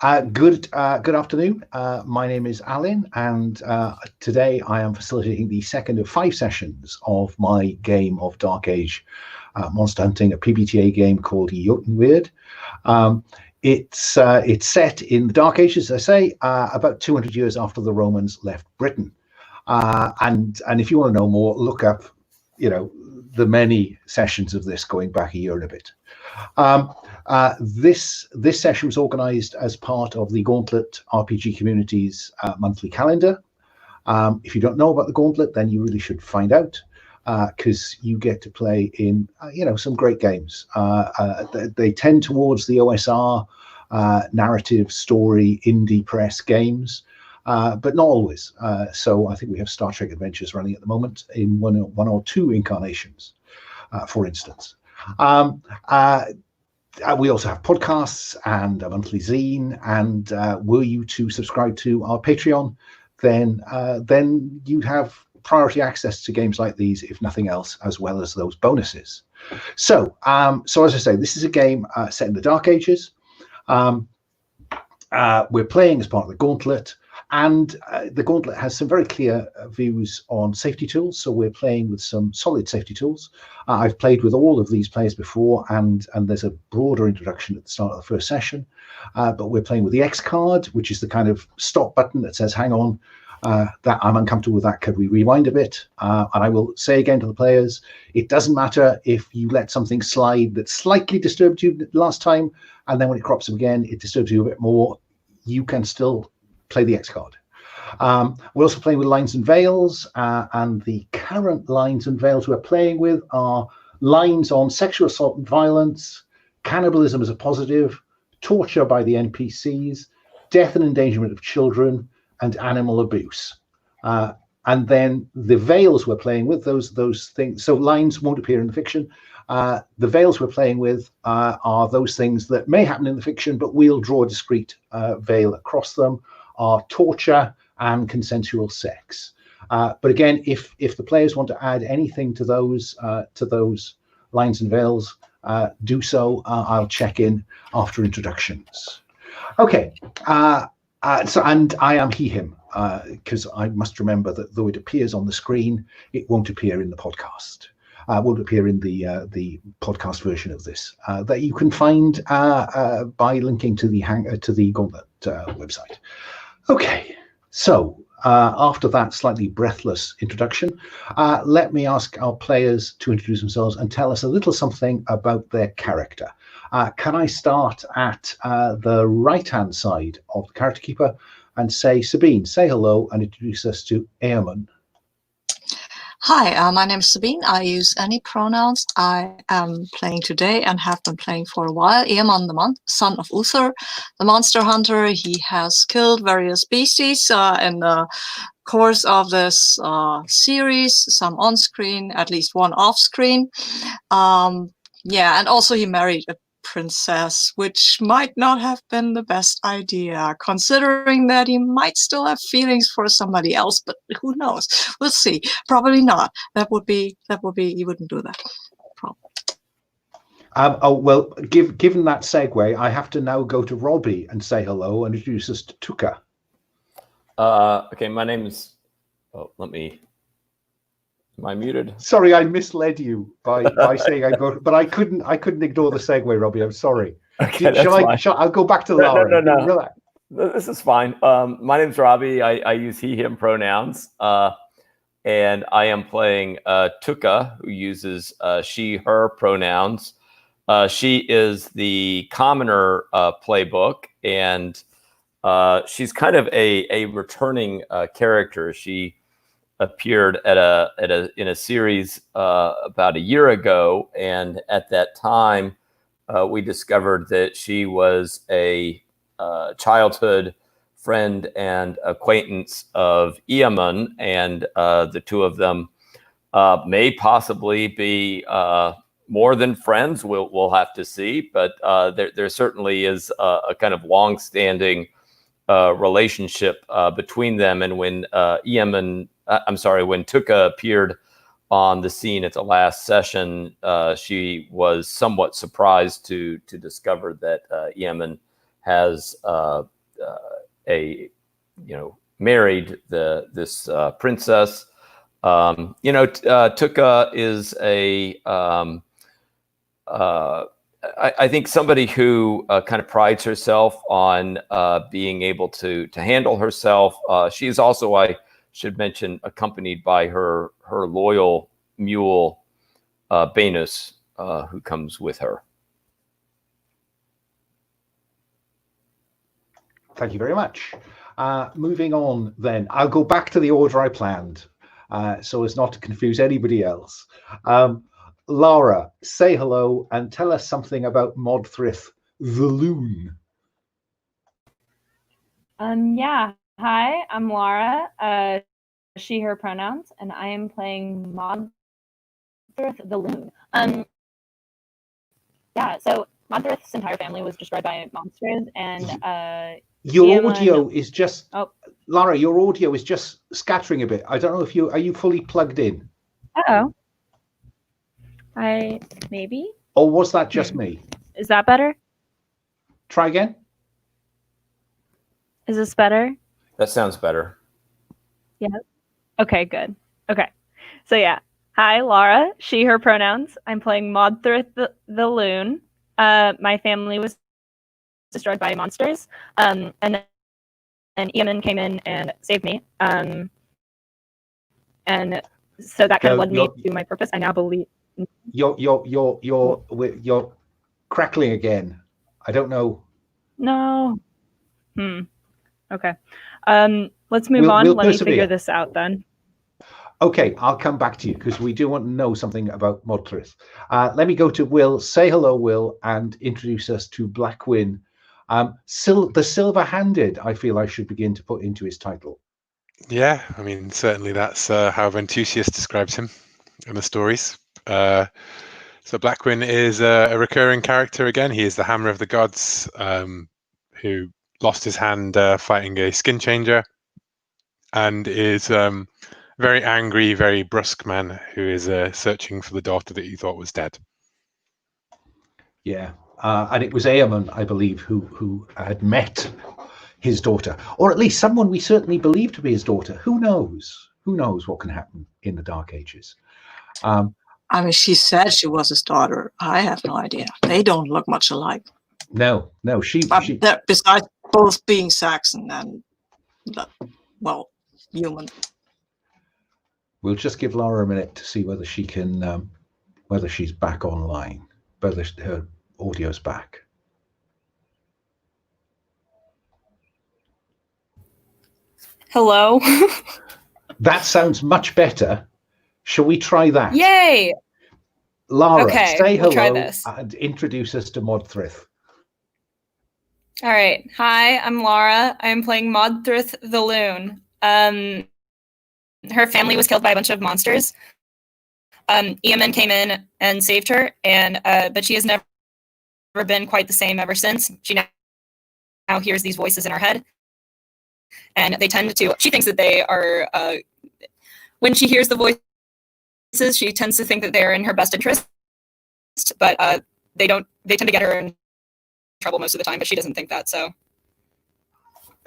Good afternoon. My name is Alan, and today I am facilitating the second of 5 sessions of my game of Dark Age monster hunting, a PBTA game called Eotenweard. It's set in the Dark Ages, as I say, about 200 years after the Romans left Britain. And if you want to know more, look up, the many sessions of this going back a year and a bit. This session was organized as part of the Gauntlet RPG Community's monthly calendar. If you don't know about the Gauntlet, then you really should find out, because you get to play in some great games. They tend towards the OSR narrative story indie press games, but not always. So I think we have Star Trek Adventures running at the moment in one or two incarnations, for instance. We also have podcasts and a monthly zine, and were you to subscribe to our Patreon, then you have priority access to games like these, if nothing else, as well as those bonuses. So as I say, this is a game set in the Dark Ages. We're playing as part of the Gauntlet, and the Gauntlet has some very clear views on safety tools. So we're playing with some solid safety tools. I've played with all of these players before, and there's a broader introduction at the start of the first session. But we're playing with the X card, which is the kind of stop button that says, hang on, that I'm uncomfortable with that. Could we rewind a bit? And I will say again to the players, it doesn't matter if you let something slide that slightly disturbed you last time, and then when it crops up again, it disturbs you a bit more. You can still play the X card. We're also playing with lines and veils, and the current lines and veils we're playing with are lines on sexual assault and violence, cannibalism as a positive, torture by the NPCs, death and endangerment of children, and animal abuse. And then the veils we're playing with, those things, so lines won't appear in the fiction. The veils we're playing with are those things that may happen in the fiction, but we'll draw a discrete veil across them, are torture and consensual sex. But again, if the players want to add anything to those lines and veils, do so. I'll check in after introductions. Okay, and I am he, him, because I must remember that though it appears on the screen, it won't appear in the podcast. Won't appear in the podcast version of this that you can find by linking to the Gauntlet website. Okay, so after that slightly breathless introduction, let me ask our players to introduce themselves and tell us a little something about their character. Can I start at the right-hand side of the character keeper and say, Sabine, say hello and introduce us to Eamon. Hi, my name is Sabine. I use any pronouns. I am playing today and have been playing for a while. Iamon, the son of Uther, the monster hunter. He has killed various beasties in the course of this series, some on-screen, at least one off-screen. Yeah, and also he married a princess, which might not have been the best idea, considering that he might still have feelings for somebody else, but who knows? We'll see. Probably not. That would be you wouldn't do that. Well, given that segue, I have to now go to Robbie and say hello and introduce us to Tuca. Okay, my name is am I muted? Sorry, I misled you by saying I go, but I couldn't ignore the segue, Robbie. I'm sorry. Okay, I'll go back to Laura. No. Relax. This is fine. My name's Robbie. I use he, him pronouns, and I am playing Tuca, who uses she, her pronouns. She is the commoner playbook, and she's kind of a returning character. She appeared in a series about a year ago, and at that time we discovered that she was a childhood friend and acquaintance of Iamon, and the two of them may possibly be more than friends. We'll have to see, but there certainly is a kind of long-standing relationship between them. And when when Tuca appeared on the scene at the last session, she was somewhat surprised to discover that Iamon has married this princess. Tuca is I think somebody who kind of prides herself on being able to handle herself. She is also, I should mention, accompanied by her loyal mule, Banus, who comes with her. Thank you very much. Moving on then, I'll go back to the order I planned so as not to confuse anybody else. Laura, say hello and tell us something about Modthryth the Loon. Yeah. Hi, I'm Laura, she, her pronouns, and I am playing Modthryth the Loon. Yeah, so Modthryth's entire family was destroyed by monsters, and your audio is just Laura, your audio is just scattering a bit. I don't know if are you fully plugged in? Uh-oh. Maybe. Or was that just me? Is that better? Try again. Is this better? That sounds better. Yeah. Okay, good. Okay. So yeah. Hi, Laura, she, her pronouns. I'm playing Modthryth the Loon. My family was destroyed by monsters. And Eamon came in and saved me. And so that kind of led me to my purpose. I now believe you're crackling again. I don't know. No. Okay. Let's move on. Let me figure this out then. Okay, I'll come back to you because we do want to know something about Modthryth. Let me go to Will. Say hello, Will, and introduce us to Blacwin. The Silver-Handed, I feel I should begin to put into his title. Yeah, I mean, certainly that's how Ventusius describes him in the stories. So Blacwin is a recurring character again. He is the Hammer of the Gods, who lost his hand fighting a skin changer, and is very angry, very brusque man who is searching for the daughter that he thought was dead. Yeah, and it was Eamon, I believe, who had met his daughter, or at least someone we certainly believe to be his daughter. Who knows? Who knows what can happen in the Dark Ages? I mean, she said she was his daughter. I have no idea. They don't look much alike. No, she besides both being Saxon and, well, human. We'll just give Laura a minute to see whether she can, whether she's back online, whether her audio's back. Hello. That sounds much better. Shall we try that? Yay! Laura, okay, say hello try this. And introduce us to Modthryth. All right. Hi, I'm Laura. I'm playing Modthryth the Loon. Her family was killed by a bunch of monsters. Eamon came in and saved her, and but she has never been quite the same ever since. She now hears these voices in her head, and they tend to. She thinks that they are. When she hears the voices, she tends to think that they're in her best interest, but they don't. They tend to get her in trouble most of the time, but she doesn't think that. So,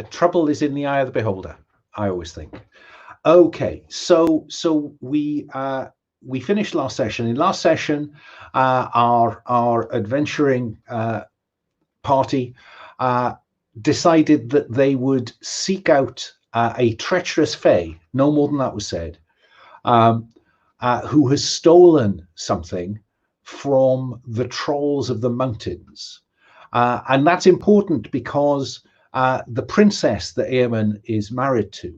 trouble is in the eye of the beholder, I always think. Okay, so we finished last session. In last session, our adventuring party decided that they would seek out a treacherous fae, no more than that was said, who has stolen something from the trolls of the mountains. And that's important because the princess that Eamon is married to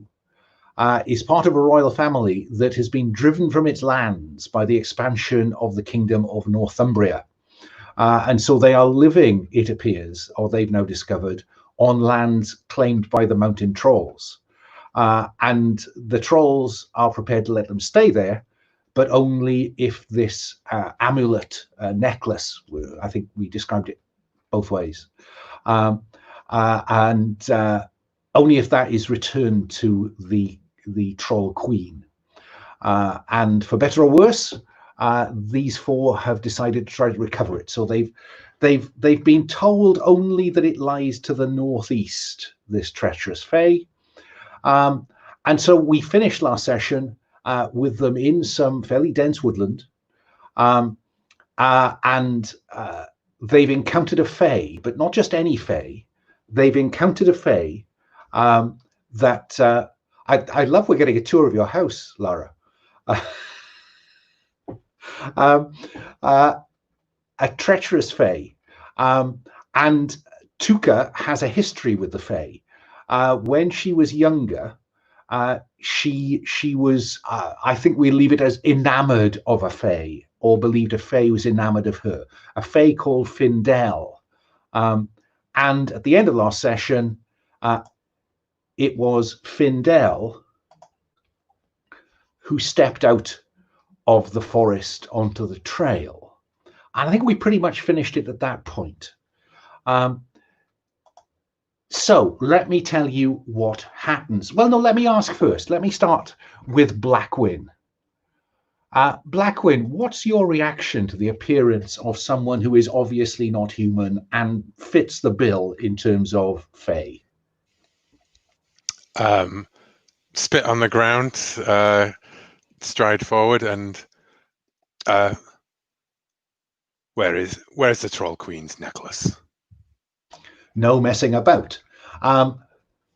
is part of a royal family that has been driven from its lands by the expansion of the kingdom of Northumbria. And so they are living, it appears, or they've now discovered, on lands claimed by the mountain trolls. And the trolls are prepared to let them stay there, but only if this amulet necklace, I think we described it both ways, and only if that is returned to the troll queen. And for better or worse, these four have decided to try to recover it. So they've They've been told only that it lies to the northeast, this treacherous Fae. And so we finished last session with them in some fairly dense woodland. And they've encountered a Fae, but not just any Fae. They've encountered a Fae that I love. We're getting a tour of your house, Lara. A treacherous Fae, and Tuca has a history with the Fae. When she was younger, she was, I think we leave it as enamored of a Fae, or believed a Fae was enamored of her. A Fae called Findel. And at the end of last session, it was Findel who stepped out of the forest onto the trail. And I think we pretty much finished it at that point. So let me tell you what happens. Well, no, let me ask first. Let me start with Blacwin. Blacwin, what's your reaction to the appearance of someone who is obviously not human and fits the bill in terms of Fae? Spit on the ground, stride forward, and where's the Troll Queen's necklace? No messing about.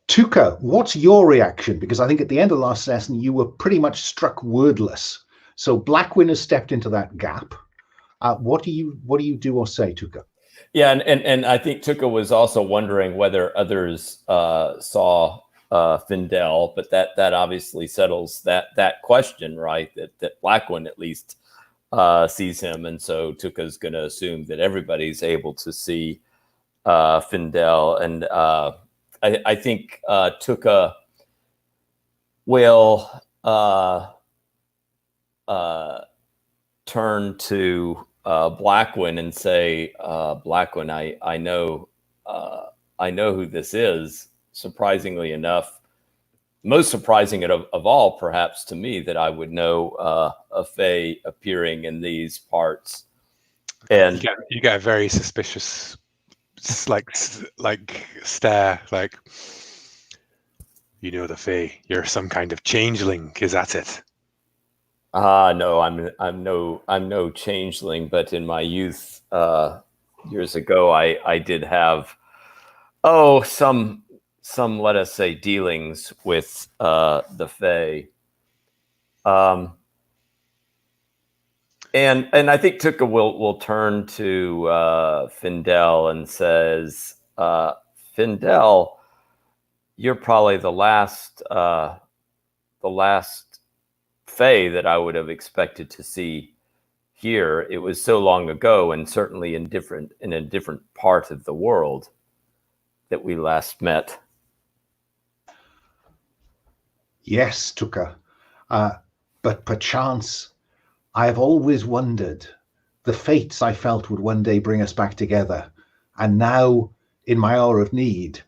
Tuca, what's your reaction? Because I think at the end of last session, you were pretty much struck wordless. So Blacwin has stepped into that gap. What do you do or say, Tuca? Yeah, and I think Tuca was also wondering whether others saw Findel, but that obviously settles that question, right? That Blacwin at least sees him, and so Tuca's going to assume that everybody's able to see Findel, and I think Tuca will turn to Blacwin and say, Blacwin, I know who this is. Surprisingly enough, most surprising of all, perhaps to me, that I would know a Fae appearing in these parts. And you get a very suspicious, like stare, like, you know, the Fae. You're some kind of changeling. Is that it? No, I'm no changeling, but in my youth, years ago, I did have some let us say dealings with the Fae. And I think Tuca will turn to Findel and says, Findel, you're probably the last Fae that I would have expected to see here. It was so long ago, and certainly in a different part of the world that we last met. Yes, Tuca, but perchance I have always wondered the fates I felt would one day bring us back together, and now in my hour of need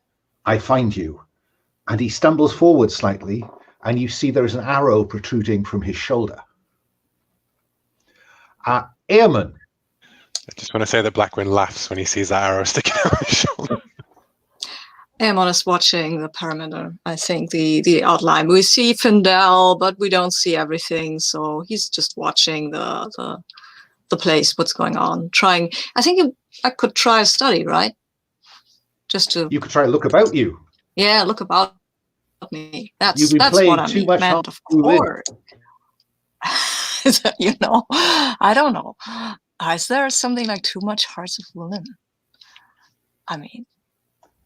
I find you. And he stumbles forward slightly, and you see there is an arrow protruding from his shoulder. Eamon. I just want to say that Blacwin laughs when he sees that arrow sticking out his shoulder. Eamon is watching the perimeter. I think the outline. We see Findel, but we don't see everything. So he's just watching the place, what's going on. Trying. I think I could try a study, right? Just to. You could try to look about you. Yeah, look about me. That's playing what I too much meant, of course. You know, I don't know. Is there something like too much Hearts of Woolen? I mean.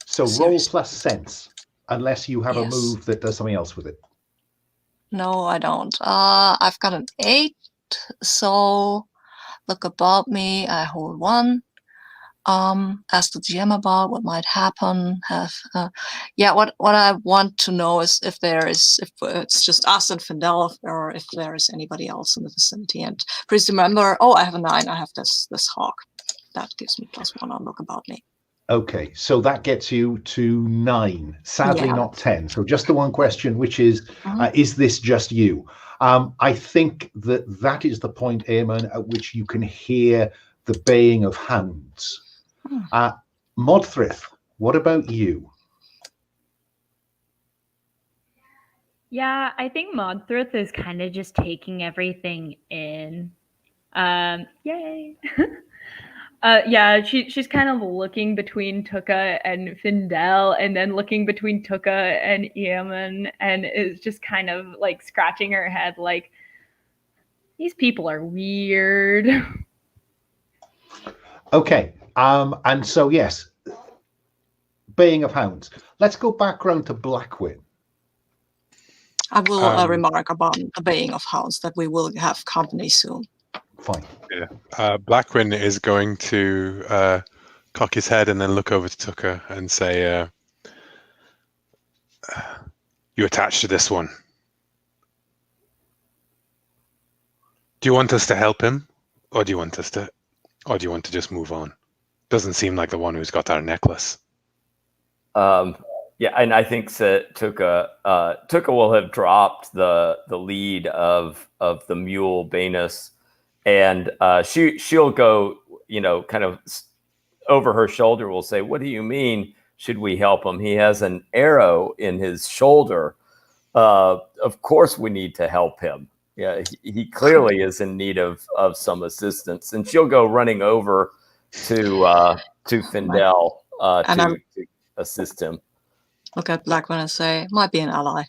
So roll plus sense, unless you have a move that does something else with it. No, I don't. I've got an 8, so look about me. I hold 1. Ask the GM about what might happen. What I want to know is if it's just us and Findel, or if there is anybody else in the vicinity. And please remember, I have a 9. I have this hawk. That gives me +1 on look about me. Okay, so that gets you to 9. Sadly, not 10. So just the one question, which is this just you? I think that is the point, Eamon, at which you can hear the baying of hounds Modthryth, what about you? Yeah, I think Modthryth is kind of just taking everything in. Yay. Yeah, she's kind of looking between Tuca and Findel, and then looking between Tuca and Iamon, and is just kind of like scratching her head like, these people are weird. Okay, and so yes, baying of hounds. Let's go back round to Blacwin. I will remark about the baying of hounds that we will have company soon. Fine. Yeah. Blackwin is going to cock his head and then look over to Tuca and say, "You attached to this one. Do you want us to help him, or do you want to just move on? Doesn't seem like the one who's got our necklace." Yeah, and I think that Tuca will have dropped the lead of the mule Banus, and she'll go, kind of over her shoulder. Will say, "What do you mean? Should we help him? He has an arrow in his shoulder. Of course, we need to help him. Yeah, he clearly is in need of some assistance." And she'll go running over to Findel to assist him. Look at Blackwin and say, might be an ally.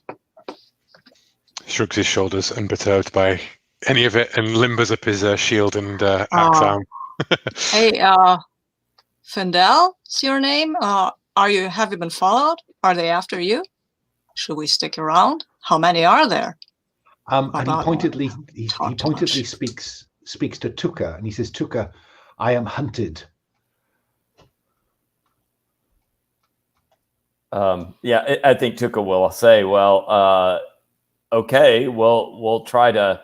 Shrugs his shoulders, unperturbed by any of it, and limbers up his shield and axe arm. Hey, Findel, is your name? Have you been followed? Are they after you? Should we stick around? How many are there? And he pointedly speaks to Tuca, and he says, "Tuca, I am hunted." Yeah, I think Tuca will say, "Well, okay, we'll try to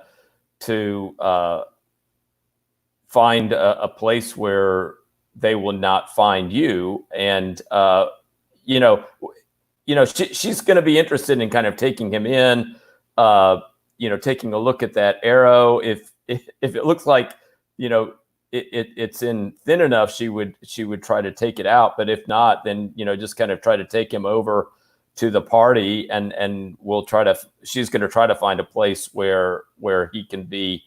find a place where they will not find you." And she's going to be interested in kind of taking him in, taking a look at that arrow. If it looks like it's in thin enough, she would try to take it out. But if not, then just kind of try to take him over to the party, and she's going to try to find a place where he can be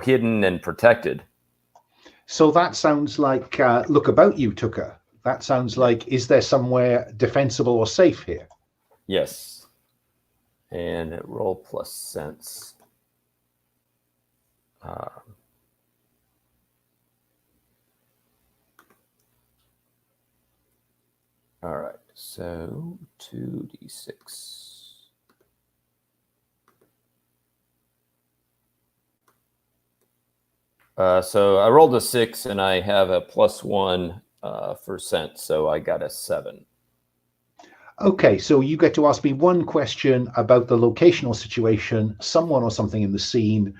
hidden and protected. So that sounds like look about you, Tuca. That sounds like, is there somewhere defensible or safe here? Yes. And roll plus sense. All right, so 2d6. So I rolled a 6, and I have a +1 for sense, so I got a 7. Okay, so you get to ask me one question about the locational situation, someone or something in the scene,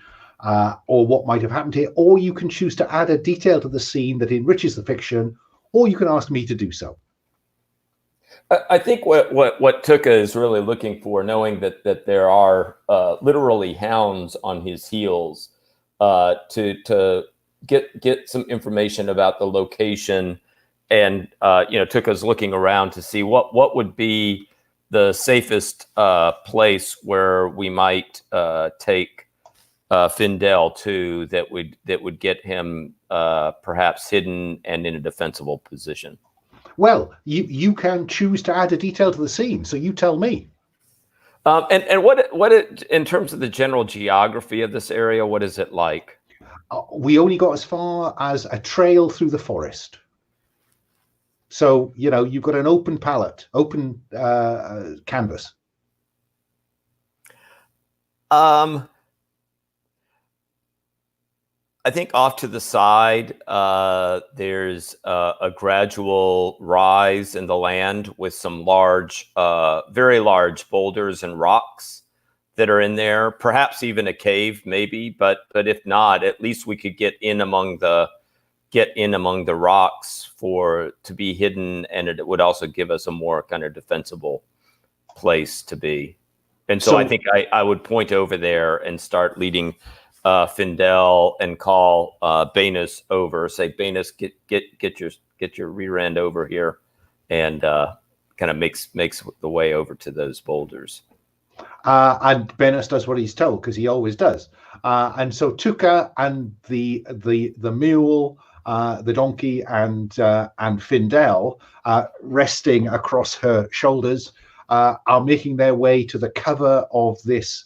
or what might have happened here, or you can choose to add a detail to the scene that enriches the fiction, or you can ask me to do so. I think what Tuca is really looking for, knowing that there are literally hounds on his heels, to get some information about the location, and Tuca's looking around to see what would be the safest place where we might take Findel to that would get him perhaps hidden and in a defensible position. Well, you can choose to add a detail to the scene, so you tell me. And what in terms of the general geography of this area, what is it like? We only got as far as a trail through the forest. So, you've got an open palette, open canvas. I think off to the side, there's a gradual rise in the land with some large, very large boulders and rocks that are in there. Perhaps even a cave, maybe. But if not, at least we could get in among the rocks to be hidden, and it would also give us a more kind of defensible place to be. And so I think I would point over there and start leading Findel and call Banus over. Say, Banus, get your rear end over here, and kind of makes the way over to those boulders. And Banus does what he's told, because he always does. And so Tuca and the mule, the donkey, and Findel, resting across her shoulders, are making their way to the cover of this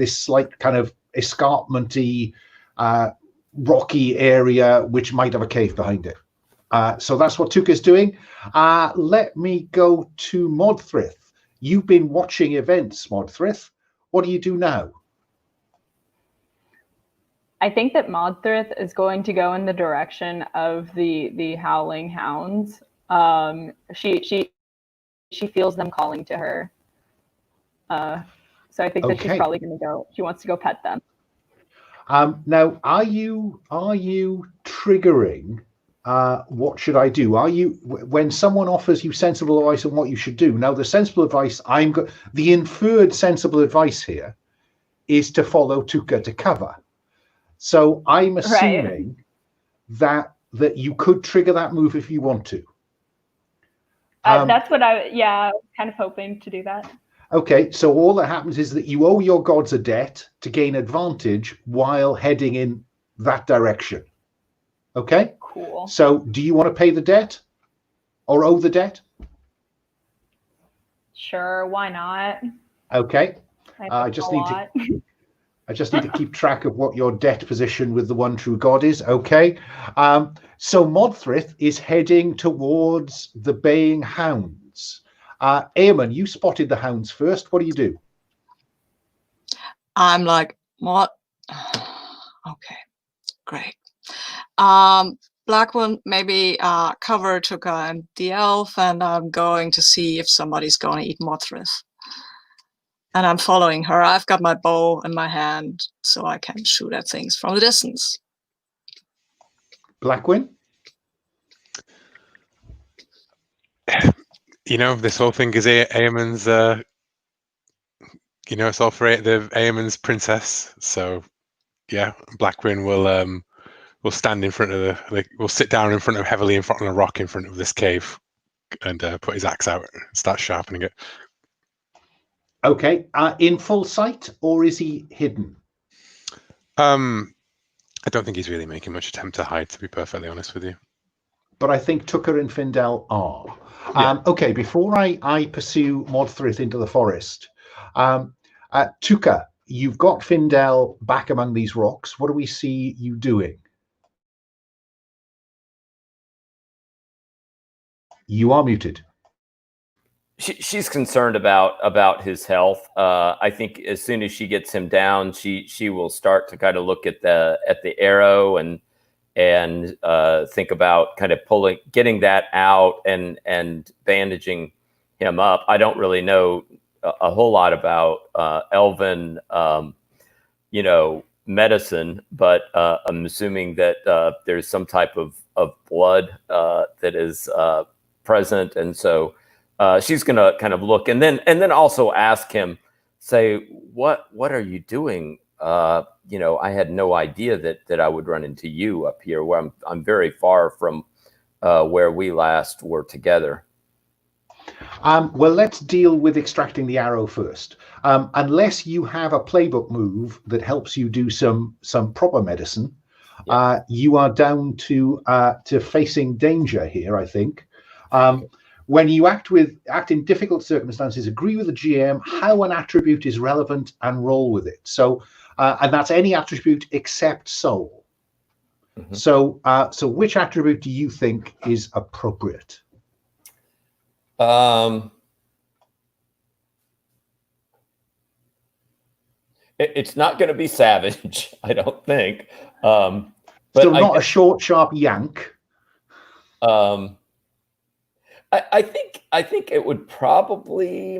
slight kind of escarpmenty, rocky area, which might have a cave behind it. So that's what Tuca's doing. Let me go to Modthryth. You've been watching events, Modthryth. What do you do now? I think that Modthryth is going to go in the direction of the howling hounds. She feels them calling to her. So I think that she's probably going to go. She wants to go pet them. Now, are you triggering? What should I do? Are you, when someone offers you sensible advice on what you should do? Now, the sensible advice the inferred sensible advice here is to follow Tuca to cover. So I'm assuming that you could trigger that move if you want to. That's what I was kind of hoping to do that. Okay, so all that happens is that you owe your gods a debt to gain advantage while heading in that direction. Okay? Cool. So do you want to pay the debt or owe the debt? Sure, why not? Okay. I just need to keep track of what your debt position with the one true God is. Okay. So Modthryth is heading towards the baying hounds. Eamon, you spotted the hounds first. What do you do? I'm like, what? Okay, great. Blacwin maybe cover Tuca and the elf, and I'm going to see if somebody's going to eat Modthryth. And I'm following her. I've got my bow in my hand, so I can shoot at things from a distance. Blacwin? This whole thing is Eamon's, it's all for the Eamon's princess. So, yeah, Blackwin will stand in front of will sit down heavily in front of a rock in front of this cave and put his axe out and start sharpening it. Okay. In full sight, or is he hidden? I don't think he's really making much attempt to hide, to be perfectly honest with you. But I think Tuca and Findel are. Yeah. Okay, before I pursue Modthryth into the forest, Tuca, you've got Findel back among these rocks. What do we see you doing? You are muted. She's concerned about his health. I think as soon as she gets him down, she will start to kind of look at the arrow and think about kind of getting that out and bandaging him up. I don't really know a whole lot about elven, medicine, but I'm assuming that there's some type of blood that is present, and so she's gonna kind of look and then also ask him, say, what are you doing? I had no idea that I would run into you up here, where I'm very far from where we last were together. Well, let's deal with extracting the arrow first. Unless you have a playbook move that helps you do some proper medicine, you are down to facing danger here, I think. When you act in difficult circumstances, agree with the GM how an attribute is relevant and roll with it. So, and that's any attribute except soul. Mm-hmm. So which attribute do you think is appropriate? It's not going to be savage, I don't think. But so not a short, sharp yank. I think it would probably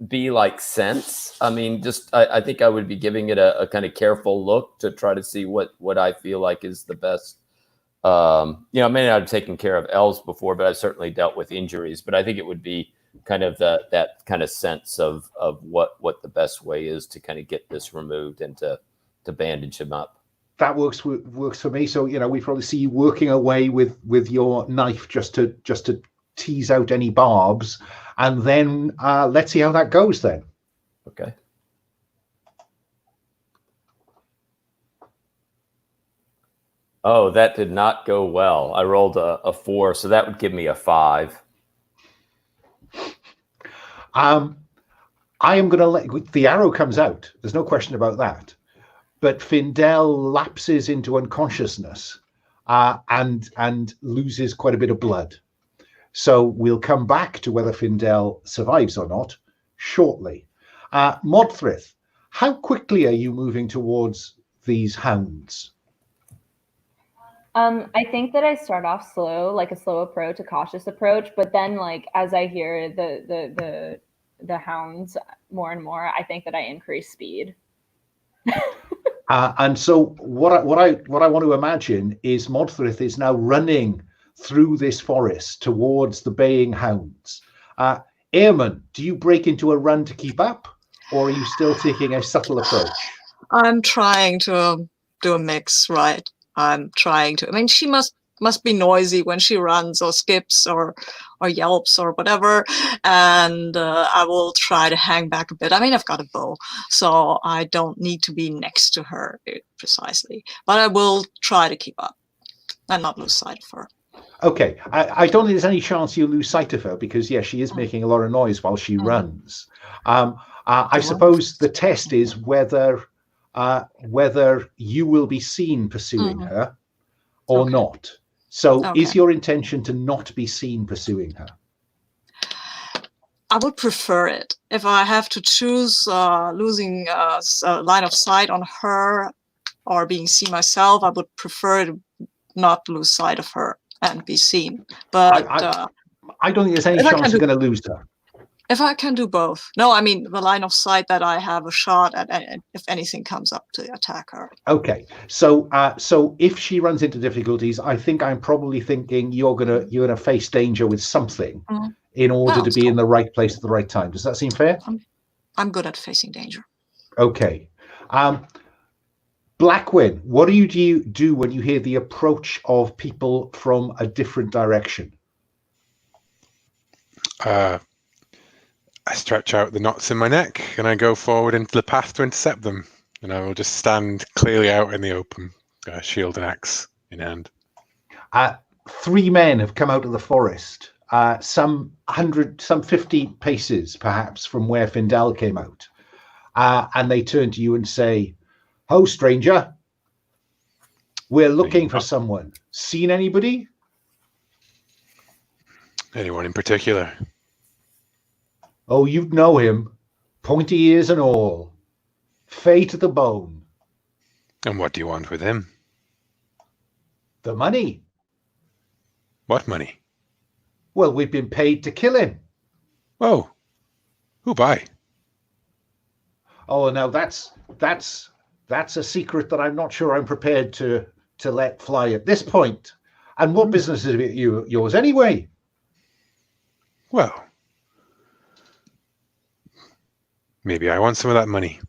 be like sense. I mean, I think I would be giving it a kind of careful look to try to see what I feel like is the best. I may not have taken care of elves before, but I've certainly dealt with injuries. But I think it would be kind of that kind of sense of what the best way is to kind of get this removed and to to bandage him up. That works for me. So we probably see you working away with your knife just to tease out any barbs, and then let's see how that goes then. Okay. Oh, that did not go well. I rolled a 4, so that would give me a 5. I am going to let the arrow comes out. There's no question about that. But Findel lapses into unconsciousness and loses quite a bit of blood. So we'll come back to whether Findel survives or not shortly. Modthryth, how quickly are you moving towards these hounds? I think that I start off slow, like a slow approach, a cautious approach, but then like as I hear the hounds more and more, I think that I increase speed. And so what I want to imagine is Modthryth is now running through this forest towards the baying hounds. Eamon, do you break into a run to keep up, or are you still taking a subtle approach? I'm trying to do a mix, right? I'm trying to. I mean, she must be noisy when she runs or skips or yelps or whatever, and I will try to hang back a bit. I mean, I've got a bow, so I don't need to be next to her precisely, but I will try to keep up and not lose sight of her. Okay, I don't think there's any chance you lose sight of her because, yeah, she is making a lot of noise while she runs. I suppose the test is whether you will be seen pursuing her or not. So is your intention to not be seen pursuing her? I would prefer it. If I have to choose losing a line of sight on her or being seen myself, I would prefer to not lose sight of her and be seen. But I don't think there's any chance you're going to lose her. If I can do both. No, I mean the line of sight that I have a shot at if anything comes up to attack her. Okay, so if she runs into difficulties, I think I'm probably thinking you're gonna face danger with something in order to be in the right place at the right time. Does that seem fair? I'm good at facing danger. Okay. Blacwin, what do you do when you hear the approach of people from a different direction? I stretch out the knots in my neck and I go forward into the path to intercept them. And I will just stand clearly out in the open, shield and axe in hand. 3 men have come out of the forest, some 50 paces perhaps from where Findel came out. And they turn to you and say, "Ho, stranger, we're looking for someone. Seen anybody?" Anyone in particular? Oh, you'd know him. Pointy ears and all. Fey to the bone. And what do you want with him? The money. What money? Well, we've been paid to kill him. Oh, who by? Oh, now that's a secret that I'm not sure I'm prepared to let fly at this point. And what business is it yours anyway? Well, maybe I want some of that money.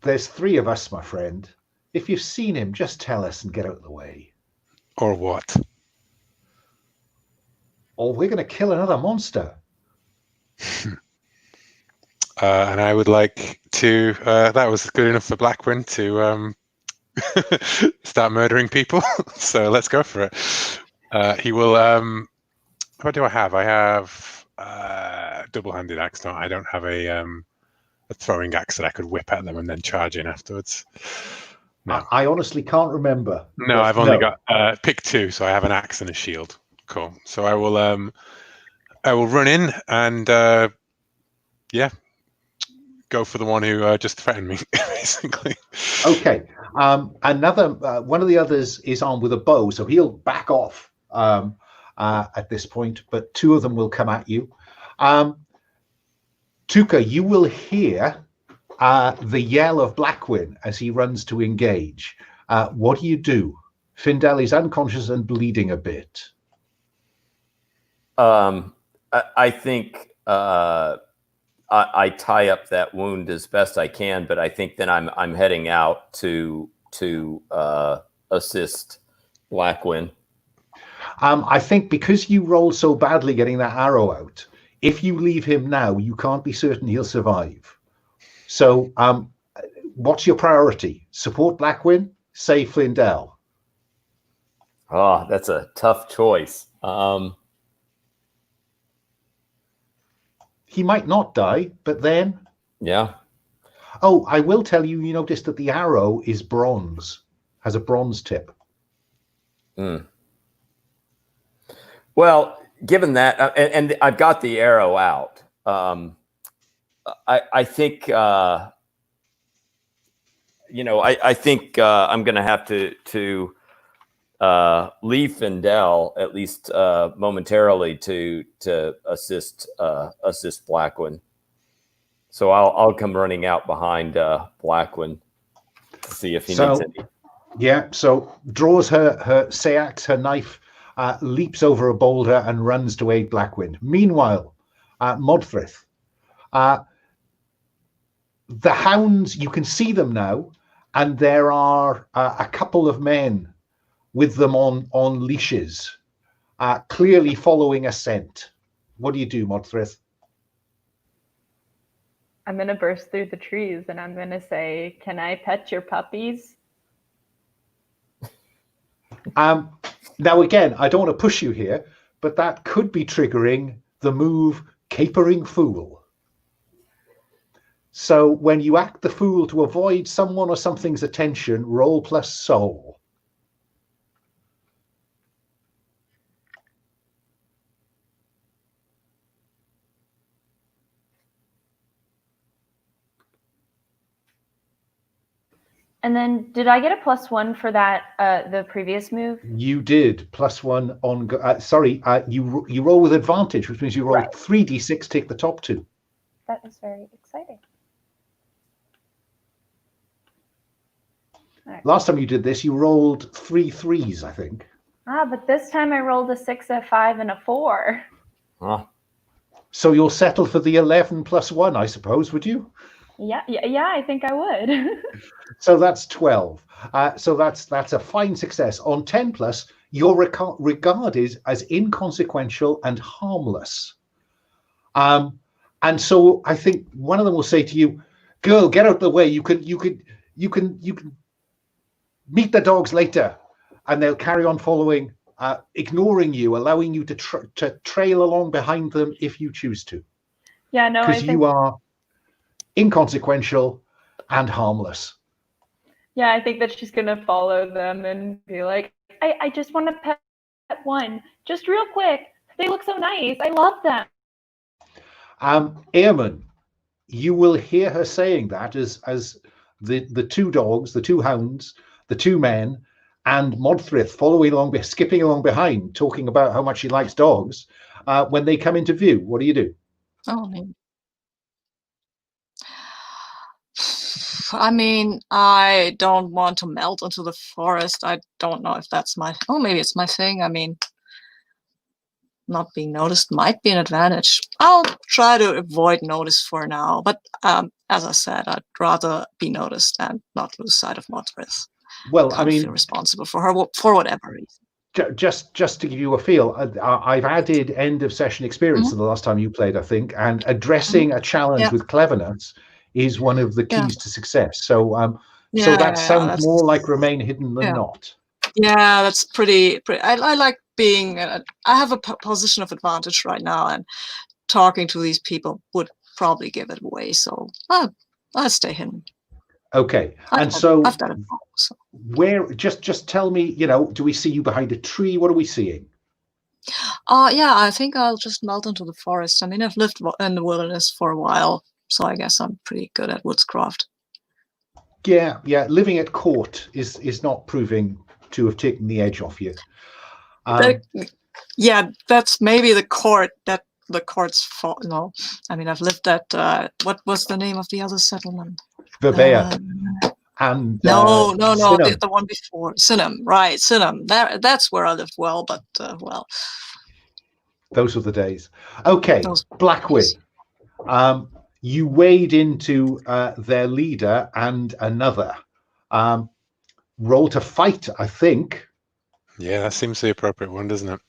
There's 3 of us, my friend. If you've seen him, just tell us and get out of the way. Or what? Or we're going to kill another monster. And I would like to, that was good enough for Blackwin to start murdering people. So let's go for it. He will, what do I have? I have double-handed axe. No, I don't have a throwing axe that I could whip at them and then charge in afterwards. No. I honestly can't remember. No, I've only got pick 2, so I have an axe and a shield. Cool. So I will run in and go for the one who just threatened me, basically. Okay. Another one of the others is armed with a bow, so he'll back off at this point. But 2 of them will come at you. Tuca, you will hear the yell of Blackwin as he runs to engage. What do you do? Findel is unconscious and bleeding a bit. I think I tie up that wound as best I can, but I think then I'm heading out to assist Blackwin. I think because you rolled so badly getting that arrow out, if you leave him now, you can't be certain he'll survive. So what's your priority? Support Blackwin, save Flindell? Oh, that's a tough choice. He might not die, but then... Yeah. Oh, I will tell you, you noticed that the arrow is bronze, has a bronze tip. Mm. Well, given that, and I've got the arrow out, I think, I think I'm going to have to leave Findel at least momentarily to assist Blackwin. So I'll come running out behind Blackwin to see if he needs any. Yeah, so draws her seax, her knife, leaps over a boulder and runs to aid Blackwin. Meanwhile, Modthryth, the hounds, you can see them now, and there are a couple of men with them on leashes, clearly following a scent. What do you do, Modthryth? I'm going to burst through the trees and I'm going to say, can I pet your puppies? Now, again, I don't want to push you here, but that could be triggering the move Capering Fool. So when you act the fool to avoid someone or something's attention, roll plus soul. And then did I get a +1 for that, the previous move? You did. +1 on, you roll with advantage, which means you roll 3d6, take the top two. That is very exciting. All right. Last time you did this, you rolled 3 3s, I think. But this time I rolled a 6, a 5, and a 4. Huh. So you'll settle for the 11 + 1, I suppose, would you? Yeah, I think I would. So that's 12. So that's a fine success. On 10 plus, you're regarded as inconsequential and harmless. And so I think one of them will say to you, "Girl, get out of the way. You can meet the dogs later," and they'll carry on following, ignoring you, allowing you to trail along behind them if you choose to. Yeah, no, because you are inconsequential and harmless. Yeah, I think that she's gonna follow them and be like, I just want to pet one, just real quick. They look so nice. I love them. Eamon, you will hear her saying that as the two dogs, the two hounds, the two men, and Modthryth following along, skipping along behind, talking about how much she likes dogs. When they come into view, what do you do? Oh, man. I mean, I don't want to melt into the forest. I don't know if that's my... Oh, maybe it's my thing. I mean, not being noticed might be an advantage. I'll try to avoid notice for now. But as I said, I'd rather be noticed and not lose sight of Modthryth. Well, I mean... feel responsible for her for whatever reason. Just to give you a feel, I've added end of session experience to the last time you played, I think, and addressing a challenge with cleverness is one of the keys to success. So so that sounds more like remain hidden than not. Yeah, that's pretty I like being I have a position of advantage right now, and talking to these people would probably give it away, so I'll stay hidden. Okay, and so I've done it wrong, so. Where just tell me, do we see you behind a tree? What are we seeing? Yeah, I think I'll just melt into the forest. I mean, I've lived in the wilderness for a while, so I guess I'm pretty good at woodscraft. Yeah, living at court is not proving to have taken the edge off you. Yeah, that's maybe the court that the court's fault. No, I mean, I've lived at what was the name of the other settlement? Verveer. And no, the one before Sinham, right? Sinham. That's where I lived well, but well. Those were the days. Okay, Blackwin. you wade into their leader and another. Roll to fight, I think. Yeah, that seems the appropriate one, doesn't it?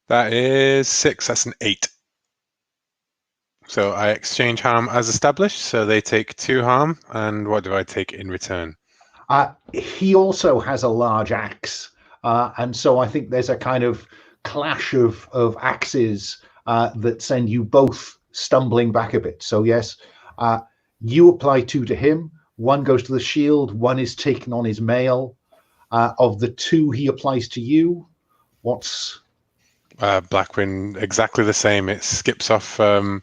That is 6. That's an 8. So I exchange harm as established. So they take 2 harm. And what do I take in return? He also has a large axe. And so I think there's a kind of clash of axes that send you both stumbling back a bit. So yes, you apply 2 to him. 1 goes to the shield. 1 is taken on his mail. Of the 2 he applies to you, what's... Blackwin, exactly the same. It skips off the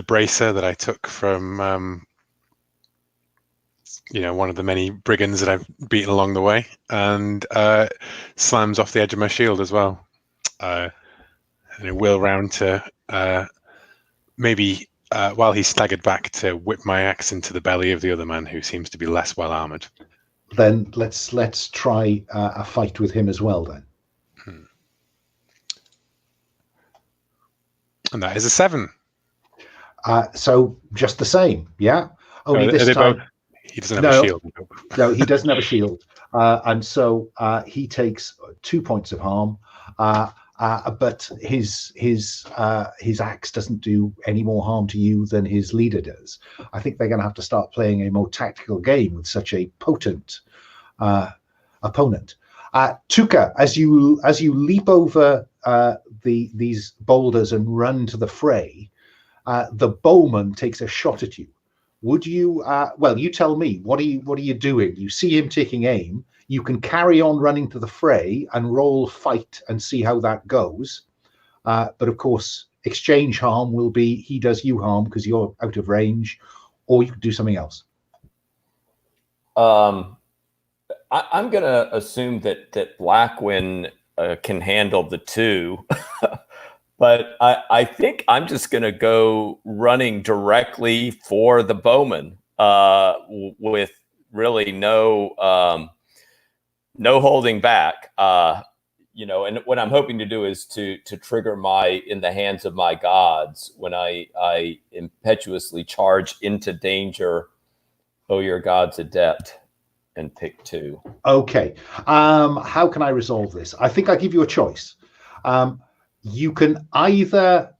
bracer that I took from one of the many brigands that I've beaten along the way, and slams off the edge of my shield as well. And it will round to maybe while he's staggered back, to whip my axe into the belly of the other man, who seems to be less well armored. Then let's try a fight with him as well then. And that is a 7. So just the same, yeah. Only this time he doesn't have a shield. No, he doesn't have a shield, and so he takes 2 points of harm. But his axe doesn't do any more harm to you than his leader does. I think they're going to have to start playing a more tactical game with such a potent opponent. Tuca, as you leap over these boulders and run to the fray, the bowman takes a shot at you. Would you? Well, you tell me. What are you doing? You see him taking aim. You can carry on running to the fray and roll fight and see how that goes. But of course, exchange harm will be he does you harm because you're out of range, or you could do something else. I'm going to assume that Blackwin can handle the 2, but I think I'm just going to go running directly for the bowman with really no holding back. And what I'm hoping to do is to trigger my in the hands of my gods when I impetuously charge into danger. Oh, your god's adept. And pick 2. Okay. How can I resolve this? I think I give you a choice. You can either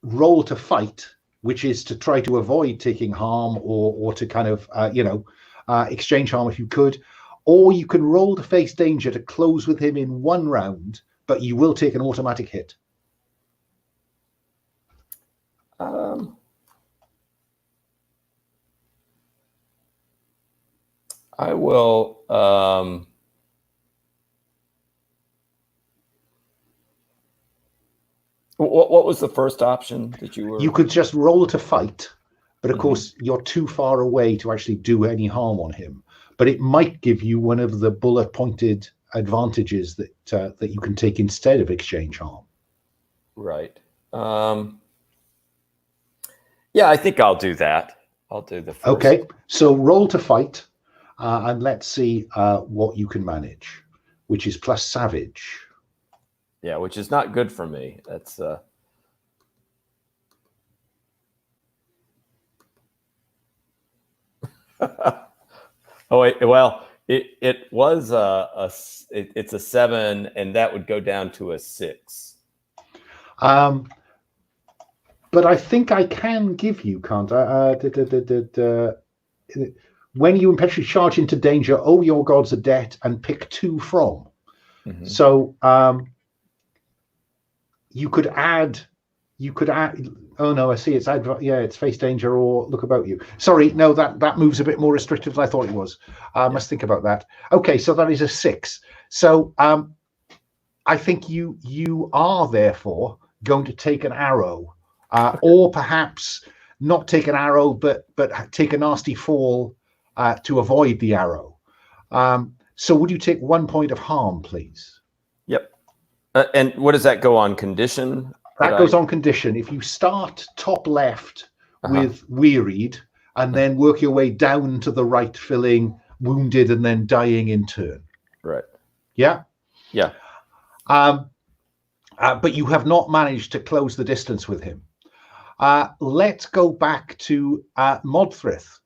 roll to fight, which is to try to avoid taking harm, or to kind of exchange harm if you could, or you can roll to face danger to close with him in 1 round, but you will take an automatic hit. I will. What was the first option that you were? You could just roll to fight, but of course you're too far away to actually do any harm on him. But it might give you one of the bullet-pointed advantages that you can take instead of exchange harm. Right. Yeah, I think I'll do that. I'll do the first. Okay. So roll to fight. And let's see what you can manage, which is plus savage. Yeah, which is not good for me. That's oh wait, well, it was it's a 7, and that would go down to a 6. But I think I can give you, can't I? When you impetuously charge into danger, owe your gods a debt and pick 2 from. So you could add. Oh no, I see. It's it's face danger or look about you. Sorry, no, that moves a bit more restrictive than I thought it was. I must think about that. Okay, so that is a 6. So I think you are therefore going to take an arrow, or perhaps not take an arrow, but take a nasty fall. To avoid the arrow. So would you take 1 point of harm, please? Yep. And what does that go on? Condition? That goes on condition. If you start top left with wearied and then work your way down to the right, filling wounded and then dying in turn. Right. Yeah? Yeah. But you have not managed to close the distance with him. Let's go back to Modthryth.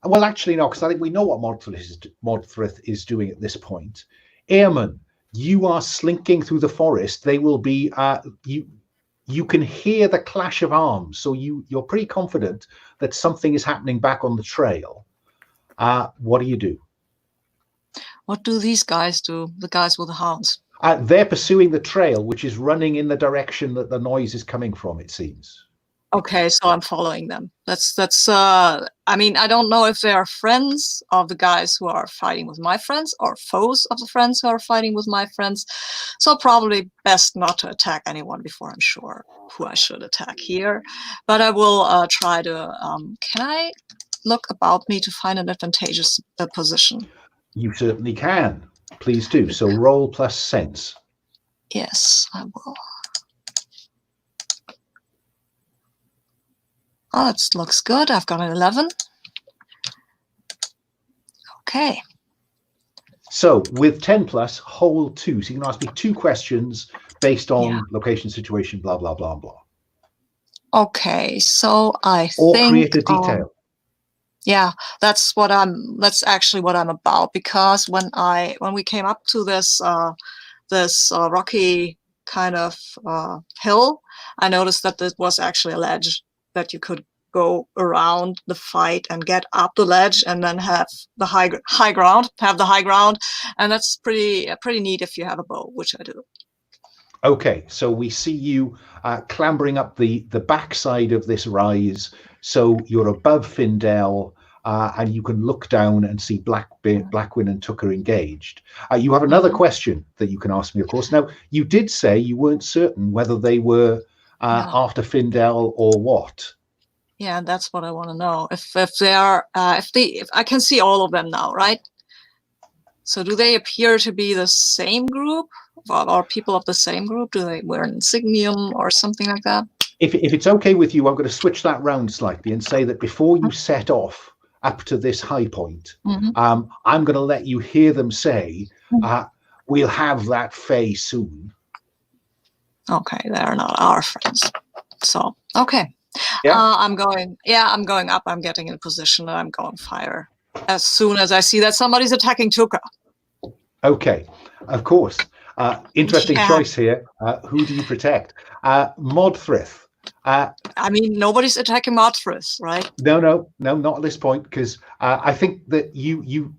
Well, actually, no, because I think we know what Modthryth is doing at this point. Eamon, you are slinking through the forest. They will be you can hear the clash of arms, so you're pretty confident that something is happening back on the trail. What do you do? What do these guys do? The guys with the hounds? They're pursuing the trail, which is running in the direction that the noise is coming from, it seems. Okay, so I'm following them. That's I mean, I don't know if they are friends of the guys who are fighting with my friends or foes of the friends who are fighting with my friends. So probably best not to attack anyone before I'm sure who I should attack here. But I will try to, can I look about me to find an advantageous position? You certainly can. Please do. So roll plus sense. Yes, I will. Oh, it looks good. I've got an 11. Okay. So with 10 plus, hold 2. So you can ask me 2 questions based on location, situation, blah, blah, blah, blah. Okay, so I or think... create a detail. Yeah, that's actually what I'm about, because when we came up to this rocky kind of hill, I noticed that there was actually a ledge that you could go around the fight and get up the ledge and then have the high ground, and that's pretty neat if you have a bow, which I do. Okay, so we see you clambering up the backside of this rise, so you're above Findel, and you can look down and see Blackwin and Tuca engaged. You have another question that you can ask me, of course. Now, you did say you weren't certain whether they were after Findel or what. Yeah, that's what I want to know. If they are, if I can see all of them now, right? So do they appear to be the same group, or people of the same group? Do they wear an insignium or something like that? If it's okay with you, I'm going to switch that round slightly and say that before you set off up to this high point, I'm going to let you hear them say, we'll have that Fae soon. Okay, they're not our friends. So, okay. Yeah. I'm going up. I'm getting in position and I'm going fire as soon as I see that somebody's attacking Tuca. Okay, of course. Interesting choice here. Who do you protect? Modthryth. I mean, nobody's attacking Modthryth, right? No, not at this point, because I think that you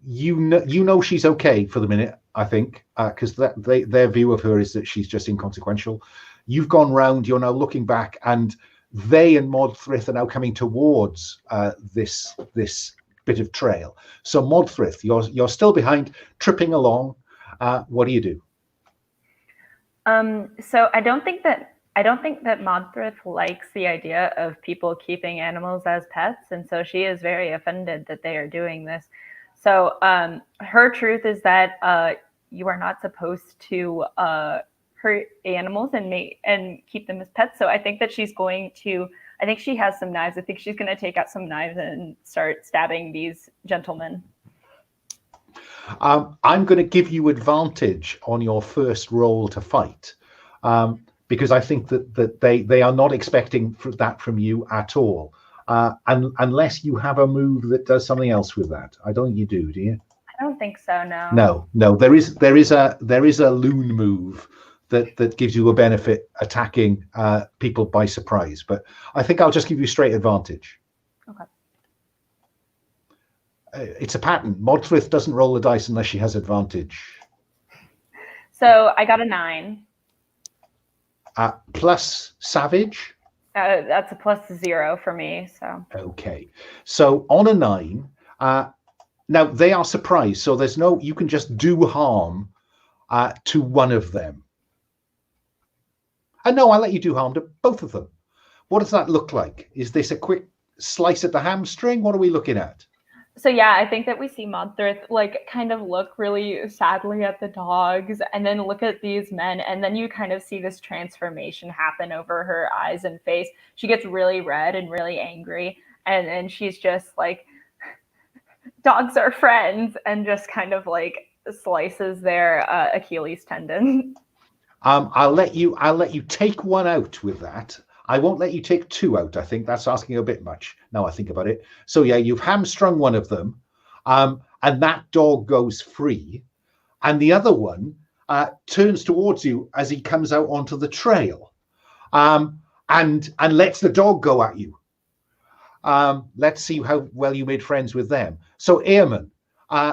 know she's okay for the minute. I think because their view of her is that she's just inconsequential. You've gone round. You're now looking back, and they and Modthryth are now coming towards this bit of trail. So Modthryth, you're still behind, tripping along. What do you do? So I don't think that Modthryth likes the idea of people keeping animals as pets, and so she is very offended that they are doing this. So her truth is that you are not supposed to hurt animals and keep them as pets. So I think that she's going to. I think she has some knives. I think she's going to take out some knives and start stabbing these gentlemen. I'm going to give you advantage on your first roll to fight, because I think that they are not expecting that from you at all, unless you have a move that does something else with that. I don't think you do you? I don't think so. No. No. There is a loon move that gives you a benefit attacking people by surprise, but I think I'll just give you straight advantage. Okay. It's a pattern. Modthryth doesn't roll the dice unless she has advantage. So I got a 9. Plus savage? That's a +0 for me. So okay. So on a 9, now they are surprised. So there's no, you can just do harm to one of them. And no, I'll let you do harm to both of them. What does that look like? Is this a quick slice at the hamstring? What are we looking at? So yeah, I think that we see Modthryth like kind of look really sadly at the dogs and then look at these men, and then you kind of see this transformation happen over her eyes and face. She gets really red and really angry, and she's just like, dogs are friends, and just kind of like slices their Achilles tendon. I'll let you take one out with that. I won't let you take two out. I think that's asking a bit much. Now I think about it. So yeah, you've hamstrung one of them, and that dog goes free, and the other one turns towards you as he comes out onto the trail, and lets the dog go at you. Let's see how well you made friends with them. So Eamon,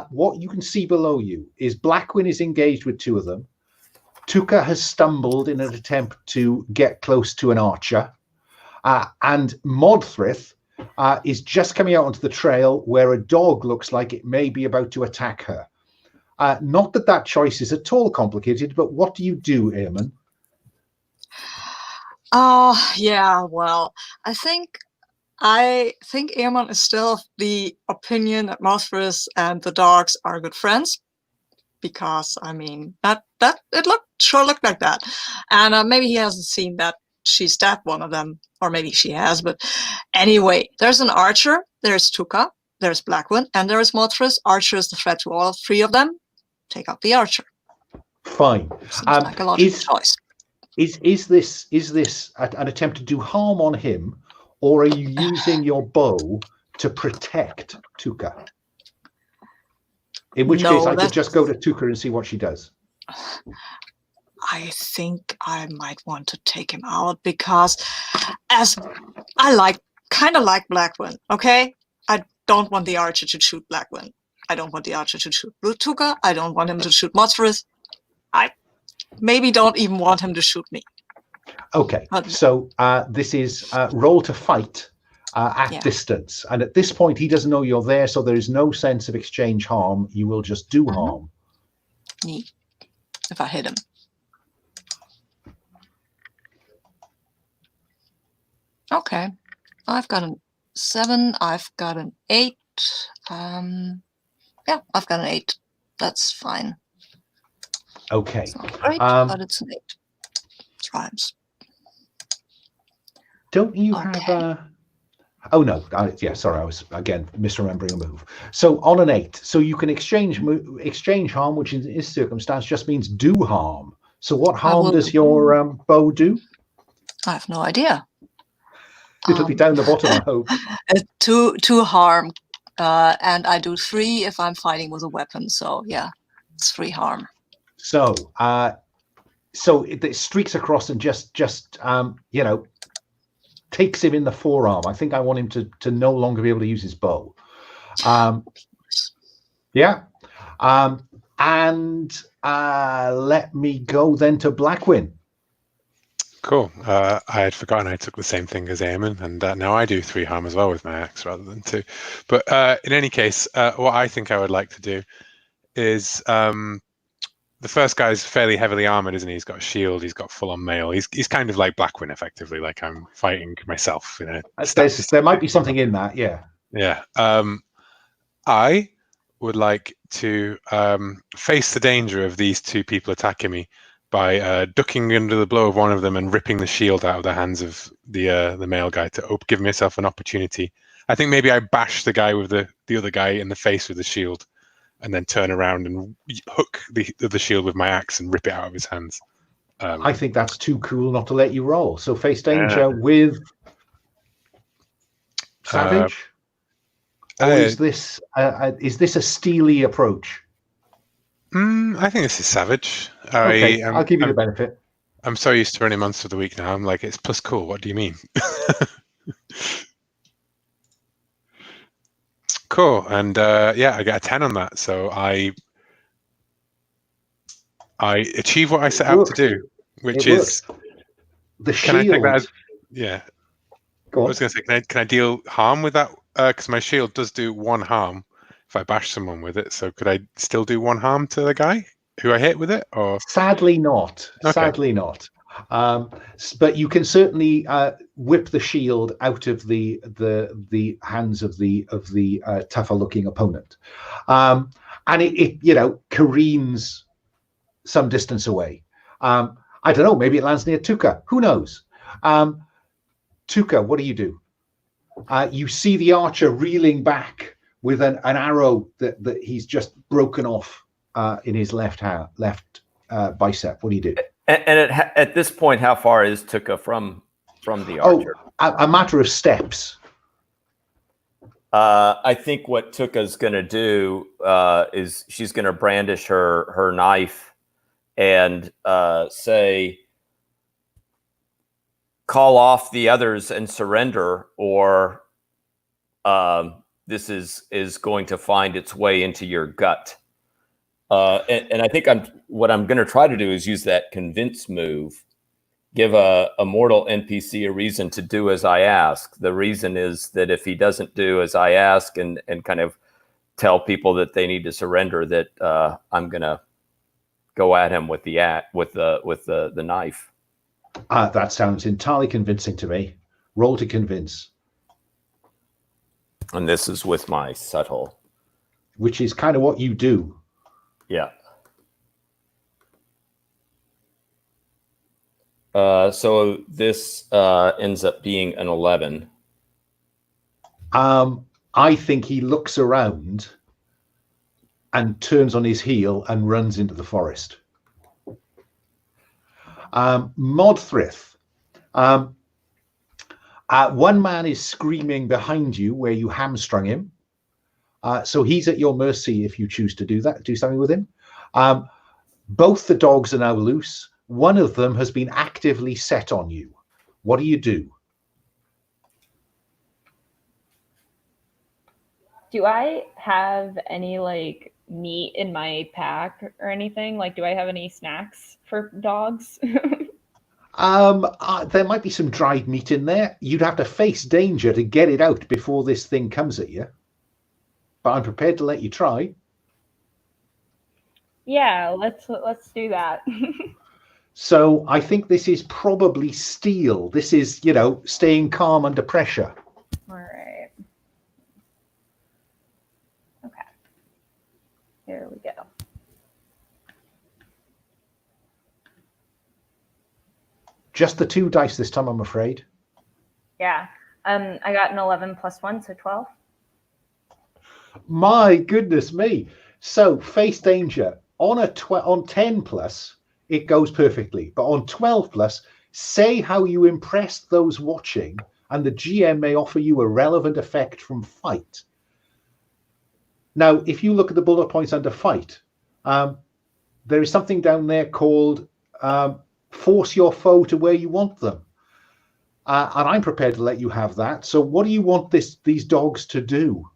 what you can see below you is Blacwin is engaged with two of them. Tuca has stumbled in an attempt to get close to an archer, and Modthryth is just coming out onto the trail where a dog looks like it may be about to attack her. Not that choice is at all complicated, but what do you do, Eamon? Yeah, well, I think Eamon is still of the opinion that Modthryth and the dogs are good friends, because I mean that it sure looked like that, and maybe he hasn't seen that she stabbed one of them, or maybe she has. But anyway, there's an archer, there's Tuca, there's Blacwin, and there's Modthryth. Archer is the threat to all three of them. Take out the archer. Fine. Seems like a logical choice. Is this an attempt to do harm on him, or are you using your bow to protect Tuca? In which case, I could just go to Tuca and see what she does. I think I might want to take him out, because as I kind of like Blacwin, okay? I don't want the archer to shoot Blacwin. I don't want the archer to shoot Tuca. I don't want him to shoot Modthryth. I maybe don't even want him to shoot me. Okay, so this is roll to fight at distance. And at this point, he doesn't know you're there, so there is no sense of exchange harm. You will just do harm. Neat. If I hit him. Okay. I've got an 7. I've got an 8. Yeah, I've got an 8. That's fine. Okay. It's not great, but it's an 8. It rhymes. Don't you have oh no, yeah, sorry, I was again misremembering a move. So on an 8, so you can exchange harm, which in this circumstance just means do harm. So what harm does your bow do? I have no idea. It'll be down the bottom, I hope. 2 harm, and I do 3 if I'm fighting with a weapon. So yeah, it's 3 harm. So so it streaks across and just you know, takes him in the forearm. I think I want him to no longer be able to use his bow. Yeah. And let me go then to Blacwin. Cool. I had forgotten I took the same thing as Eamon, and now I do 3 harm as well with my axe rather than 2. But in any case, what I think I would like to do is the first guy's fairly heavily armored, isn't he? He's got a shield. He's got full-on mail. He's kind of like Blacwin, effectively. Like I'm fighting myself. You know, there might be something in that. Yeah. Yeah. I would like to face the danger of these 2 people attacking me by ducking under the blow of one of them and ripping the shield out of the hands of the male guy to give myself an opportunity. I think maybe I bash the guy with the other guy in the face with the shield, and then turn around and hook the shield with my axe and rip it out of his hands. I think that's too cool not to let you roll. So face danger with savage. Or is this a steely approach? I think this is savage. Okay, I'll give you the benefit. I'm so used to running Monster of the Week now. I'm like, it's plus cool. What do you mean? Cool. And yeah, I got a 10 on that. So I achieve what I set out to do, which is the shield. Can I take that as, yeah. Go on. I was going to say, can I deal harm with that? Because my shield does do 1 harm if I bash someone with it. So could I still do 1 harm to the guy who I hit with it? Or sadly not. Okay. Sadly not. But you can certainly whip the shield out of the hands of the tougher looking opponent, and it you know, careens some distance away. I don't know. Maybe it lands near Tuca. Who knows? Tuca, what do? You see the archer reeling back with an arrow that he's just broken off in his left bicep. What do you do? at this point, how far is Tuca from the archer? A matter of steps. I think what Tuca's going to do is she's going to brandish her knife and say, call off the others and surrender, or this is going to find its way into your gut. And I think what I'm going to try to do is use that convince move, give a mortal NPC a reason to do as I ask. The reason is that if he doesn't do as I ask and kind of tell people that they need to surrender, that I'm going to go at him with the knife. That sounds entirely convincing to me. Roll to convince. And this is with my subtle. Which is kind of what you do. Yeah. So this ends up being an 11. I think he looks around and turns on his heel and runs into the forest. Modthryth. One man is screaming behind you where you hamstrung him. So he's at your mercy if you choose to do something with him. Both the dogs are now loose. One of them has been actively set on you. What do you do? Do I have any like meat in my pack or anything? Like, do I have any snacks for dogs? There might be some dried meat in there. You'd have to face danger to get it out before this thing comes at you. But I'm prepared to let you try. Yeah, let's do that. So I think this is probably steel. This is, staying calm under pressure. All right. Okay. Here we go. Just the 2 dice this time, I'm afraid. Yeah. I got an 11 plus 1, so 12. My goodness me. So face danger on 10 plus, it goes perfectly. But on 12 plus, say how you impressed those watching, and the GM may offer you a relevant effect from fight. Now, if you look at the bullet points under fight, there is something down there called force your foe to where you want them. And I'm prepared to let you have that. So what do you want these dogs to do?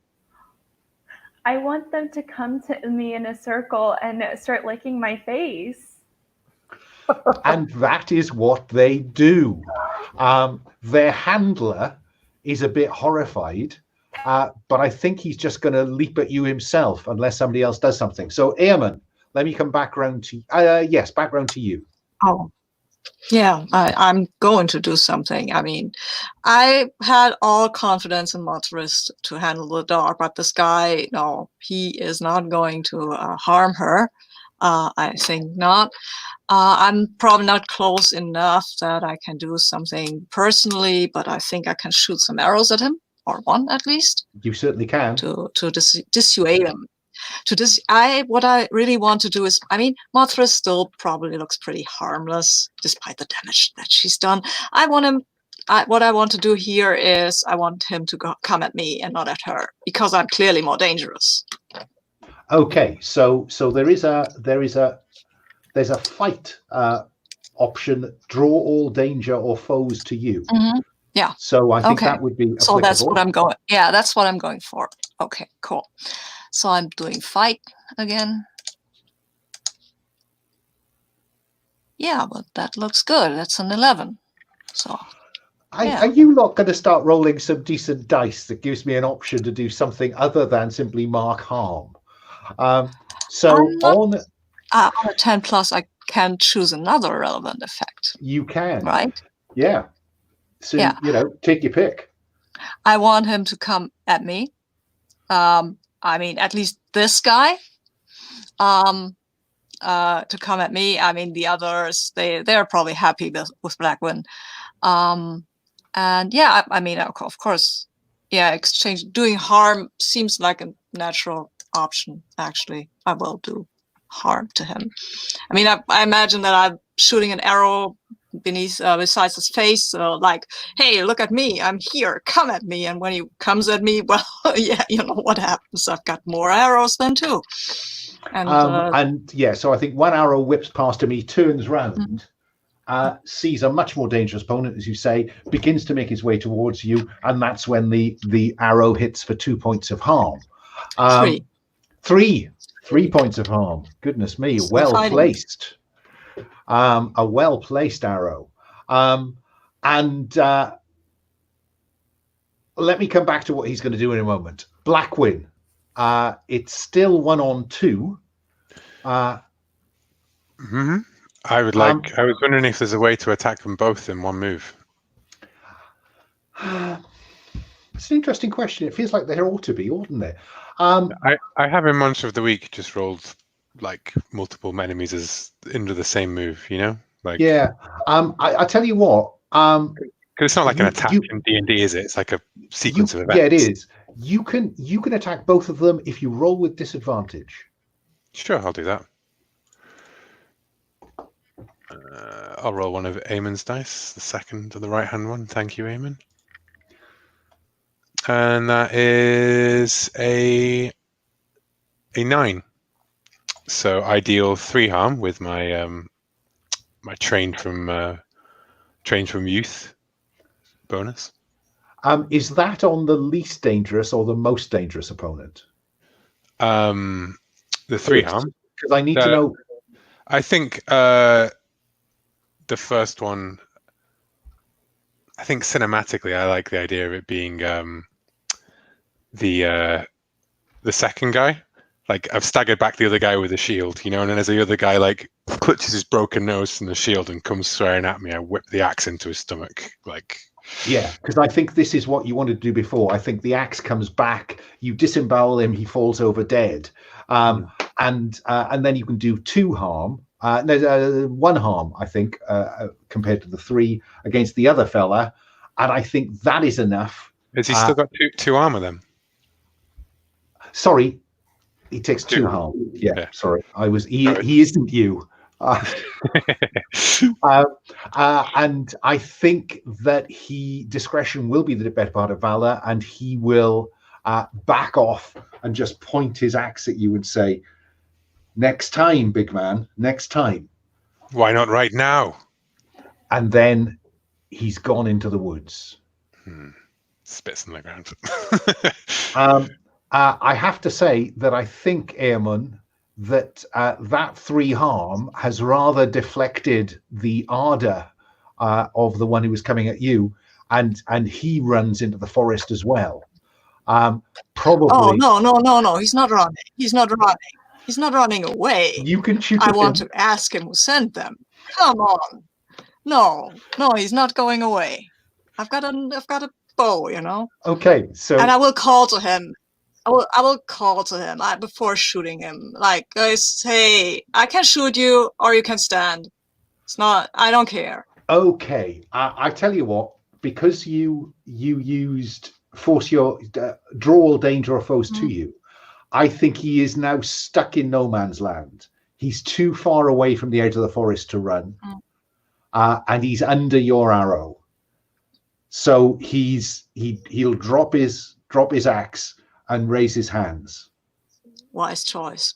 I want them to come to me in a circle and start licking my face. And that is what they do. Their handler is a bit horrified, but I think he's just going to leap at you himself unless somebody else does something. So, Eamon, let me come back around to back around to you. Oh, yeah, I'm going to do something. I mean, I had all confidence in Modthryth to handle the dog, but this guy, no, he is not going to harm her. I think not. I'm probably not close enough that I can do something personally, but I think I can shoot some arrows at him, or one at least. You certainly can. To dissuade him. What I really want to do is, I mean, Modthryth still probably looks pretty harmless despite the damage that she's done. What I want to do here is I want him to come at me and not at her, because I'm clearly more dangerous. Okay, so there's a fight option. Draw all danger or foes to you. Mm-hmm. Yeah. So I think that would be applicable. So that's what I'm going. Yeah, that's what I'm going for. Okay, cool. So I'm doing fight again. Yeah, but that looks good. That's an 11. So. Are you not going to start rolling some decent dice that gives me an option to do something other than simply mark harm? On a 10 plus, I can choose another relevant effect. You can, right? Yeah. So take your pick. I want him to come at me. I mean, at least this guy. To come at me. I mean, the others, they're probably happy with Blacwin. And yeah, I mean, of course, yeah, doing harm seems like a natural option, actually. I will do harm to him. I mean, I imagine that shooting an arrow beneath besides his face, like, hey, look at me, I'm here, come at me. And when he comes at me, well, yeah, you know what happens, I've got more arrows then too. And yeah, so I think one arrow whips past him, he turns round, sees a much more dangerous opponent, as you say, begins to make his way towards you, and that's when the arrow hits for 2 points of harm. Three points of harm. Goodness me, well placed. A well placed arrow. And let me come back to what he's going to do in a moment. Blacwin. It's still 1-on-2. I would like. I was wondering if there's a way to attack them both in one move. It's an interesting question. It feels like there ought to be, oughtn't there? I have in Monster of the Week just rolled like multiple enemies as into the same move. You know, like yeah. I tell you what. Because it's not like an attack in D&D, is it? It's like a sequence of events. Yeah, it is. You can attack both of them if you roll with disadvantage. Sure, I'll do that. I'll roll one of Eamon's dice, the second to the right-hand one. Thank you, Eamon. And that is a 9. So I deal 3 harm with my my trained from youth bonus. Is that on the least dangerous or the most dangerous opponent? The 3 harm. Because I need to know. I think the first one. I think cinematically, I like the idea of it being the second guy. Like I've staggered back the other guy with a shield, you know, and then as the other guy like clutches his broken nose from the shield and comes swearing at me, I whip the axe into his stomach, like. Yeah, because I think this is what you wanted to do before. I think the axe comes back, you disembowel him, he falls over dead, and then you can do 2 harm. No, 1 harm, I think, compared to the 3 against the other fella, and I think that is enough. Has he still got 2 armor then? Sorry, he takes 2 harm. Yeah, sorry, he isn't you. And I think that discretion will be the better part of valor, and he will back off and just point his axe at you and say, "Next time, big man, next time." Why not right now? And then he's gone into the woods. Spits on the ground. I have to say that I think, Eamon, that that 3 harm has rather deflected the ardor of the one who was coming at you, and he runs into the forest as well. Probably. Oh no! He's not running. He's not running. He's not running away. You can shoot. I want to ask him who sent them. Come on. No, he's not going away. I've got a bow, you know. Okay, so. And I will call to him. I will call to him before shooting him. Like, guys, hey, I can shoot you or you can stand. It's not. I don't care. Okay, I tell you what. Because you used force your draw all danger or foes to you. I think he is now stuck in no man's land. He's too far away from the edge of the forest to run, and he's under your arrow. So he'll drop his axe and raise his hands. Wise choice.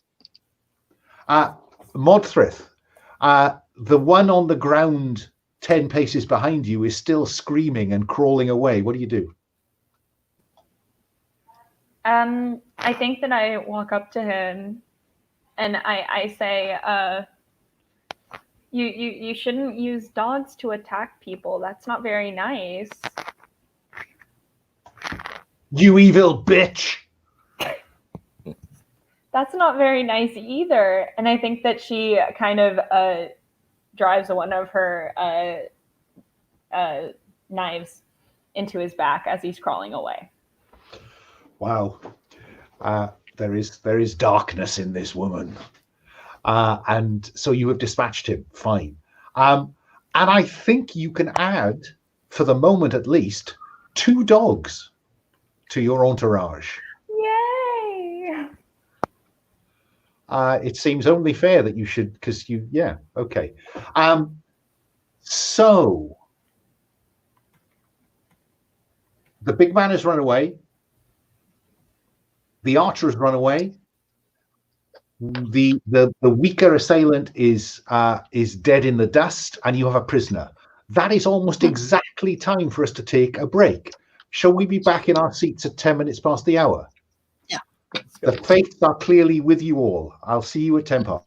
Modthryth, the one on the ground 10 paces behind you is still screaming and crawling away. What do you do? I think that I walk up to him and I say, you shouldn't use dogs to attack people. That's not very nice. You evil bitch. That's not very nice either. And I think that she kind of drives one of her knives into his back as he's crawling away. Wow. There is darkness in this woman. And so you have dispatched him. Fine. And I think you can add, for the moment at least, 2 dogs to your entourage. Yay! It seems only fair that you should, because yeah, okay. So the big man has run away. The archer has run away. The weaker assailant is dead in the dust, and you have a prisoner. That is almost exactly time for us to take a break. Shall we be back in our seats at 10 minutes past the hour? Yeah. The fates are clearly with you all. I'll see you at 10 past.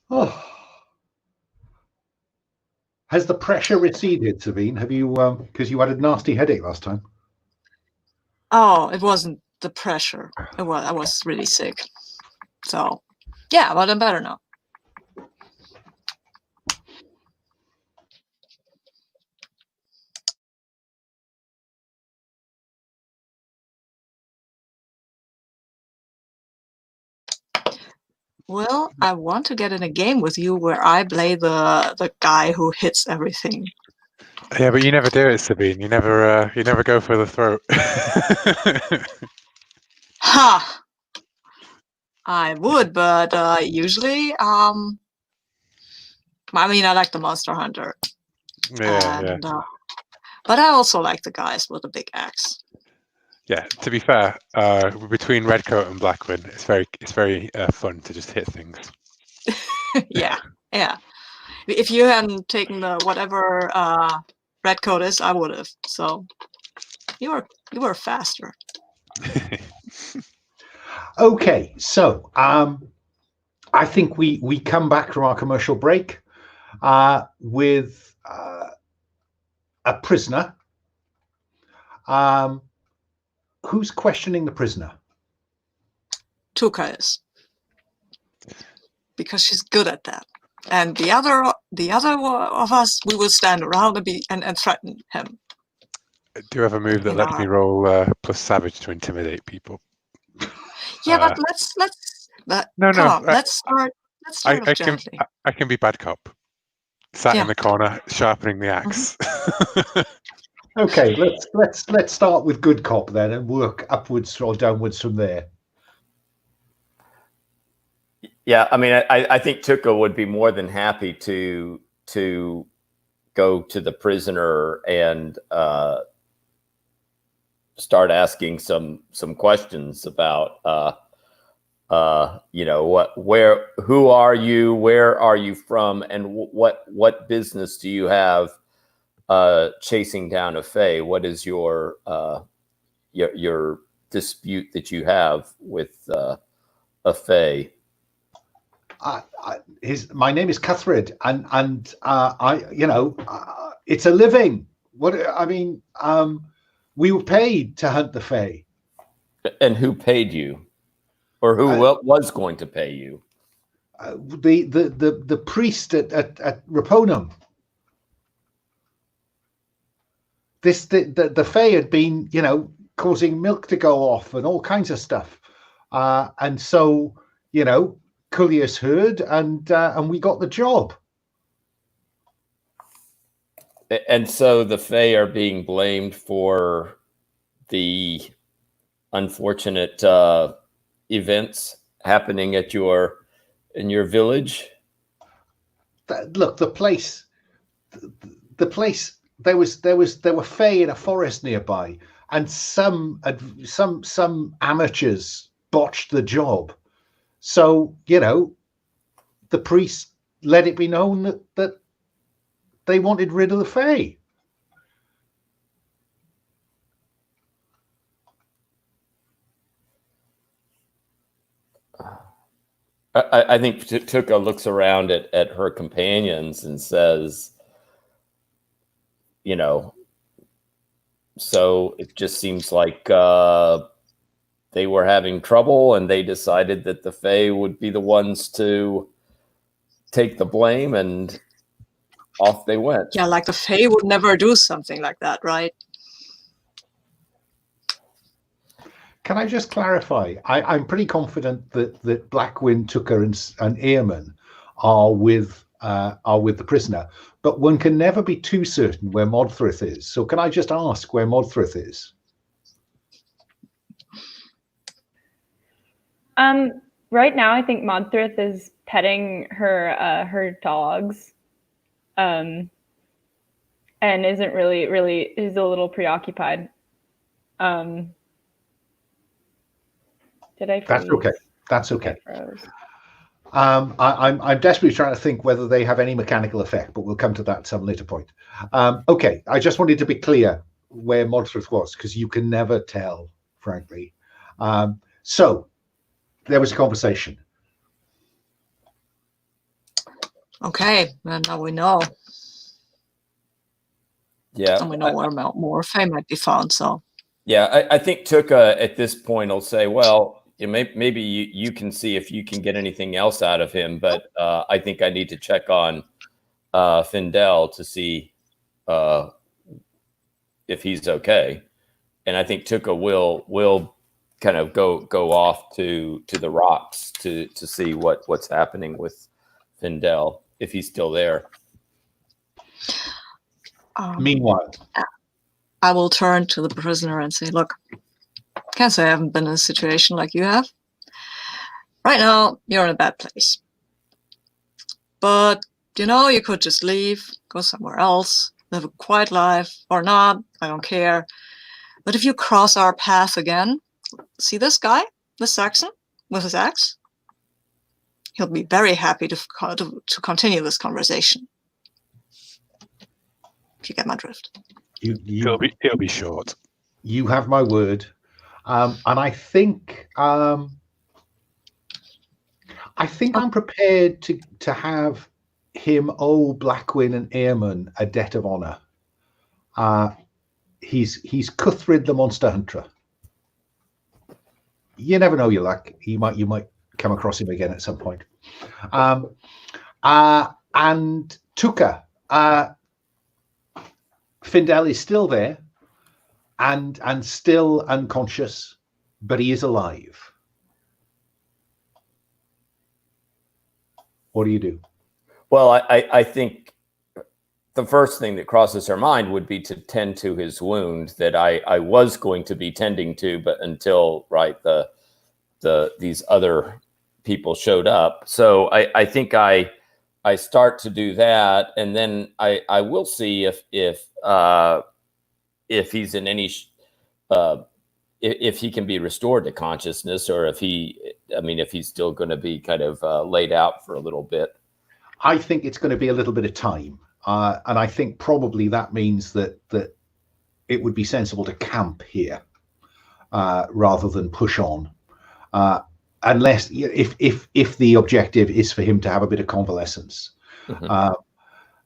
Oh. Has the pressure receded, Sabine? Have you, because you had a nasty headache last time? Oh, it wasn't the pressure. I was really sick. So, yeah, but I'm better now. Well, I want to get in a game with you where I play the guy who hits everything. Yeah, but you never do it, Sabine. You never go for the throat. Ha! I would, but usually, I mean, I like the Monster Hunter, Yeah, and but I also like the guys with the big axe. yeah. To be fair, between Redcoat and Blackwin, it's very fun to just hit things. Yeah. If you hadn't taken the whatever Redcoat is, I would have. So you were faster. Okay, so I think we come back from our commercial break with a prisoner. Who's questioning the prisoner? Tuca is, because she's good at that. And the other of us, we will stand around and threaten him. I do have a move that lets me roll plus savage to intimidate people. Yeah, but let's come on. Let's start off gently. I can be bad cop. Sat in the corner, sharpening the axe. Okay, let's start with good cop then, and work upwards or downwards from there. Yeah, I mean, I think Tuca would be more than happy to go to the prisoner and start asking some questions about who are you, where are you from, and what business do you have chasing down a fae? What is your dispute that you have with a fae? My name is Cuthred, and it's a living. We were paid to hunt the fae. And who paid you, or who was going to pay you? The priest at Raponum. The fae had been, causing milk to go off and all kinds of stuff, and so Cullius heard, and we got the job. And so the fae are being blamed for the unfortunate events happening in your village. Look, the place. There were fae in a forest nearby, and some amateurs botched the job. So the priest let it be known that they wanted rid of the fae. I think Tuca looks around at her companions and says, so it just seems like they were having trouble, and they decided that the fae would be the ones to take the blame, and off they went. Yeah, like the fae would never do something like that, right? Can I just clarify? I'm pretty confident that Blackwin, Tuca, and Eamon are with the prisoner, but one can never be too certain where Modthryth is. So can I just ask where Modthryth is? Right now, I think Modthryth is petting her dogs, and isn't really is a little preoccupied. Did I freeze? That's okay. That's okay. I'm desperately trying to think whether they have any mechanical effect, but we'll come to that at some later point. Okay, I just wanted to be clear where Modthryth was, because you can never tell, frankly. So there was a conversation. Okay, well, now we know. Yeah. And we know where Morphe might be found, so. Yeah, I think Tuca at this point will say, well, maybe you can see if you can get anything else out of him, but I think I need to check on Findel to see if he's okay. And I think Tuca will kind of go off to the rocks to see what's happening with Findel, if he's still there. Meanwhile, I will turn to the prisoner and say, look, can't say I haven't been in a situation like you have. Right now, you're in a bad place. But, you could just leave, go somewhere else, live a quiet life, or not, I don't care. But if you cross our path again, see this guy, this Saxon, with his axe? He'll be very happy to continue this conversation. If you get my drift. He'll be short. You have my word, and I think I'm prepared to have him owe Blacwin and Eamon a debt of honor. He's Cuthred the Monster Hunter. You never know your luck. You might come across him again at some point. And Tuca, Findel is still there and still unconscious, but he is alive. What do you do? Well, I think the first thing that crosses her mind would be to tend to his wound that I was going to be tending to, but until these other people showed up. So I think I start to do that, and then I will see if he's in any if he can be restored to consciousness, or if he's still going to be kind of laid out for a little bit. I think it's going to be a little bit of time, and I think probably that means that it would be sensible to camp here rather than push on, unless if the objective is for him to have a bit of convalescence. Mm-hmm.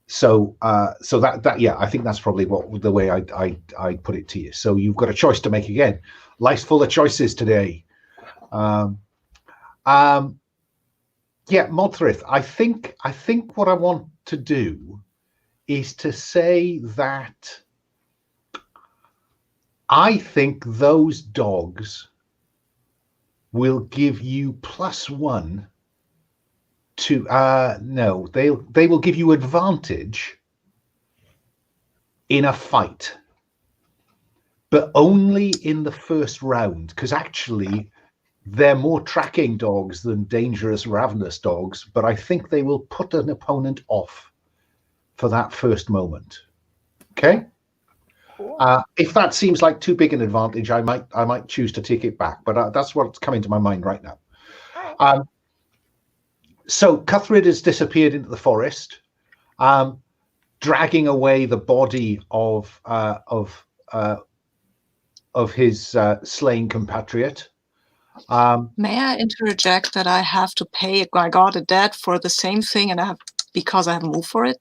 So that I think that's probably the way I put it to you. So you've got a choice to make again. Life's full of choices today. Modthryth, I think what I want to do is to say that I think those dogs will give you +1 to no, they will give you advantage in a fight, but only in the first round, because actually they're more tracking dogs than dangerous ravenous dogs, but I think they will put an opponent off for that first moment. Okay. Cool. If that seems like too big an advantage, I might choose to take it back, but that's what's coming to my mind right now. Right. So Cuthred has disappeared into the forest, dragging away the body of his slain compatriot. May I interject that I have to pay my god a debt for the same thing, and because I have a move for it?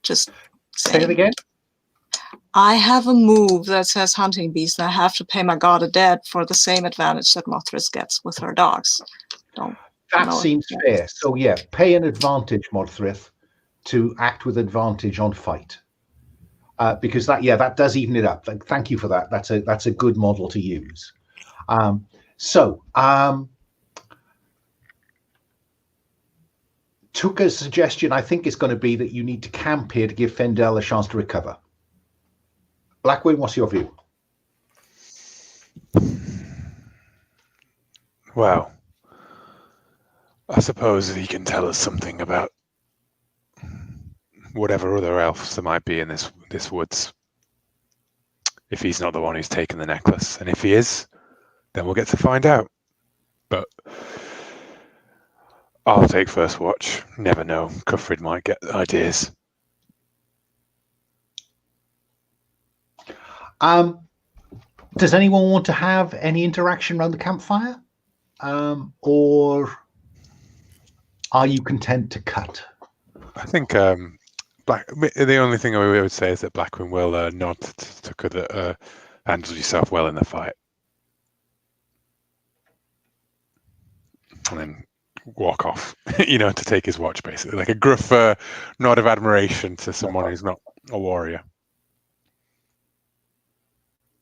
Just say it again. I have a move that says hunting beast, and I have to pay my god a debt for the same advantage that Modthryth gets with her dogs. That seems fair. So yeah, pay an advantage, Modthryth, to act with advantage on fight, because that does even it up. Thank you for that. That's a good model to use. Tuca's suggestion, I think, is going to be that you need to camp here to give Findel a chance to recover. Blacwin, what's your view? Well, I suppose he can tell us something about whatever other elves there might be in this woods, if he's not the one who's taken the necklace. And if he is, then we'll get to find out. But I'll take first watch. Never know. Cuthred might get ideas. Does anyone want to have any interaction around the campfire? Or are you content to cut? I think the only thing I would say is that Blackwin will nod to Tuca that handles yourself well in the fight, and then walk off, to take his watch, basically, like a gruff nod of admiration to someone who's not a warrior.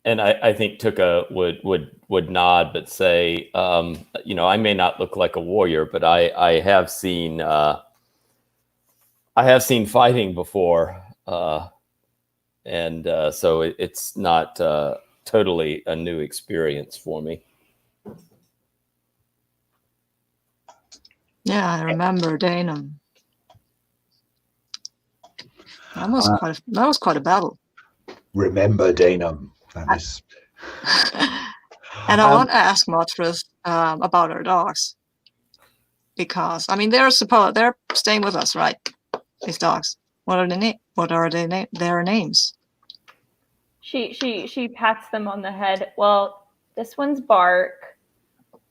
And I think Tuca would nod, but say, I may not look like a warrior, but I have seen fighting before, and so it's not totally a new experience for me. Yeah, I remember Danum. That was quite a battle. Remember Danum. That is. And I want to ask Modthryth about our dogs, because they're staying with us, right? These dogs. What are their names? She pats them on the head. Well, this one's Bark,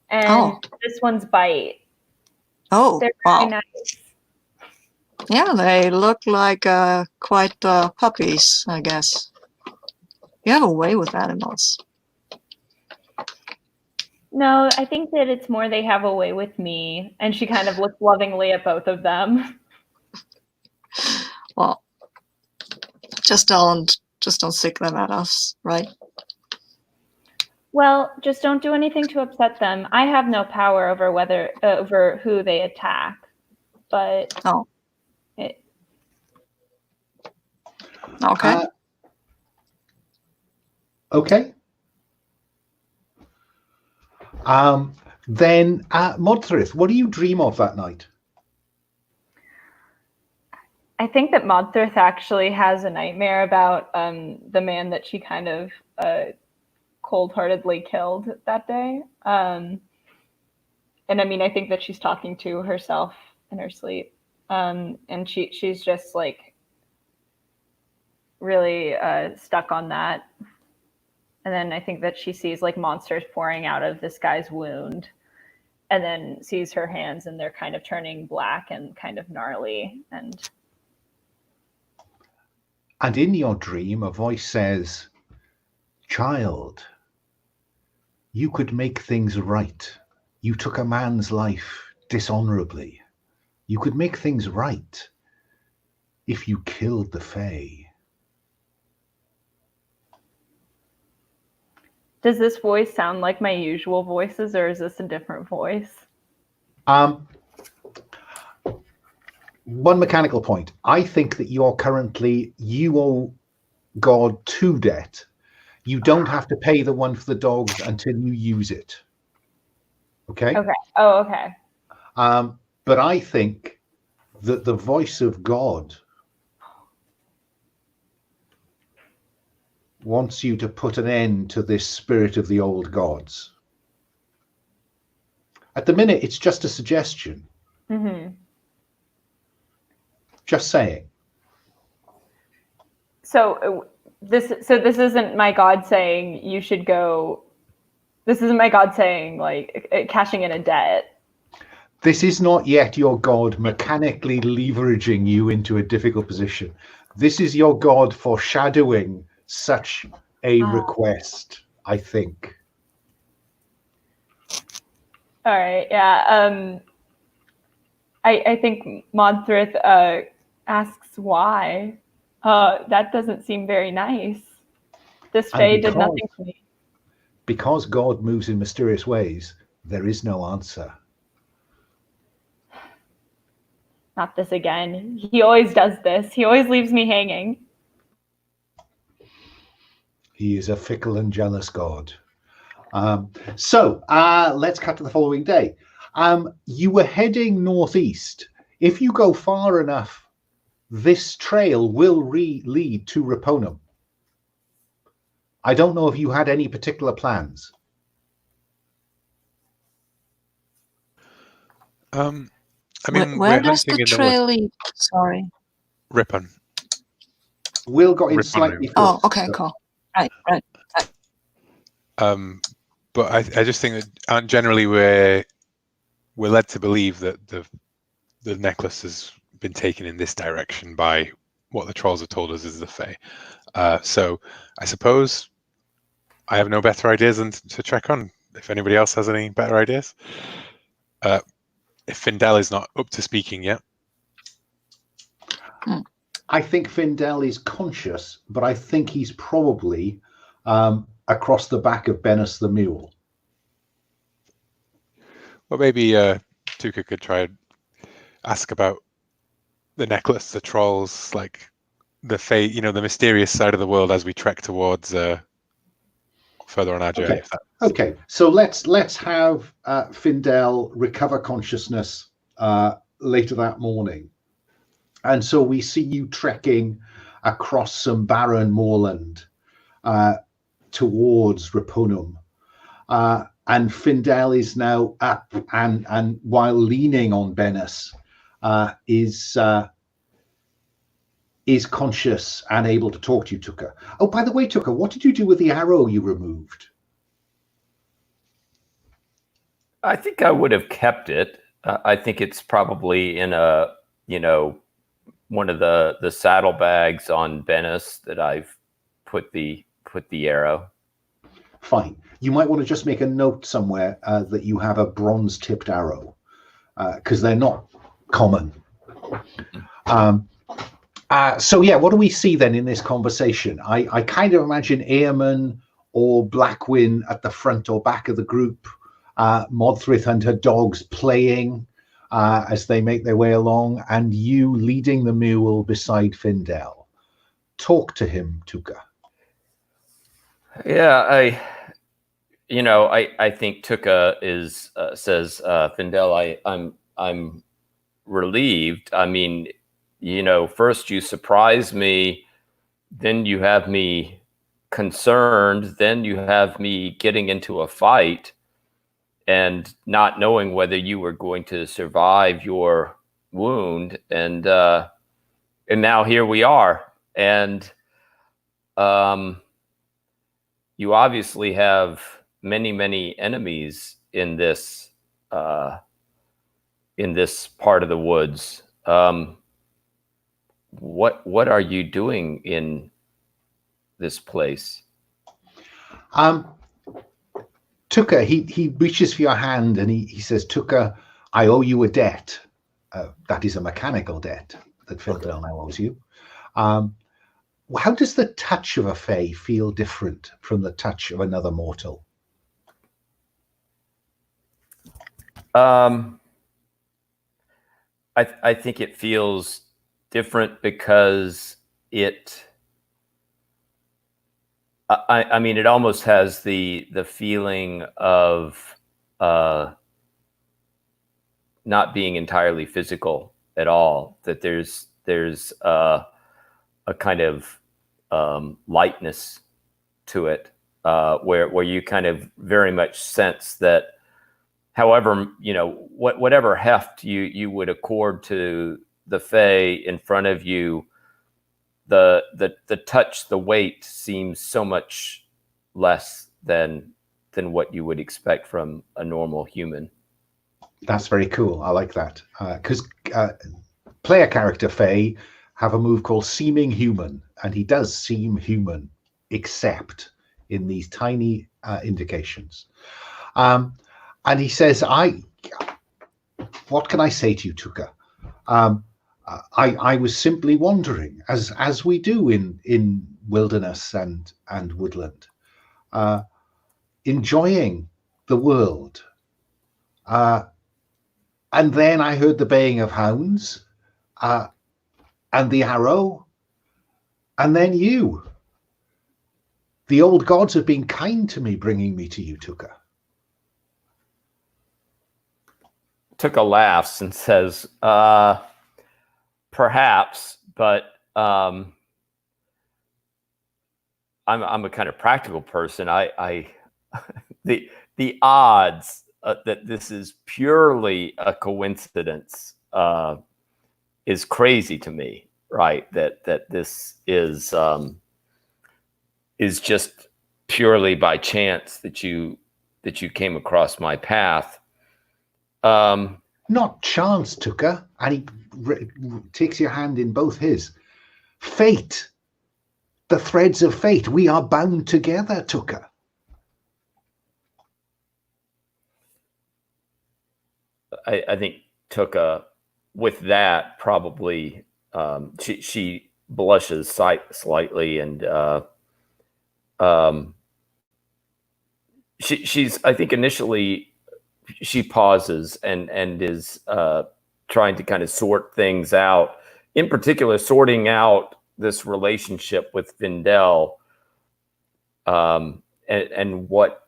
and this one's Bite. Oh, they're very nice. Yeah, they look like quite puppies, I guess. You have a way with animals. No, I think that it's more they have a way with me. And she kind of looks lovingly at both of them. Well, just don't sick them at us, right? Well, just don't do anything to upset them. I have no power over who they attack. But okay. Okay. Then, Modthryth, what do you dream of that night? I think that Modthryth actually has a nightmare about the man that she kind of cold-heartedly killed that day. And I think that she's talking to herself in her sleep. And she's just like really stuck on that. And then I think that she sees like monsters pouring out of this guy's wound, and then sees her hands and they're kind of turning black and kind of gnarly. And in your dream, a voice says, "Child, you could make things right. You took a man's life dishonorably. You could make things right if you killed the Fae." Does this voice sound like my usual voices, or is this a different voice? One mechanical point. I think that you owe God 2 debt. You don't have to pay the one for the dogs until you use it. Okay? Okay. Oh, okay. But I think that the voice of God wants you to put an end to this spirit of the old gods. At the minute, it's just a suggestion. Mm-hmm. Just saying. So this isn't my God saying you should go. This isn't my God saying like cashing in a debt. This is not yet your God mechanically leveraging you into a difficult position. This is your God foreshadowing such a request, I think. All right, yeah. I think Modthryth asks why. That doesn't seem very nice. This Fae did nothing to me. Because God moves in mysterious ways, there is no answer. Not this again. He always does this. He always leaves me hanging. He is a fickle and jealous God. So let's cut to the following day. You were heading northeast. If you go far enough, this trail will lead to Raponum. I don't know if you had any particular plans. Where does the trail lead? Sorry. Ripon. Will got in slightly. Oh, okay, cool. Right. But I just think that generally we're led to believe that the necklace has been taken in this direction by what the trolls have told us is the Fae. So I suppose I have no better ideas than to check on. If anybody else has any better ideas. If Findel is not up to speaking yet. I think Findel is conscious, but I think he's probably across the back of Bennis the mule. Well, maybe Tuca could try and ask about the necklace, the trolls, like the fate, the mysterious side of the world as we trek towards further on our journey. Okay. So let's have Findel recover consciousness later that morning, and so we see you trekking across some barren moorland towards Rapunum. And Findel is now up and while leaning on Bennis, is conscious and able to talk to you, Tuca. Oh, by the way, Tuca, what did you do with the arrow you removed? I think I would have kept it. I think it's probably in one of the saddlebags on Bennis that I've put the arrow. Fine. You might want to just make a note somewhere that you have a bronze-tipped arrow, because they're not common. So yeah, what do we see then in this conversation? I kind of imagine Iamon or Blacwin at the front or back of the group, Modthryth and her dogs playing as they make their way along, and you leading the mule beside Findel. Talk to him, Tuca. Yeah, I think Tuca says, Findel, I'm relieved. I mean, first you surprise me, then you have me concerned, then you have me getting into a fight and not knowing whether you were going to survive your wound, and now here we are, and you obviously have many enemies in this part of the woods. What are you doing in this place? Tuca, he reaches for your hand and he says, Tuca, I owe you a debt. That is a mechanical debt that Findel now owes you. How does the touch of a Fae feel different from the touch of another mortal? I think it feels different because it almost has the feeling of not being entirely physical at all, that there's a kind of lightness to it, where you kind of very much sense that however, whatever heft you would accord to the Fae in front of you, the touch, the weight seems so much less than what you would expect from a normal human. That's very cool. I like that, because player character Fae have a move called Seeming Human, and he does seem human, except in these tiny indications. And he says, what can I say to you, Tuca? I was simply wandering, as we do in wilderness and woodland, enjoying the world. And then I heard the baying of hounds, and the arrow, and then you. The old gods have been kind to me, bringing me to you, Tuca. Tuca laughs and says, perhaps, but I'm a kind of practical person. The odds that this is purely a coincidence is crazy to me, right? That this is just purely by chance that you came across my path. Not chance, Tuca. And he takes your hand in both his. Fate. The threads of fate. We are bound together, Tuca. I think Tuca, with that, probably she blushes slightly, and she's, I think, initially she pauses and is trying to kind of sort things out. In particular, sorting out this relationship with Findel, and what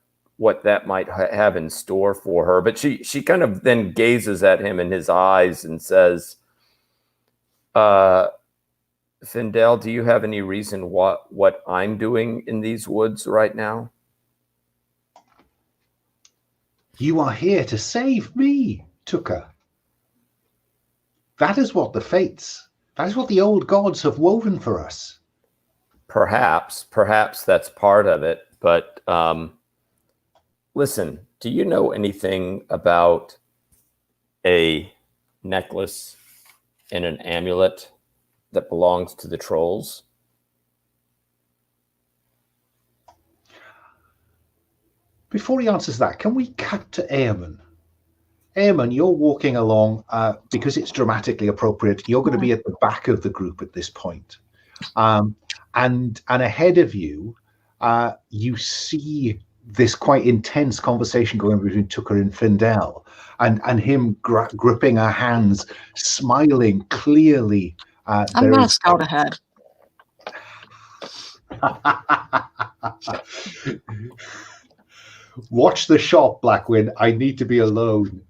that might have in store for her. But she kind of then gazes at him in his eyes and says, Findel, do you have any reason what I'm doing in these woods right now? You are here to save me, Tuca. That is what that is what the old gods have woven for us. Perhaps that's part of it. But listen, do you know anything about a necklace and an amulet that belongs to the trolls? Before he answers that, can we cut to Eamon? Eamon, you're walking along because it's dramatically appropriate. You're going to be at the back of the group at this point. And ahead of you, you see this quite intense conversation going on between Tuca and Findel, and him gripping her hands, smiling clearly. I'm going to scout ahead. Watch the shop, Blackwin. I need to be alone.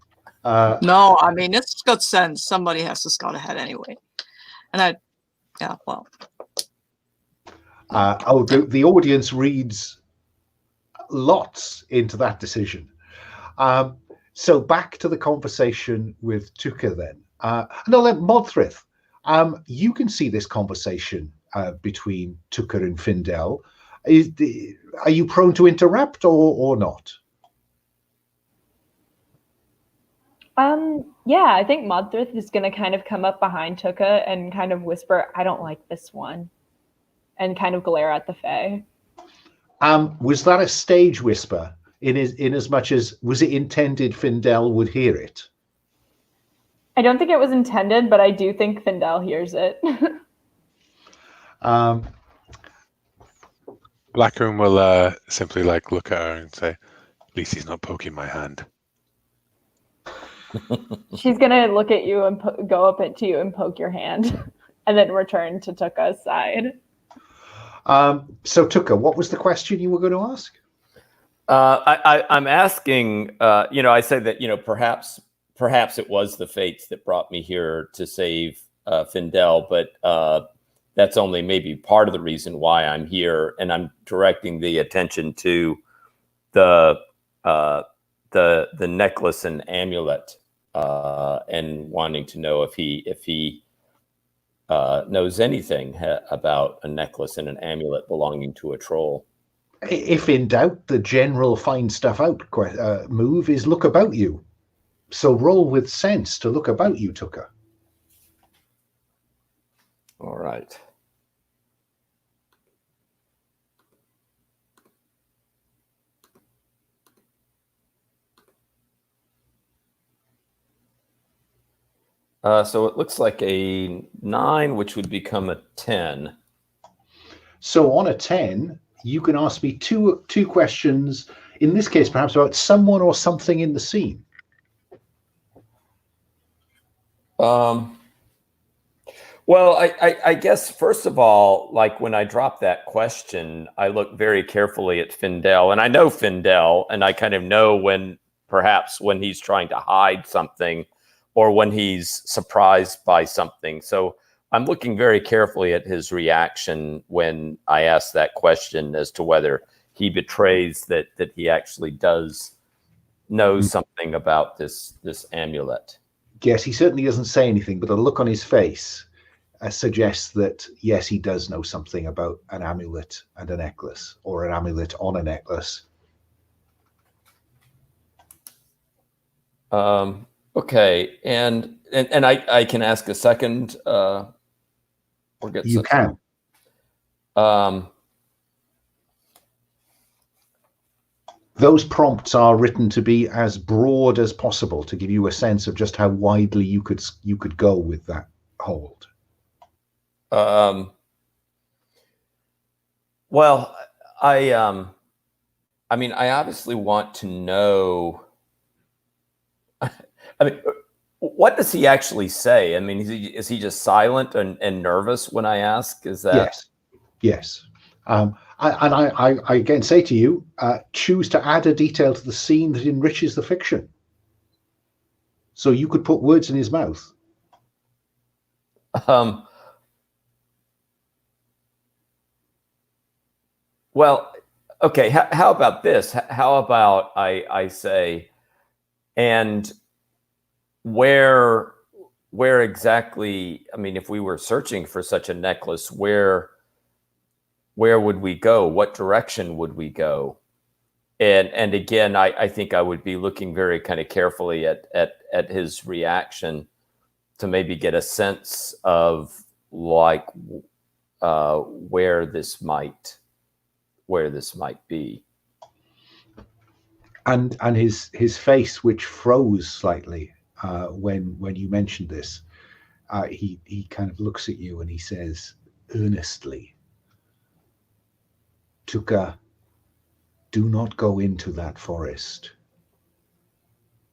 No, I mean, it's good sense. Somebody has to scout ahead anyway. And the audience reads lots into that decision. So back to the conversation with Tuca then. And I'll let Modthryth. You can see this conversation between Tuca and Findel. Are you prone to interrupt or not? Yeah, I think Modthryth is going to kind of come up behind Tuca and kind of whisper, I don't like this one, and kind of glare at the Fae. Was that a stage whisper in as much as was it intended Findel would hear it? I don't think it was intended, but I do think Findel hears it. Blackwin will simply look at her and say, at least he's not poking my hand. She's going to look at you and go up to you and poke your hand and then return to Tuca's side. So Tuca, what was the question you were going to ask? I'm asking, I said that, perhaps it was the fates that brought me here to save Findel, but that's only maybe part of the reason why I'm here. And I'm directing the attention to the necklace and amulet, and wanting to know if he knows anything about a necklace and an amulet belonging to a troll. If in doubt, the general find stuff out move is look about you. So roll with sense to look about you, Tuca. All right. So it looks like a 9, which would become a 10. So on a 10, you can ask me two questions, in this case, perhaps about someone or something in the scene. Well, I guess, first of all, when I drop that question, I look very carefully at Findel, and I know Findel, and I kind of know when he's trying to hide something or when he's surprised by something. So I'm looking very carefully at his reaction when I ask that question as to whether he betrays that he actually does know something about this amulet. Yes, he certainly doesn't say anything, but the look on his face suggests that, yes, he does know something about an amulet and a necklace, or an amulet on a necklace. Okay, and I can ask a second, or get You can. Those prompts are written to be as broad as possible to give you a sense of just how widely you could go with that hold. Well, I mean, I obviously want to know. I mean, what does he actually say? I mean, is he just silent and nervous when I ask? Is that yes? I again say to you, choose to add a detail to the scene that enriches the fiction. So you could put words in his mouth. Well, okay. How about this? How about I say, and where exactly? I mean, if we were searching for such a necklace, where would we go? What direction would we go? And again, I think I would be looking very kind of carefully at his reaction to maybe get a sense of like where this might be. And his face, which froze slightly when you mentioned this, he kind of looks at you and he says earnestly, Tuca, do not go into that forest.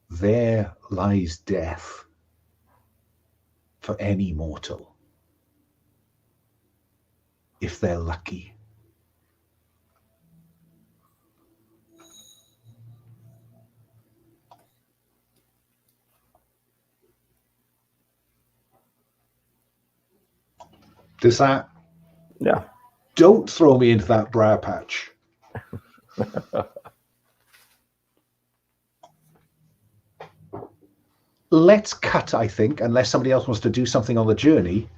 There lies death for any mortal, if they're lucky. Does that? Yeah. Don't throw me into that briar patch. Let's cut, I think, unless somebody else wants to do something on the journey,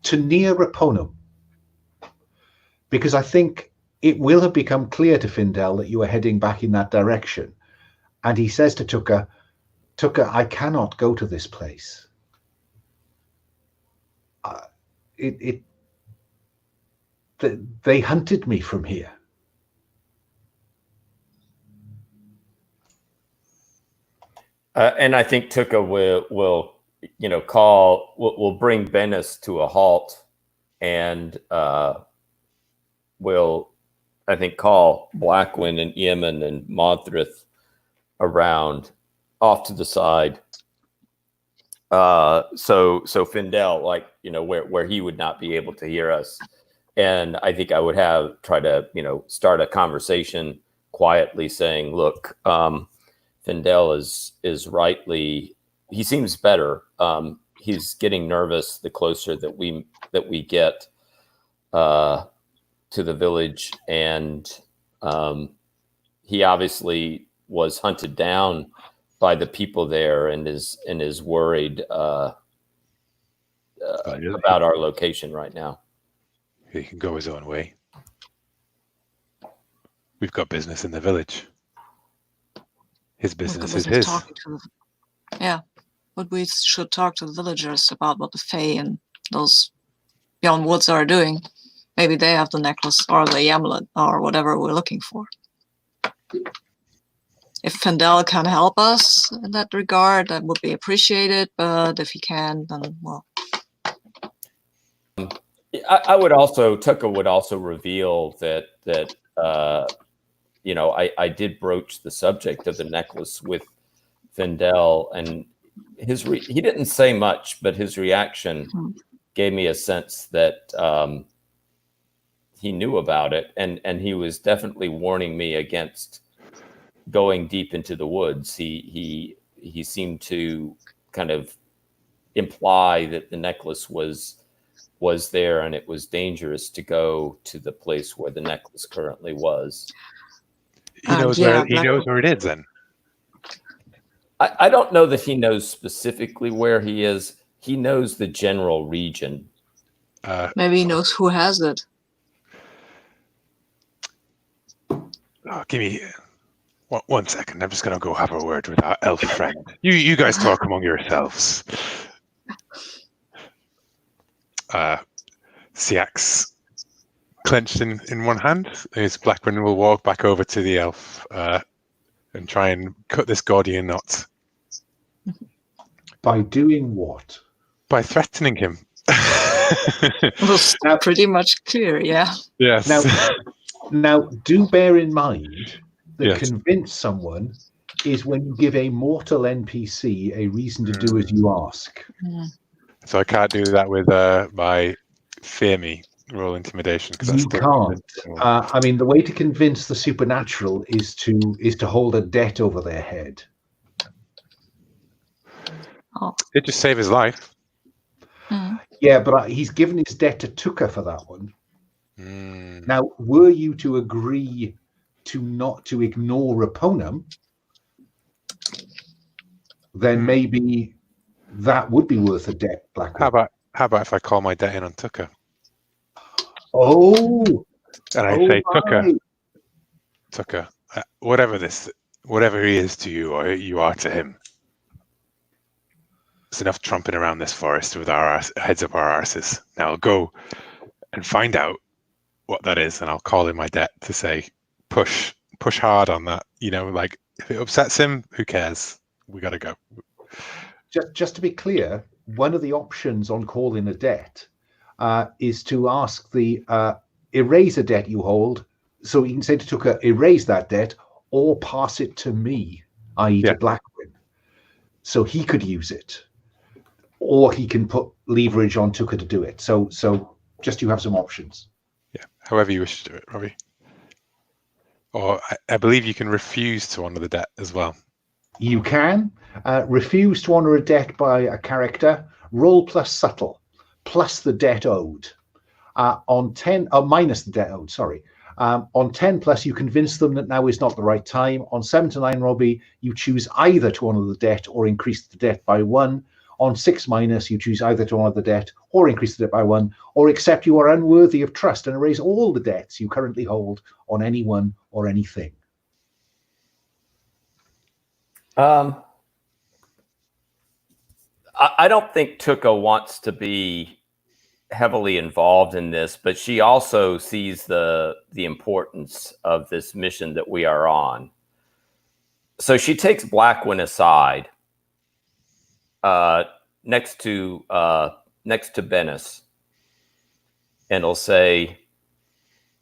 to near Raponum. Because I think it will have become clear to Findel that you are heading back in that direction. And he says to Tuca, I cannot go to this place. They hunted me from here. And I think Tuca will bring Bennis to a halt, and will, I think, call Blacwin and Eamon and Modthryth around off to the side. So Findel, where he would not be able to hear us. And I think I would try to start a conversation quietly saying, look, Findel is rightly, he seems better. He's getting nervous the closer that we get to the village, and he obviously was hunted down by the people there and is worried about our location right now. He can go his own way. We've got business in the village. His business is his. But we should talk to the villagers about what the Fae and those beyond woods are doing. Maybe they have the necklace or the amulet or whatever we're looking for. If Findel can help us in that regard, that would be appreciated. But if he can, then well. Tuca would also reveal that I did broach the subject of the necklace with Findel, and he didn't say much, but his reaction gave me a sense that he knew about it, and he was definitely warning me against going deep into the woods. He seemed to kind of imply that the necklace was there and it was dangerous to go to the place where the necklace currently was. He knows where it is then. I don't know that he knows specifically where he is. He knows the general region. Maybe he knows who has it. Give me One second. I'm just gonna go have a word with our elf friend. You guys talk among yourselves. Siak's clenched in one hand. His Blackwin will walk back over to the elf and try and cut this Gordian knot. By doing what? By threatening him. Was pretty much clear, yeah. Yes. Now, do bear in mind that Yes. convince someone is when you give a mortal NPC a reason to do as you ask. So I can't do that with my fear me roll intimidation because that's You can't. I mean, the way to convince the supernatural is to hold a debt over their head. Oh. It just saved his life. Yeah, but he's given his debt to Tuca for that one. Now, were you to agree to not to ignore Raponum, then maybe that would be worth a debt, Blackwin. How about if I call my debt in on Tuca? Oh, and I say, Tuca, whatever he is to you, or you are to him. It's enough tromping around this forest with our heads up our arses. Now I'll go and find out what that is, and I'll call in my debt to say, push hard on that. Like if it upsets him, who cares? We got to go. Just to be clear, one of the options on calling a debt is to ask the erase a debt you hold. So you can say to Tuca, erase that debt or pass it to me, i.e. to Blackwin. So he could use it. Or he can put leverage on Tuca to do it. So just you have some options. Yeah, however you wish to do it, Robbie. Or I believe you can refuse to honour the debt as well. You can refuse to honour a debt by a character. Roll plus subtle, plus the debt owed. On 10, minus the debt owed. Sorry. On 10 plus, you convince them that now is not the right time. On 7 to 9, Robbie, you choose either to honour the debt or increase the debt by 1. On 6 minus, you choose either to honour the debt or increase the debt by 1, or accept you are unworthy of trust and erase all the debts you currently hold on anyone or anything. I don't think Tuca wants to be heavily involved in this, but she also sees the importance of this mission that we are on. So she takes Blackwin aside. Next to Bennis, and will say,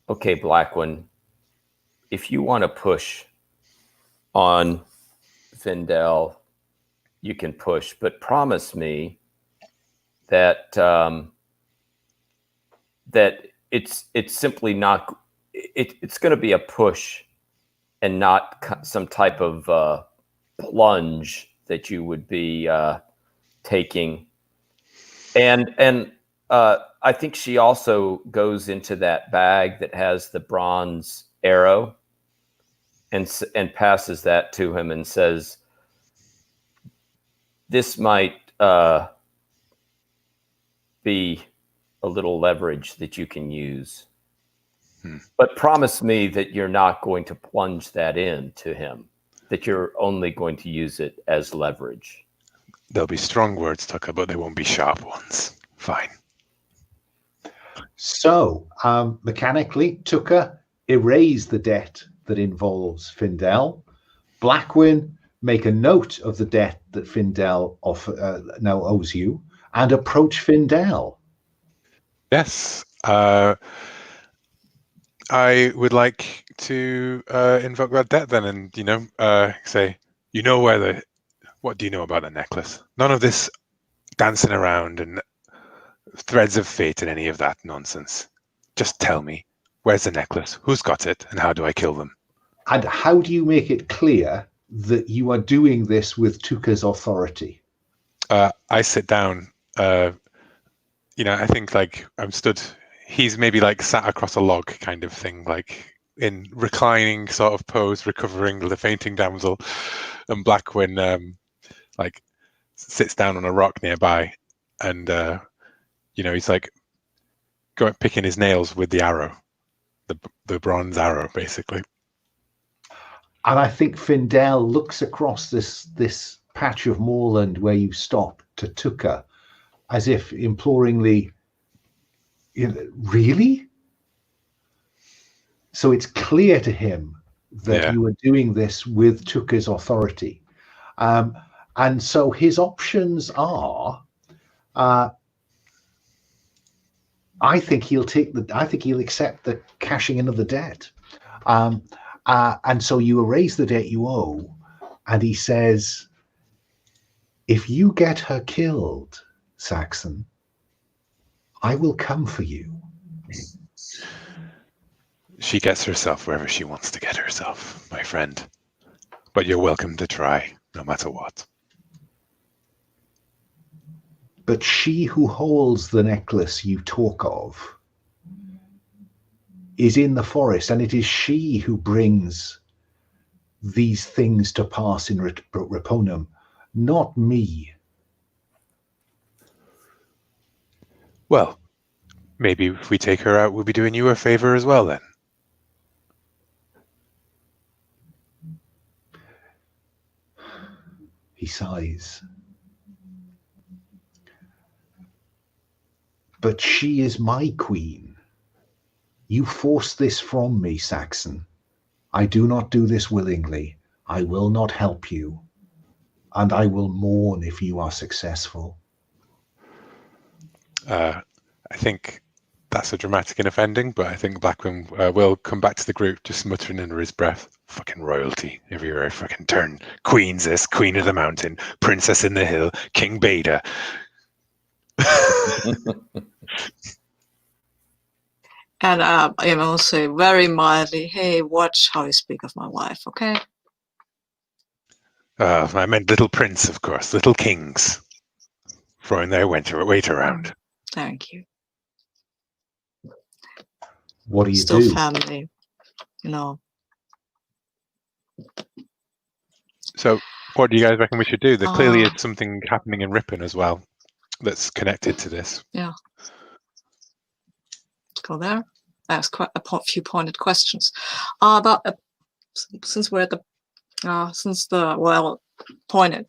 "Okay, Blackwin, if you want to push on Findel, you can push, but promise me that that it's simply not. It's going to be a push, and not some type of plunge that you would be taking." And I think she also goes into that bag that has the bronze arrow and passes that to him and says, "This might be a little leverage that you can use. But promise me that you're not going to plunge that in to him, that you're only going to use it as leverage." There'll be strong words, Tuca, but they won't be sharp ones. Fine. So, mechanically, Tuca erase the debt that involves Findel. Blackwin, make a note of the debt that Findel now owes you, and approach Findel. Yes. I would like to invoke that debt then, and say, what do you know about the necklace? None of this dancing around and threads of fate and any of that nonsense. Just tell me, where's the necklace? Who's got it? And how do I kill them? And how do you make it clear that you are doing this with Tuca's authority? I sit down. I think I'm stood. He's maybe sat across a log kind of thing, in reclining sort of pose, recovering the fainting damsel, and Blackwin sits down on a rock nearby, and he's going picking his nails with the arrow, the bronze arrow, basically. And I think Findel looks across this patch of moorland where you stop to Tuca, as if imploringly, really? So it's clear to him that you are doing this with Tuca's authority. And so his options are, I think he'll accept the cashing in of the debt. And so you erase the debt you owe, and he says, if you get her killed, Saxon, I will come for you. She gets herself wherever she wants to get herself, my friend. But you're welcome to try, no matter what. But she who holds the necklace you talk of is in the forest, and it is she who brings these things to pass in Reponum, not me. Well, maybe if we take her out, we'll be doing you a favor as well, then. He sighs. But she is my queen. You force this from me, Saxon. I do not do this willingly. I will not help you. And I will mourn if you are successful. I think that's a dramatic and offending, but I think Blackwin will come back to the group just muttering under his breath, fucking royalty everywhere I fucking turn. Queen's this, queen of the mountain, princess in the hill, King Beta. And I will say very mildly, hey, watch how you speak of my wife, okay? I meant little prince, of course, little kings. Throwing their weight around. Thank you. What do you Still do? family, you know. So what do you guys reckon we should do? There clearly is Ah. something happening in Ripon as well that's connected to this. Yeah. Let's go there. Ask quite a few pointed questions. But since we're at the pointed,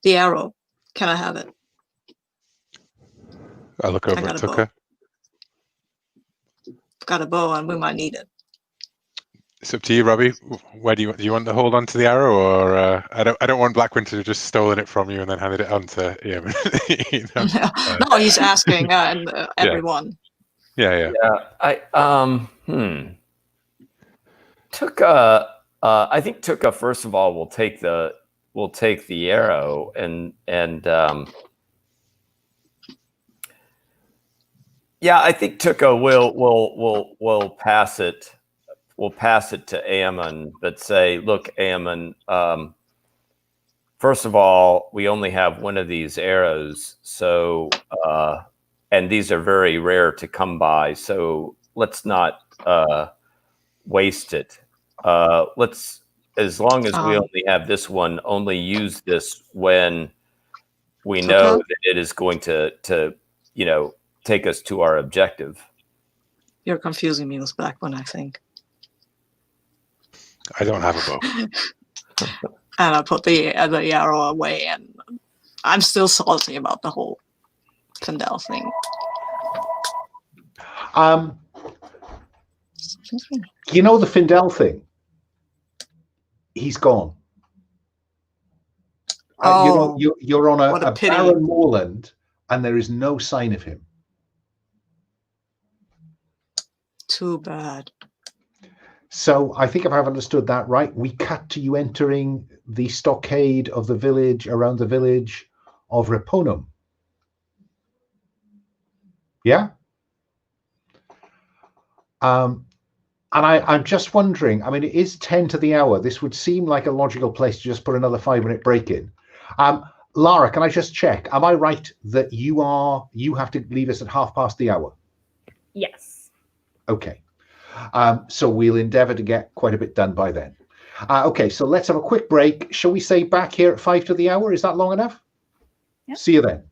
the arrow, can I have it? I'll look over at Tuca. Got a bow, and we might need it. It's up to you, Robbie. Where do you want to hold on to the arrow, or I don't want Blackwin to just stolen it from you and then handed it on to him. You know? No, he's asking everyone. Yeah. Tuca, I think Tuca first of all will take the arrow and yeah, I think Tuca will pass it. We'll pass it to Iamon, but say, look, Iamon, first of all, we only have one of these arrows, so and these are very rare to come by, so let's not waste it. Let's, as long as we only have this one, only use this when we know that it is going to take us to our objective. You're confusing me with Blackwin, I think. I don't have a bow. And I put the arrow away, and I'm still salty about the whole Findel thing. You know the Findel thing? He's gone. You're on a barren moorland, and there is no sign of him. Too bad. So I think if I've understood that right, we cut to you entering the stockade of the village, around the village of Reponum. Yeah? And I'm just wondering, I mean, it is 10 to the hour. This would seem like a logical place to just put another 5-minute break in. Lara, can I just check? Am I right that you have to leave us at 1/2 the hour? Yes. Okay. So we'll endeavor to get quite a bit done by then. Okay, so let's have a quick break. Shall we say back here at 5 to the hour? Is that long enough? Yep. See you then.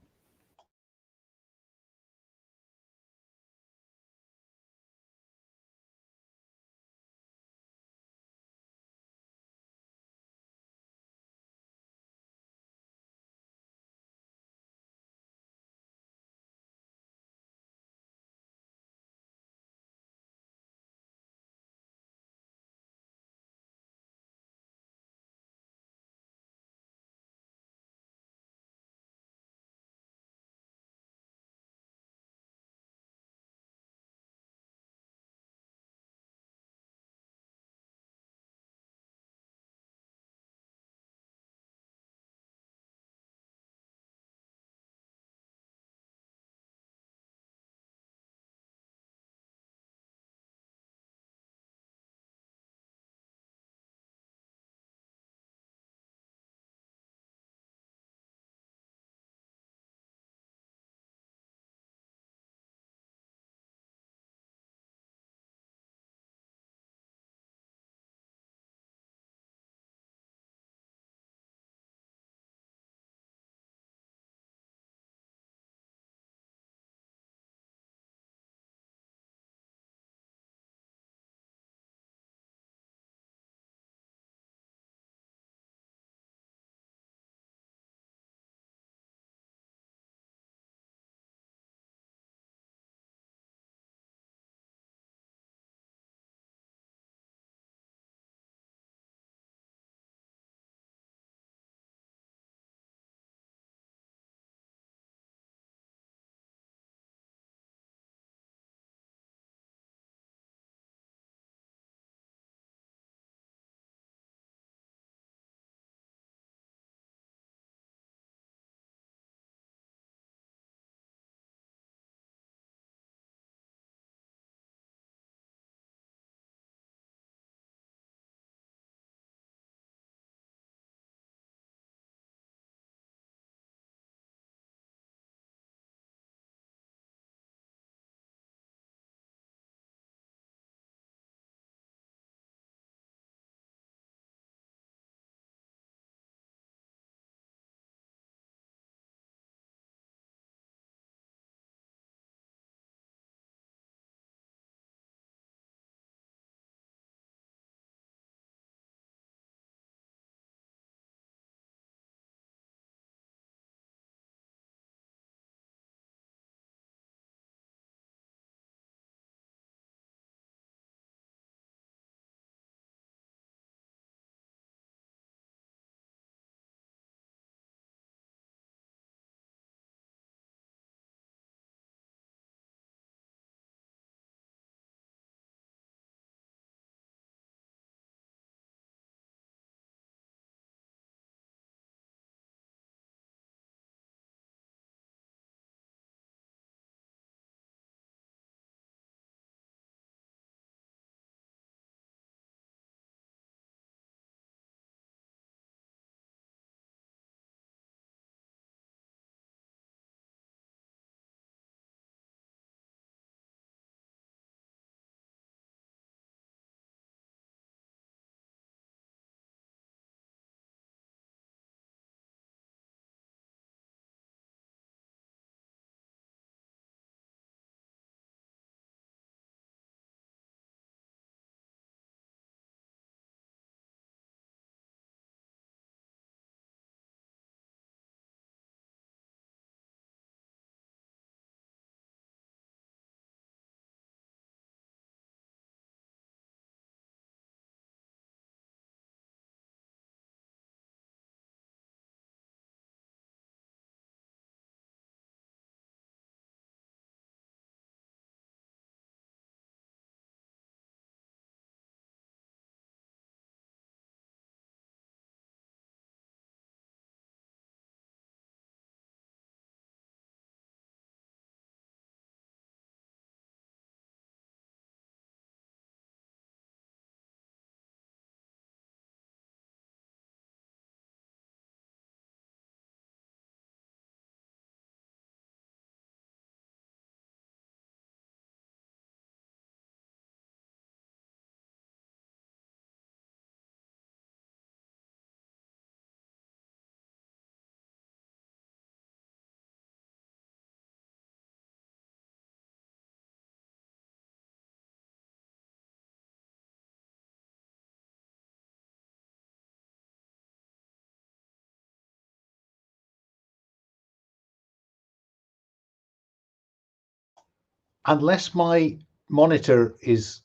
unless my monitor is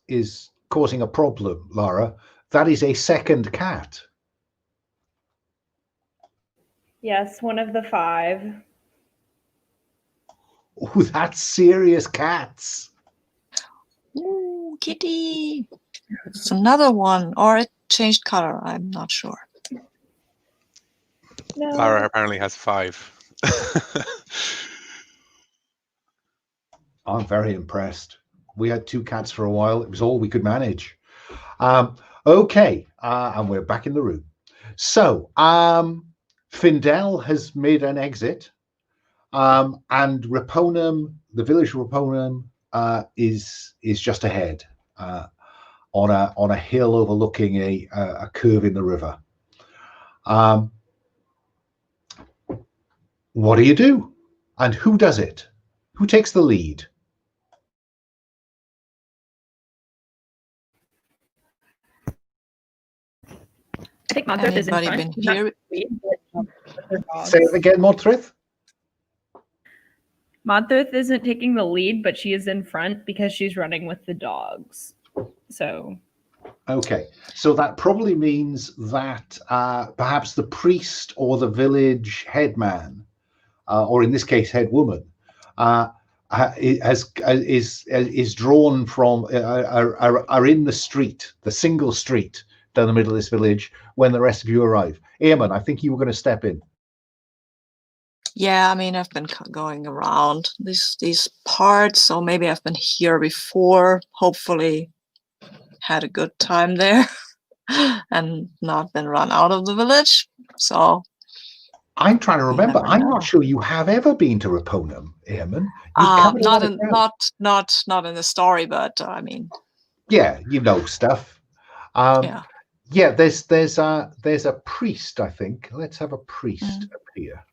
causing a problem, Lara, that is a second cat. Yes, one of the 5. Oh, that's serious cats. Ooh, kitty. It's another one, or it changed color. I'm not sure. No. Lara apparently has 5. I'm very impressed. We had 2 cats for a while. It was all we could manage. Okay, and we're back in the room. So Findel has made an exit, and Raponum, the village of Raponum, is just ahead on a hill overlooking a curve in the river. What do you do, and who does it? Who takes the lead? I think Modthryth is in Anybody front. been here? Say it again, Modthryth. Modthryth isn't taking the lead, but she is in front because she's running with the dogs. So. Okay, so that probably means that perhaps the priest or the village headman, or in this case, head woman, is drawn from are in the street, the single street down the middle of this village when the rest of you arrive. Eamon, I think you were going to step in. Yeah, I mean, I've been going around these parts, so maybe I've been here before. Hopefully, had a good time there, and not been run out of the village. So I'm trying to remember. never I'm know. not sure you have ever been to Raponum, Eamon. Not in the story, but I mean, yeah, you know stuff. yeah. Yeah, there's a priest, I think. Let's have a priest appear.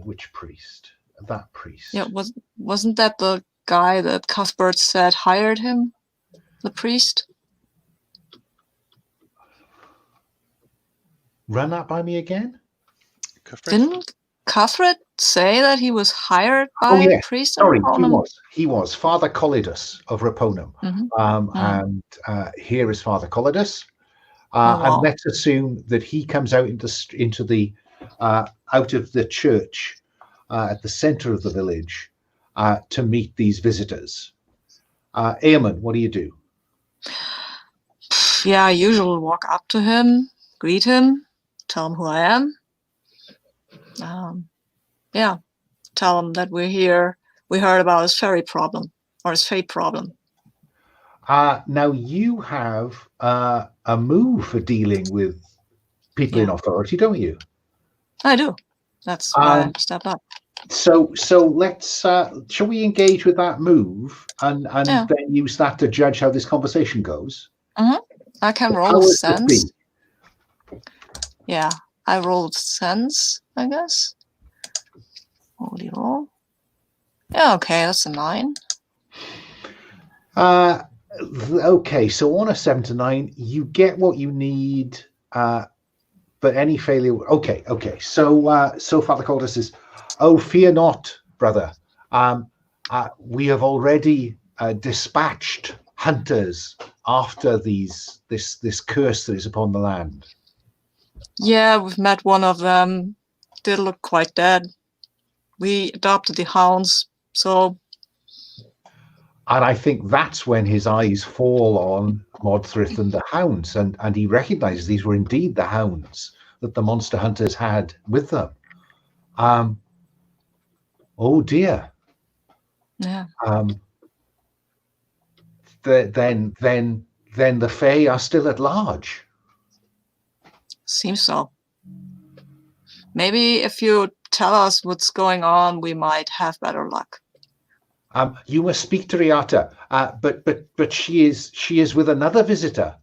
Which priest? That priest. Yeah, wasn't that the guy that Cuthbert said hired him? The priest? Run that by me again? Cuthbert? Didn't Cuthbert say that he was hired by a priest? Sorry, he was Father Collidus of Raponum. And here is Father Collidus. And let's assume that he comes out into the out of the church at the center of the village to meet these visitors. Eamon, what do you do? Yeah, I usually walk up to him, greet him, tell him who I am. Yeah, tell him that we're here. We heard about his fairy problem, or his fate problem. Now you have a move for dealing with people in authority, don't you? I do. That's why I stepped up. So let's shall we engage with that move and then use that to judge how this conversation goes? I can roll sense. Yeah, I rolled sense, I guess. Holy roll. Yeah, okay, that's a 9. Okay, so on a 7 to 9, you get what you need, but any failure. Okay. So Father Calder says, "Oh, fear not, brother. We have already dispatched hunters after this curse that is upon the land." Yeah, we've met one of them. Did look quite dead. We adopted the hounds, so. And I think that's when his eyes fall on Modthryth and the hounds, and he recognizes these were indeed the hounds that the monster hunters had with them. Oh dear. Yeah. Then the Fae are still at large. Seems so. Maybe if you tell us what's going on, we might have better luck. You must speak to Riata, but she is with another visitor.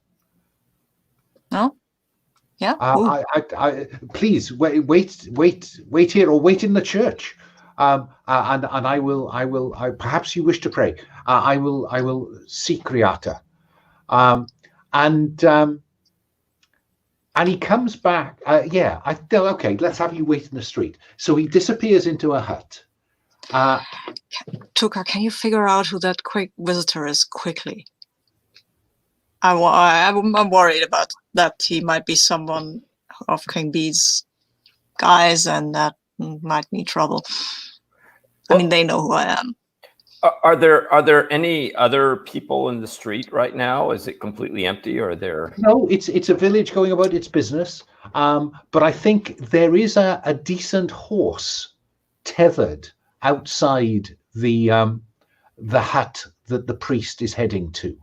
No? Yeah. Please wait here or wait in the church, and I will. Perhaps you wish to pray. I will seek Riata, and he comes back. Okay. Let's have you wait in the street. So he disappears into a hut. Tuca, can you figure out who that quick visitor is quickly? I'm worried about that. He might be someone of King Bede's guys, and that might need trouble. I mean, they know who I am. Are there any other people in the street right now? Is it completely empty, or are there? No, it's a village going about its business. But I think there is a decent horse tethered outside the hut that the priest is heading to.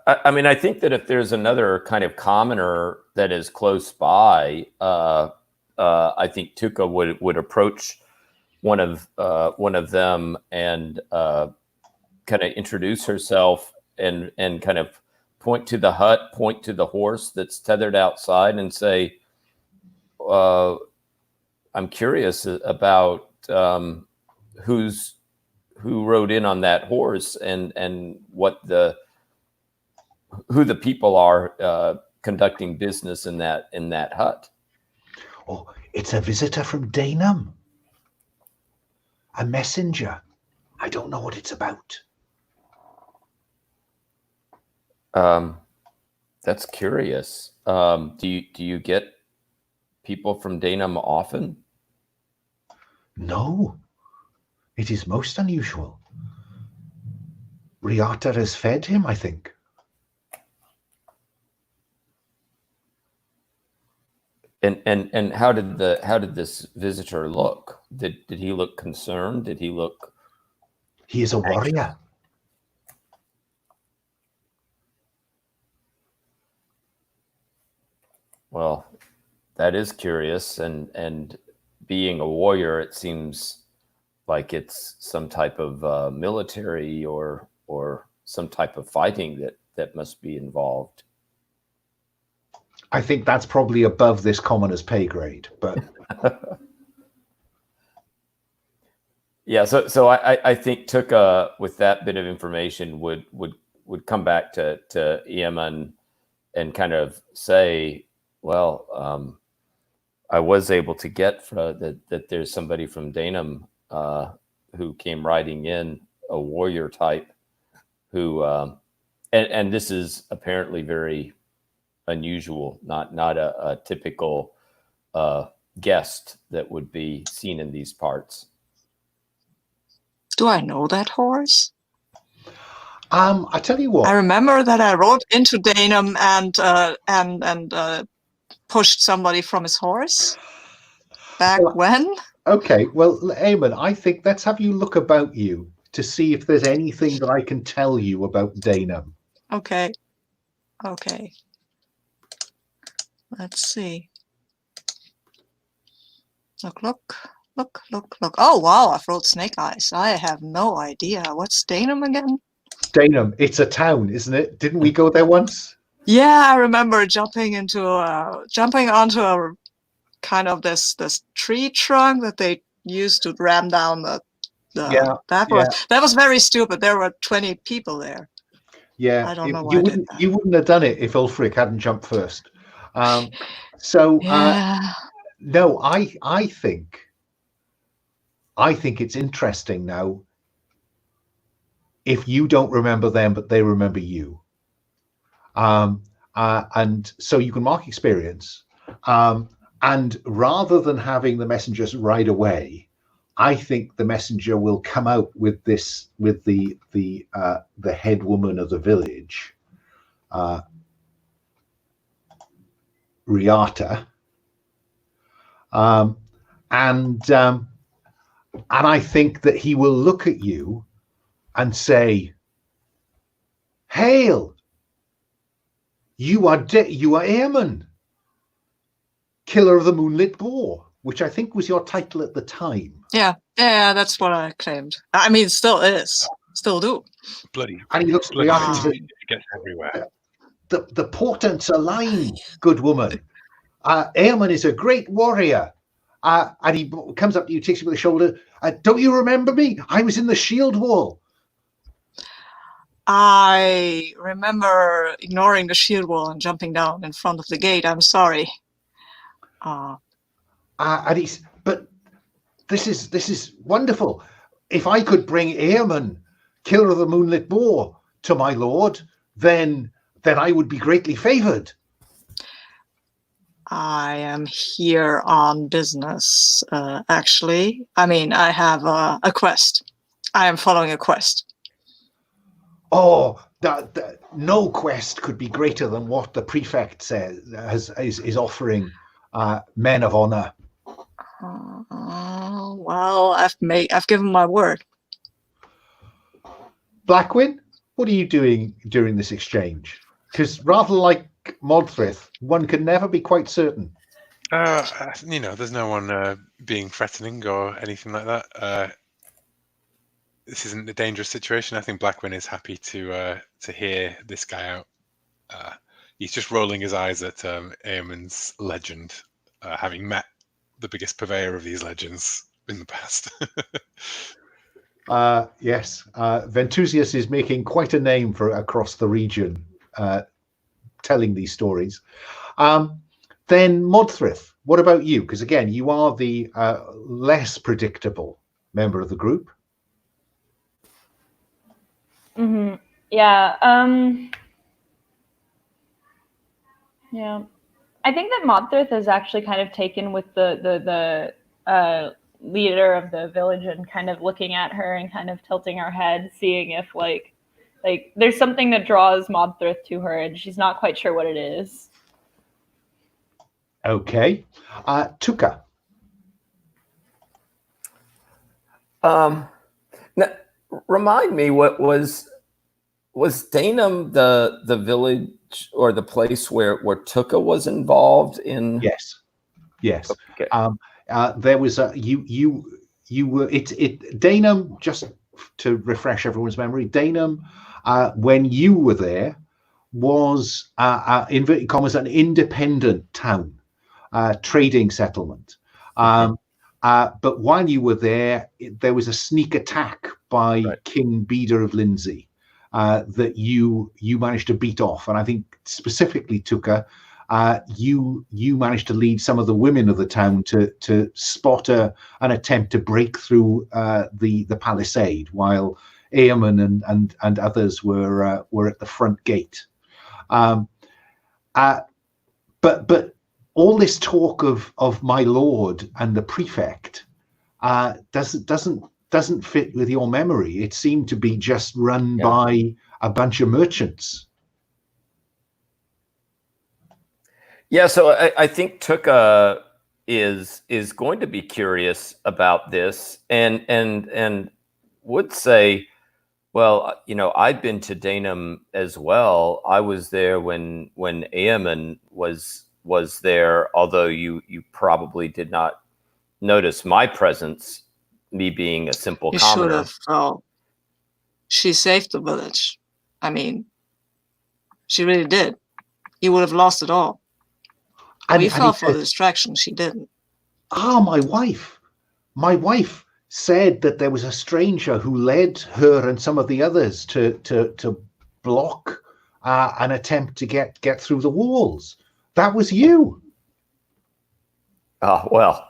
I mean, I think that if there's another kind of commoner that is close by, I think Tuca would approach one of them and kind of introduce herself and kind of point to the hut, point to the horse that's tethered outside, and say, "I'm curious about who rode in on that horse and who the people are conducting business in that hut." Oh, it's a visitor from Danum. A messenger. I don't know what it's about. That's curious. Do you get people from Danum often? No, it is most unusual. Riata has fed him, I think. And how did this visitor look? Did he look concerned? Did he look? He is a warrior. Well, that is curious, and being a warrior, it seems like it's some type of military or some type of fighting that must be involved. I think that's probably above this commoner's pay grade, but yeah. So I think Tuca, with that bit of information, would come back to Iamon and kind of say, well, I was able to get that there's somebody from Danum who came riding in, a warrior type, who and this is apparently very unusual, not a typical guest that would be seen in these parts. Do I know that horse? I tell you what. I remember that I rode into Danum and pushed somebody from his horse back when. Okay, well, Eamon, I think let's have you look about you to see if there's anything that I can tell you about Danum. Okay. Let's see. Look. Oh, wow, I've rolled snake eyes. I have no idea. What's Danum again? Danum, it's a town, isn't it? Didn't we go there once? Yeah, I remember jumping onto a kind of this tree trunk that they used to ram down the that was very stupid. There were 20 people there. Yeah, I don't know why you wouldn't have done it if Ulfric hadn't jumped first. No, I think it's interesting now if you don't remember them, but they remember you. And so you can mark experience. And rather than having the messengers right away, I think the messenger will come out with the head woman of the village, Riata, and I think that he will look at you and say, "Hail! You are Eamon, Killer of the Moonlit Boar," which I think was your title at the time. Yeah, that's what I claimed. I mean, it still is. Still do. Bloody. And he looks at Riata and says, it gets everywhere. The portents align, good woman. Eamon is a great warrior. And he comes up to you, takes you by the shoulder. Don't you remember me? I was in the shield wall. I remember ignoring the shield wall and jumping down in front of the gate. I'm sorry. And he's, but this is wonderful. If I could bring Eamon, Killer of the Moonlit Boar, to my lord, then I would be greatly favored. I am here on business, actually. I mean, I have a quest. I am following a quest. Oh, no quest could be greater than what the prefect says is offering men of honor. Well, I've given my word. Blacwin, what are you doing during this exchange? Because rather like Modthryth, one can never be quite certain. There's no one being threatening or anything like that. This isn't a dangerous situation. I think Blackwin is happy to hear this guy out. He's just rolling his eyes at Eamon's legend, having met the biggest purveyor of these legends in the past. Yes, Ventusius is making quite a name for across the region, telling these stories. Then Modthryth, what about you? Because again, you are the less predictable member of the group. Mm-hmm. Yeah. Yeah. I think that Modthryth is actually kind of taken with the leader of the village and kind of looking at her and kind of tilting her head, seeing if like there's something that draws Modthryth to her and she's not quite sure what it is. Okay. Tuca. Now, remind me, what was Danum the village or the place where Tuca was involved in? Yes. Okay. There was a you were Danum, just to refresh everyone's memory, Danum, when you were there, was inverted commas an independent town, trading settlement. But while you were there, there was a sneak attack by King Beda of Lindsay that you managed to beat off, and I think specifically Tuca, you managed to lead some of the women of the town to spot an attempt to break through the palisade, while Eamon and others were at the front gate. But all this talk of my lord and the prefect doesn't fit with your memory. It seemed to be just run by a bunch of merchants. Yeah, so I think Tuca is going to be curious about this and would say, well, I've been to Danum as well. I was there when Eamon was there, although you probably did not notice my presence, me being a simple commoner. You should have. Oh, she saved the village. I mean, she really did. You would have lost it all. We fell for the distraction. She didn't. My wife said that there was a stranger who led her and some of the others to block an attempt to get through the walls. That was you. Well,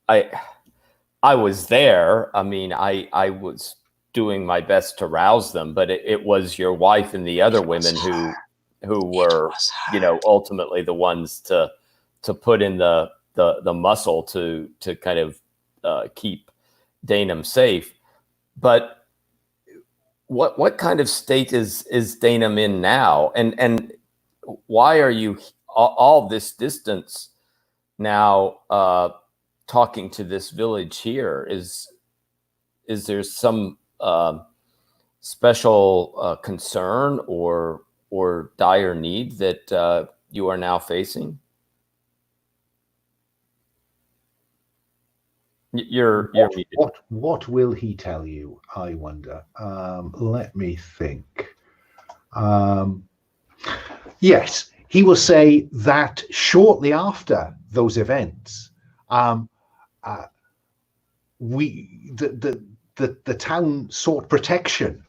I was there. I mean, I was doing my best to rouse them, but it was your wife and the other women who were, ultimately the ones to put in the muscle to kind of keep Danum safe. But what kind of state is Danum in now, and why are you all this distance now talking to this village here? Is there some special concern or dire need that you are now facing? What will he tell you, I wonder? Let me think. Yes, he will say that shortly after those events, the town sought protection,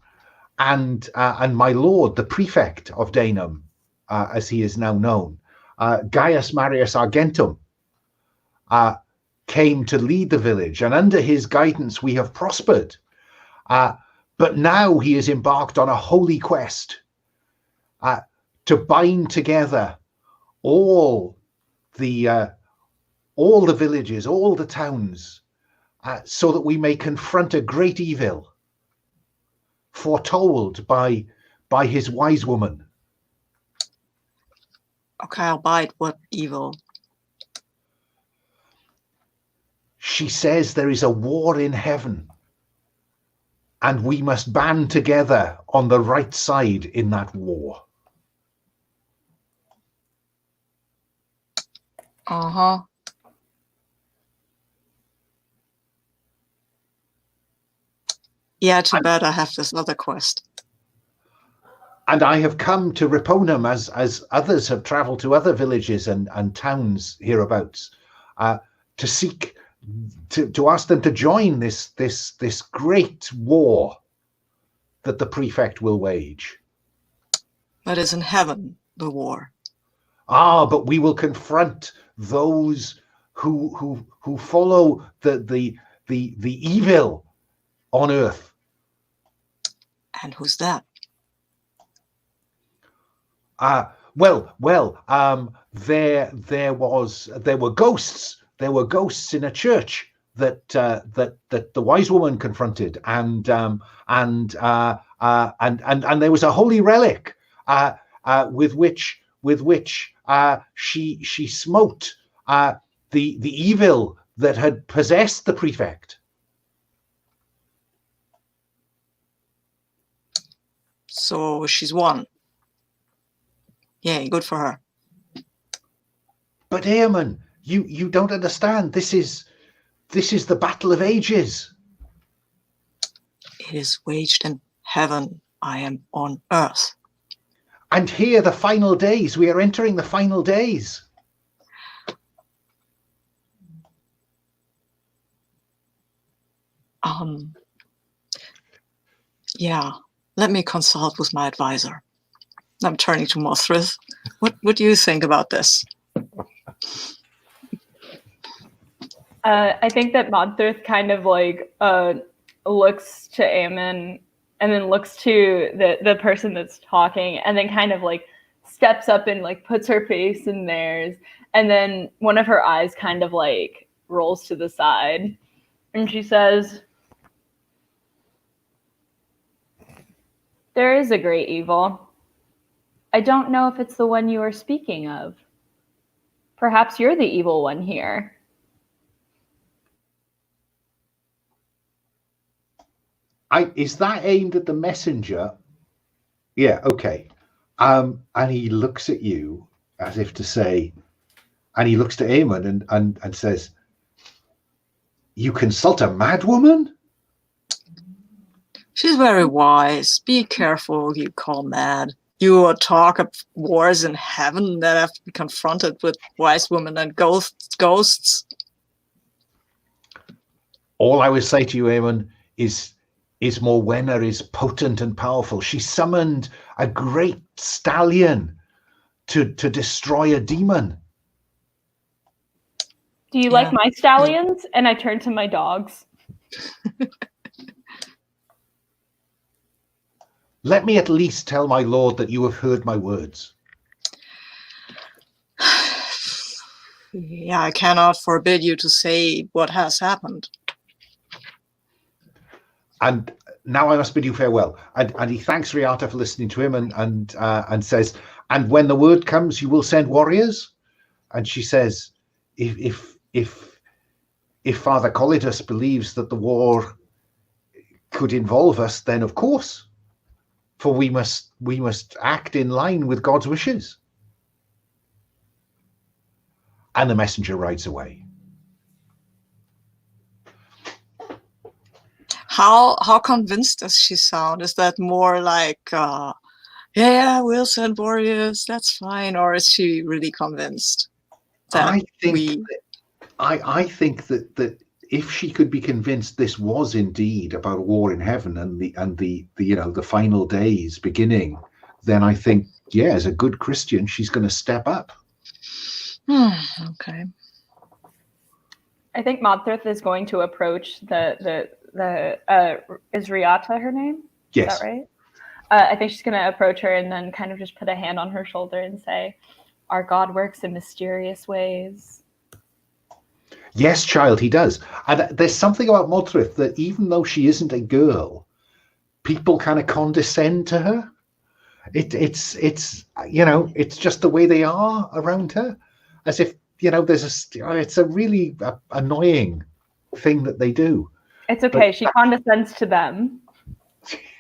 and my lord, the prefect of Danum, as he is now known, Gaius Marius Argentum, came to lead the village, and under his guidance we have prospered. But now he is embarked on a holy quest to bind together all the villages, all the towns, so that we may confront a great evil foretold by his wise woman. Okay, I'll bite. What evil? She says there is a war in heaven, and we must band together on the right side in that war. Uh-huh. Yeah, too bad I have this other quest. And I have come to Riponum, as others have travelled to other villages and towns hereabouts, to seek, to ask them to join this great war that the prefect will wage. That is in heaven, the war. But we will confront those who follow the evil on earth. And who's that? There were ghosts. There were ghosts in a church that the wise woman confronted, and there was a holy relic with which she smote the evil that had possessed the prefect. So she's won. Yay, good for her. But Eamon, you don't understand. This is the battle of ages. It is waged in heaven. I am on earth. And here, the final days. We are entering the final days. Yeah. Let me consult with my advisor. I'm turning to Modthryth. What do you think about this? I think that Modthryth kind of like looks to Eamon and then looks to the person that's talking, and then kind of like steps up and like puts her face in theirs, and then one of her eyes kind of like rolls to the side, and she says, "There is a great evil. I don't know if it's the one you are speaking of. Perhaps you're the evil one here." Is that aimed at the messenger? Yeah, okay. And he looks at you as if to say, and he looks to Eamon and says, "You consult a madwoman?" She's very wise. Be careful you call mad. You talk of wars in heaven that have been confronted with wise women and ghosts. All I would say to you, Eamon, is Morwenna is potent and powerful. She summoned a great stallion to destroy a demon. Do you like my stallions? And I turn to my dogs. Let me at least tell my lord that you have heard my words. Yeah, I cannot forbid you to say what has happened. And now I must bid you farewell. And he thanks Riata for listening to him and says, "And when the word comes, you will send warriors?" And she says, if Father Collidus believes that the war could involve us, then of course. For we must act in line with God's wishes. And the messenger rides away. How convinced does she sound? Is that more like, yeah, we'll send warriors, that's fine, or is she really convinced? That I think that if she could be convinced this was indeed about a war in heaven and the final days beginning, then I think, yeah, as a good Christian, she's going to step up. Okay. I think Modthryth is going to approach the is Riata her name? Yes. Is that right? I think she's going to approach her and then kind of just put a hand on her shoulder and say, "Our God works in mysterious ways." Yes, child, he does. And there's something about Modthryth that even though she isn't a girl, people kind of condescend to her. It's it's just the way they are around her, as if it's a really annoying thing that they do. It's okay. But she condescends to them.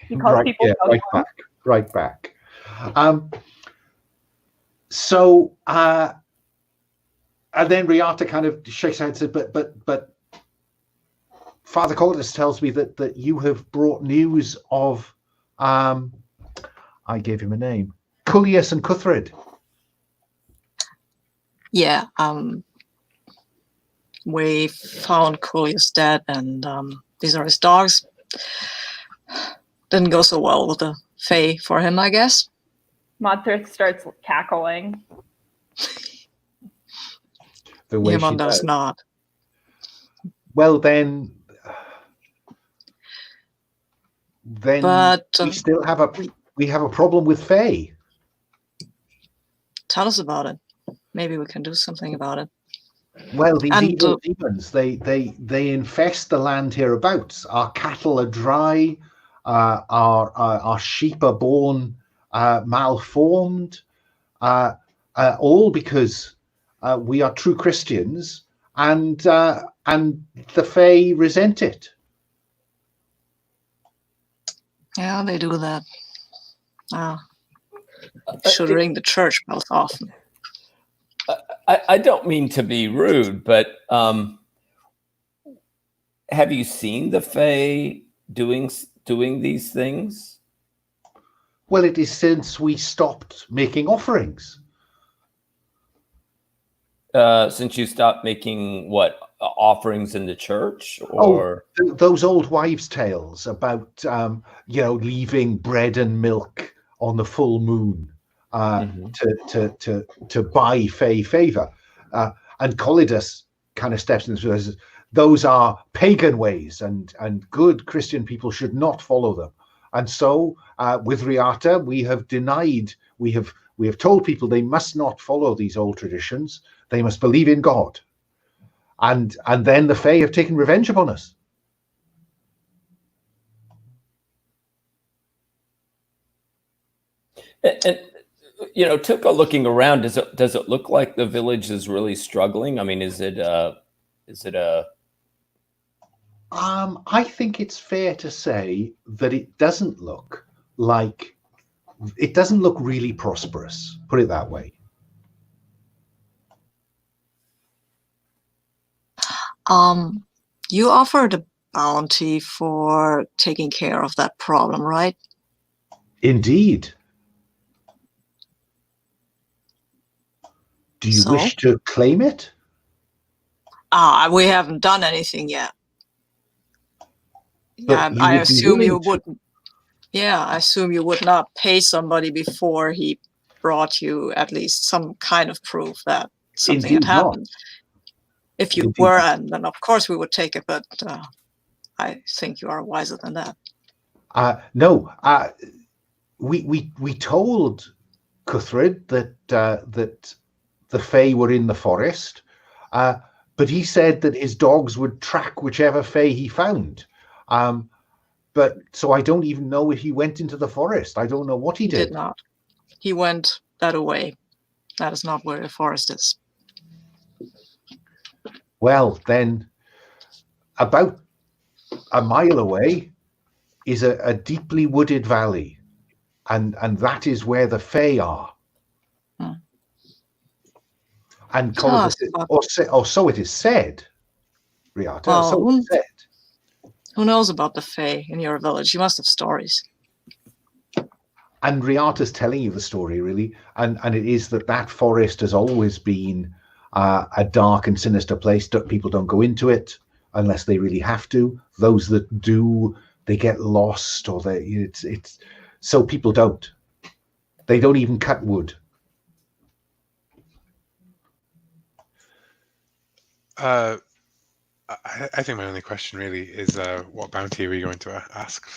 She calls people right back. So and then Riata kind of shakes her head and says, but Father Cordus tells me that you have brought news of I gave him a name, Cullius and Cuthred. Yeah, we found Cullius dead, and these are his dogs. Didn't go so well with the Fae for him, I guess. Modthryth starts cackling. The way Iamon she does not. Well, then But we still have a problem with Fae. Tell us about it. Maybe we can do something about it. Well, these evil demons, they infest the land hereabouts. Our cattle are dry. Our sheep are born malformed. All because we are true Christians, and the Fae resent it. Yeah, they do that. Should ring the church bells often. I don't mean to be rude, but have you seen the Fae doing these things? Well, it is since we stopped making offerings. Since you stopped making offerings in the church, or those old wives' tales about leaving bread and milk on the full moon to buy Fae favor, and Collidus kind of steps into this. Those are pagan ways, and good Christian people should not follow them. And so, with Riata, we have told people they must not follow these old traditions. They must believe in God. And then the Fae have taken revenge upon us. And Tuca, looking around, does it look like the village is really struggling? I mean, is it a I think it's fair to say that it doesn't look really prosperous. Put it that way. You offered a bounty for taking care of that problem, right? Indeed. Do you wish to claim it? We haven't done anything yet. But I assume you wouldn't. Yeah, I assume you would not pay somebody before he brought you at least some kind of proof that something had happened. If you were, and then of course we would take it, but I think you are wiser than that. No, we told Cuthred that the Fae were in the forest, but he said that his dogs would track whichever Fae he found. But so I don't even know if he went into the forest. I don't know what he did. He did not. He went that away. That is not where the forest is. Well, then, about a mile away is a deeply wooded valley, and that is where the Fae are. And or so it is said, Riata. Well, so it is said. Who knows about the Fae in your village? You must have stories. And Riata's telling you the story, really, and it is that forest has always been a dark and sinister place. People don't go into it unless they really have to. Those that do, they get lost, or it's so people don't. They don't even cut wood. I think my only question really is what bounty are we going to ask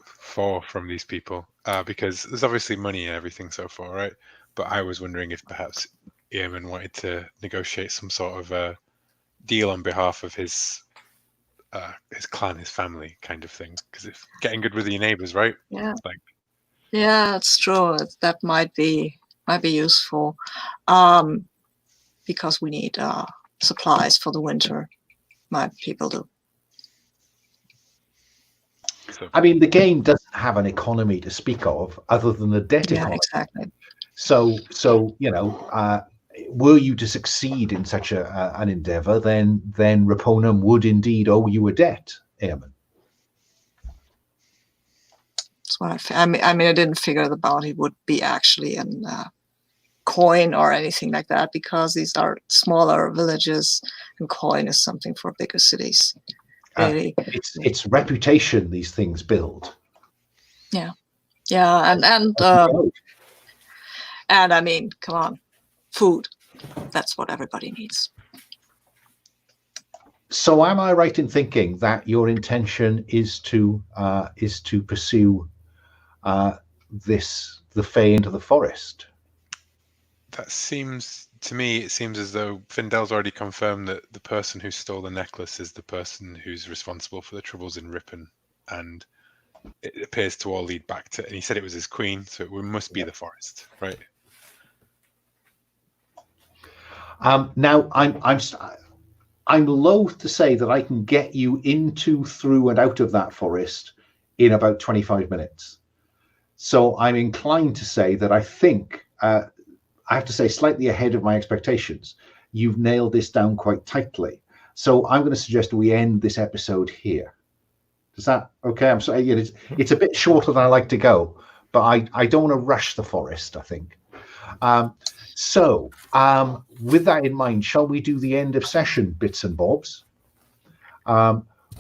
for from these people? Because there's obviously money and everything so far, right? But I was wondering if perhaps Eamon wanted to negotiate some sort of a deal on behalf of his clan, his family, kind of thing. Because if getting good with your neighbors, right? Yeah. It's like, Yeah, it's true. That might be useful, because we need supplies for the winter. My people do. so, I mean, the game doesn't have an economy to speak of other than the debt Yeah, economy. exactly. So you know, were you to succeed in such an endeavor, then Raponum would indeed owe you a debt, Eamon. That's what I mean, I didn't figure the bounty would be actually in coin or anything like that, because these are smaller villages, and coin is something for bigger cities. Really, it's reputation these things build. yeah, and I mean, come on, food. That's what everybody needs. So, am I right in thinking that your intention is to pursue the Fae into the forest? that seems to me, it seems as though Findel's already confirmed that the person who stole the necklace is the person who's responsible for the troubles in Ripon, and it appears to all lead back to. And he said it was his queen, so it must be the forest, right? Now, I'm loath to say that I can get you into, through, and out of that forest in about 25 minutes. So I'm inclined to say that I think, I have to say, slightly ahead of my expectations, you've nailed this down quite tightly. So I'm going to suggest we end this episode here. Is that okay? I'm sorry, it's a bit shorter than I like to go, but I don't want to rush the forest, I think. So with that in mind, shall we do the end of session bits and bobs?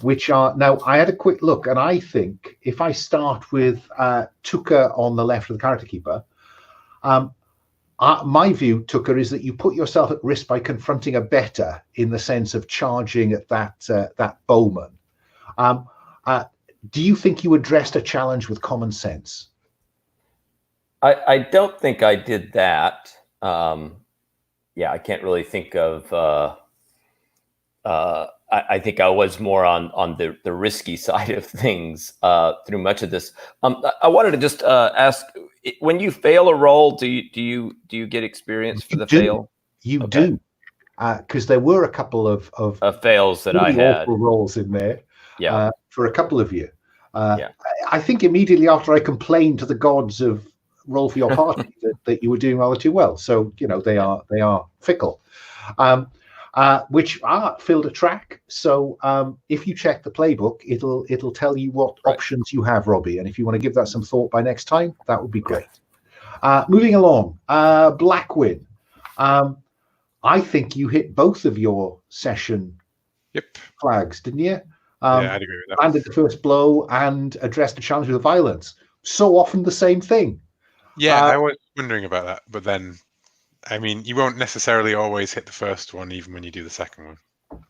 Which are, now I had a quick look, and I think if I start with Tuca on the left of the character keeper, my view, Tuca, is that you put yourself at risk by confronting a better, in the sense of charging at that bowman. Do you think you addressed a challenge with common sense? I don't think I did that. Yeah, I can't really think of. I think I was more on the risky side of things through much of this. I wanted to just ask: when you fail a roll, do you get experience for the fail? You do, because there were a couple of fails that really I had. awful rolls in there. Yeah, for a couple of you. Yeah. I think immediately after I complained to the gods of roll for your party that you were doing rather too well. So they are fickle. Which filled a track. So if you check the playbook, it'll tell you what options you have, Robbie. And if you want to give that some thought by next time, that would be great. Moving along, Blackwin. I think you hit both of your session flags, didn't you? Yeah, I'd agree with that. Landed the first blow and addressed the challenge with violence. So often the same thing. Yeah, I was wondering about that, but then, I mean, you won't necessarily always hit the first one, even when you do the second one.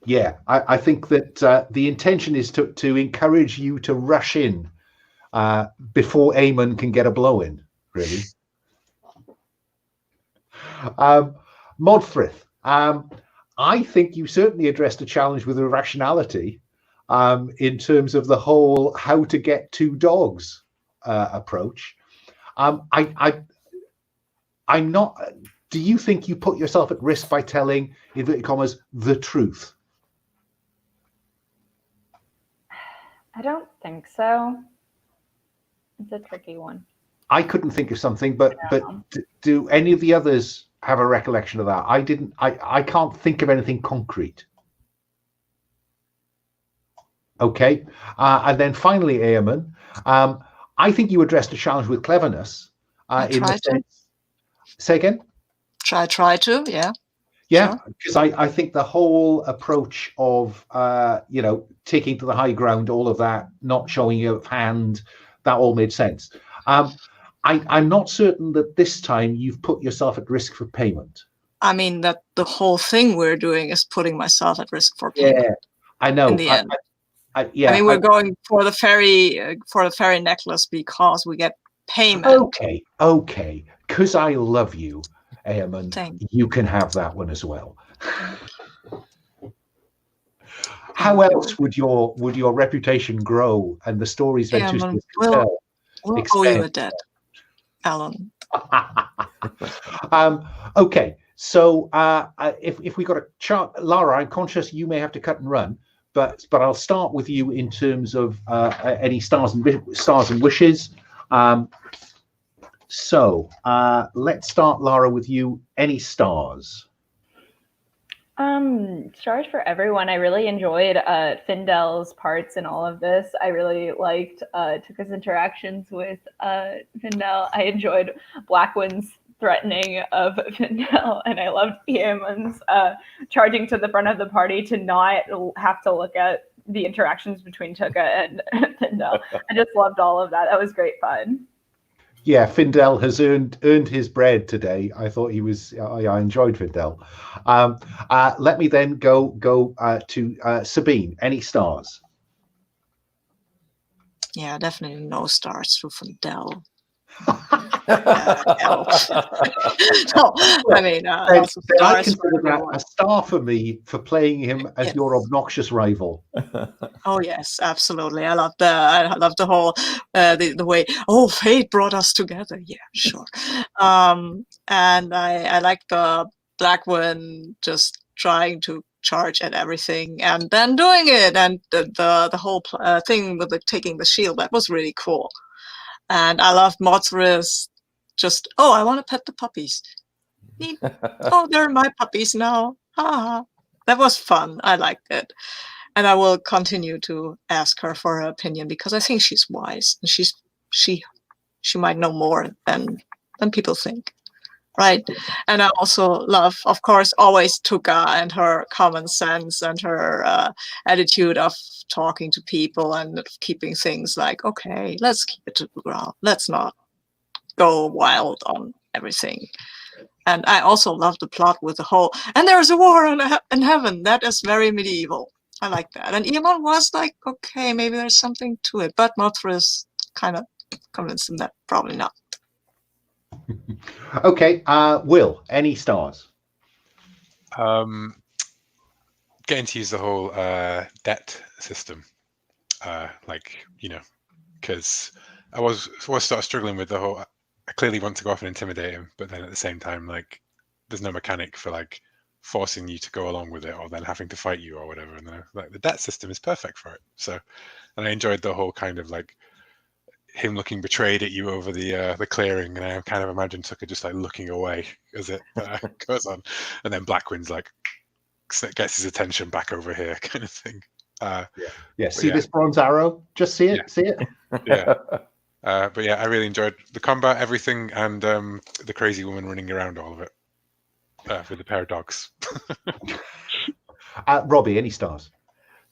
Yeah, I think that the intention is to encourage you to rush in before Eamon can get a blow in, really. Modthryth, I think you certainly addressed a challenge with irrationality in terms of the whole how to get two dogs approach. I'm not. Do you think you put yourself at risk by telling, inverted commas, the truth? I don't think so. It's a tricky one. I couldn't think of something, but do any of the others have a recollection of that? I didn't. I can't think of anything concrete. Okay, and then finally, Eamon, I think you addressed a challenge with cleverness. In the sense, say again. Try to, yeah. Yeah, because I think the whole approach of taking to the high ground, all of that, not showing your hand, that all made sense. I'm not certain that this time you've put yourself at risk for payment. I mean that the whole thing we're doing is putting myself at risk for payment. Yeah, I know. In the end. I we're going for the fairy necklace because we get payment. Okay. Because I love you, Eamon, you can have that one as well. How else would your reputation grow and the stories Ventusius can tell? We'll owe you a debt, Alan. Okay, so if we got a chart, Lara, I'm conscious you may have to cut and run, but I'll start with you in terms of any stars and wishes. So let's start, Lara, with you. Any stars? Stars for everyone. I really enjoyed Findel's parts in all of this. I really liked Tuca's interactions with Findel. I enjoyed Blackwin's threatening of Findel, and I loved Eamon's charging to the front of the party to not have to look at the interactions between Tuca and Findel. I just loved all of that. That was great fun. Yeah, Findel has earned his bread today. I thought he was. I enjoyed Findel. Let me then go to Sabine. Any stars? Yeah, definitely no stars for Findel. No, I mean, I consider that a star for me for playing him as your obnoxious rival. Oh yes, absolutely. I love the whole the way. Oh, fate brought us together. Yeah, sure. And I like the Blackwin just trying to charge at everything and then doing it, and the whole thing with taking the shield. That was really cool. And I love Modthryth just, oh, I want to pet the puppies. Oh, they're my puppies now. That was fun. I liked it. And I will continue to ask her for her opinion because I think she's wise. And she might know more than people think. Right. And I also love, of course, always Tuca and her common sense and her attitude of talking to people and keeping things like, okay, let's keep it to the ground. Let's not go wild on everything. And I also love the plot with the whole, and there's a war in heaven. That is very medieval. I like that. And Iamon was like, okay, maybe there's something to it. But Modthryth kind of convinced him that probably not. Okay, Will, any stars? Getting to use the whole debt system, because I was sort of struggling with the whole. I clearly want to go off and intimidate him, but then at the same time, like, there's no mechanic for like forcing you to go along with it, or then having to fight you or whatever. And then, like, the debt system is perfect for it. So, and I enjoyed the whole kind of like him looking betrayed at you over the clearing, and I kind of imagine Tuca just like looking away as it goes on, and then Blackwin's like gets his attention back over here, kind of thing. See this bronze arrow? Just see it, see it. Yeah. But yeah, I really enjoyed the combat, everything, and the crazy woman running around all of it with the pair of dogs. Robbie, any stars?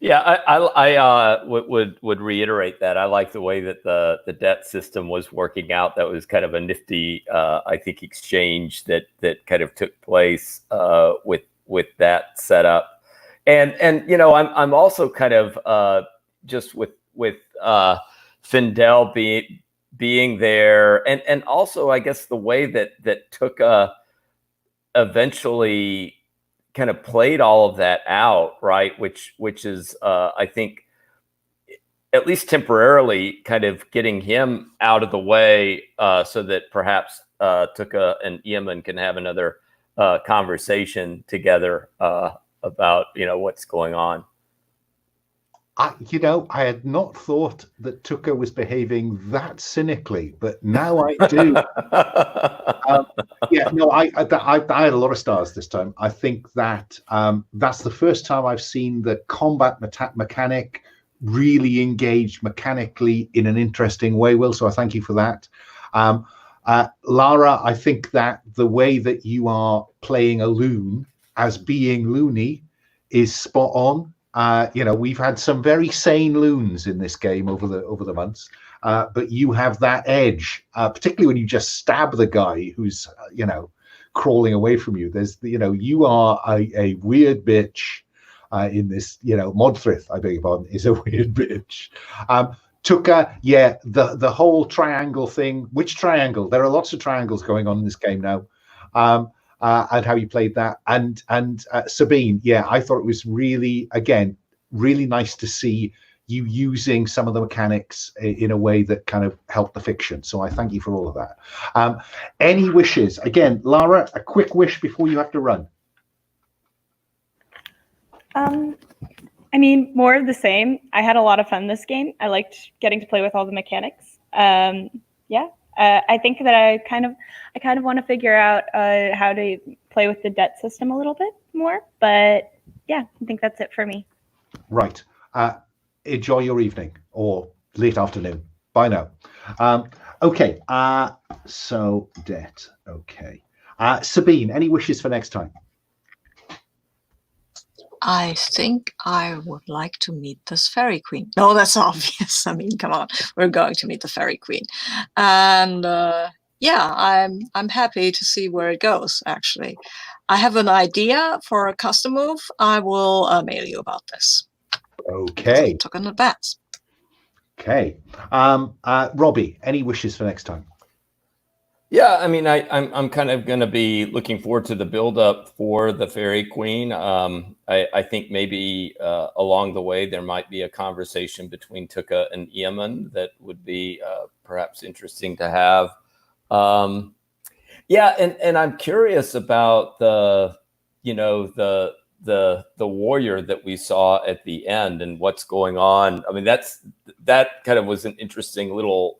Yeah, I would reiterate that. I like the way that the debt system was working out. That was kind of a nifty, I think, exchange that kind of took place with that setup. And you know, I'm also kind of just with Findel being there, and also I guess the way that Tuca eventually kind of played all of that out, right? Which is I think at least temporarily kind of getting him out of the way so that perhaps Tuca and Eamon can have another conversation together about, you know, what's going on. I had not thought that Tuca was behaving that cynically, but now I do. I had a lot of stars this time. I think that that's the first time I've seen the combat mechanic really engaged mechanically in an interesting way, Will. So I thank you for that. Lara, I think that the way that you are playing a loon as being loony is spot on. We've had some very sane loons in this game over the months, but you have that edge, particularly when you just stab the guy who's, crawling away from you. There's, you are a weird bitch in this, Modthryth, I beg your pardon, is a weird bitch. Tuca, yeah, the whole triangle thing. Which triangle? There are lots of triangles going on in this game now. And how you played that. And Sabine, yeah, I thought it was really nice to see you using some of the mechanics in a way that kind of helped the fiction. So I thank you for all of that. Any wishes? Again, Lara, a quick wish before you have to run. I mean, more of the same. I had a lot of fun this game. I liked getting to play with all the mechanics. Yeah. I think that I kind of want to figure out how to play with the debt system a little bit more. But yeah, I think that's it for me. Right. Enjoy your evening or late afternoon. Bye now. Okay. So debt. Okay. Sabine, any wishes for next time? I think I would like to meet this fairy queen. No, that's obvious. I mean, come on, we're going to meet the fairy queen, and yeah, I'm happy to see where it goes. Actually, I have an idea for a custom move. I will mail you about this. Okay. Took in advance. Okay. Robbie, any wishes for next time? Yeah, I mean, I'm kind of going to be looking forward to the build up for the Fairy Queen. I think maybe along the way there might be a conversation between Tuca and Iamon that would be perhaps interesting to have. Yeah, and I'm curious about the warrior that we saw at the end and what's going on. I mean, that kind of was an interesting little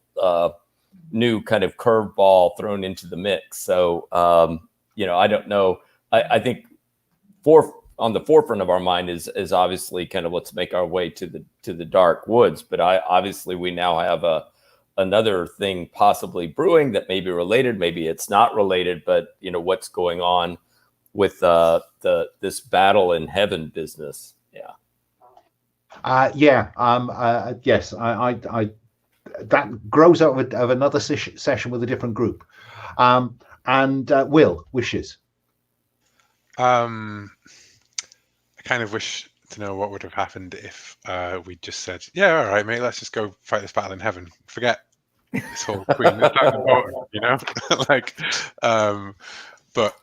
new kind of curveball thrown into the mix. So, I don't know. I think on the forefront of our mind is obviously kind of let's make our way to the dark woods. But obviously we now have another thing possibly brewing that may be related. Maybe it's not related, but what's going on with this battle in heaven business. Yeah. Yes. I that grows out of another session with a different group. And Will, wishes. I kind of wish to know what would have happened if we just said, yeah, all right, mate, let's just go fight this battle in heaven. Forget this whole queen. It's not important, like, but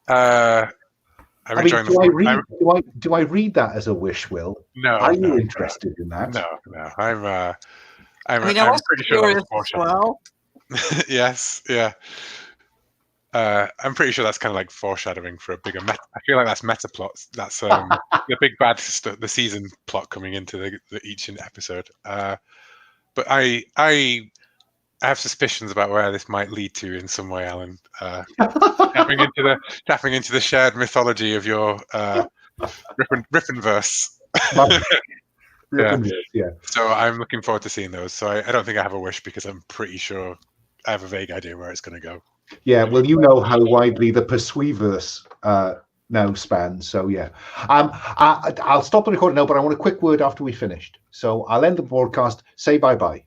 I'm enjoying do I read that as a wish, Will? No. Are you interested in that? No. I'm pretty sure that was well. Yes, yeah. I'm pretty sure that's kind of like foreshadowing for a bigger meta. I feel like that's meta plots. That's the big bad the season plot coming into each episode. But I have suspicions about where this might lead to in some way, Alan. tapping into the shared mythology of your Rippenverse. Yeah. So I'm looking forward to seeing those. So I don't think I have a wish because I'm pretty sure I have a vague idea where it's going to go. Yeah, well, you know how widely the Persuiverse now spans. So yeah, I'll stop the recording now, but I want a quick word after we finished. So I'll end the broadcast. Say bye-bye.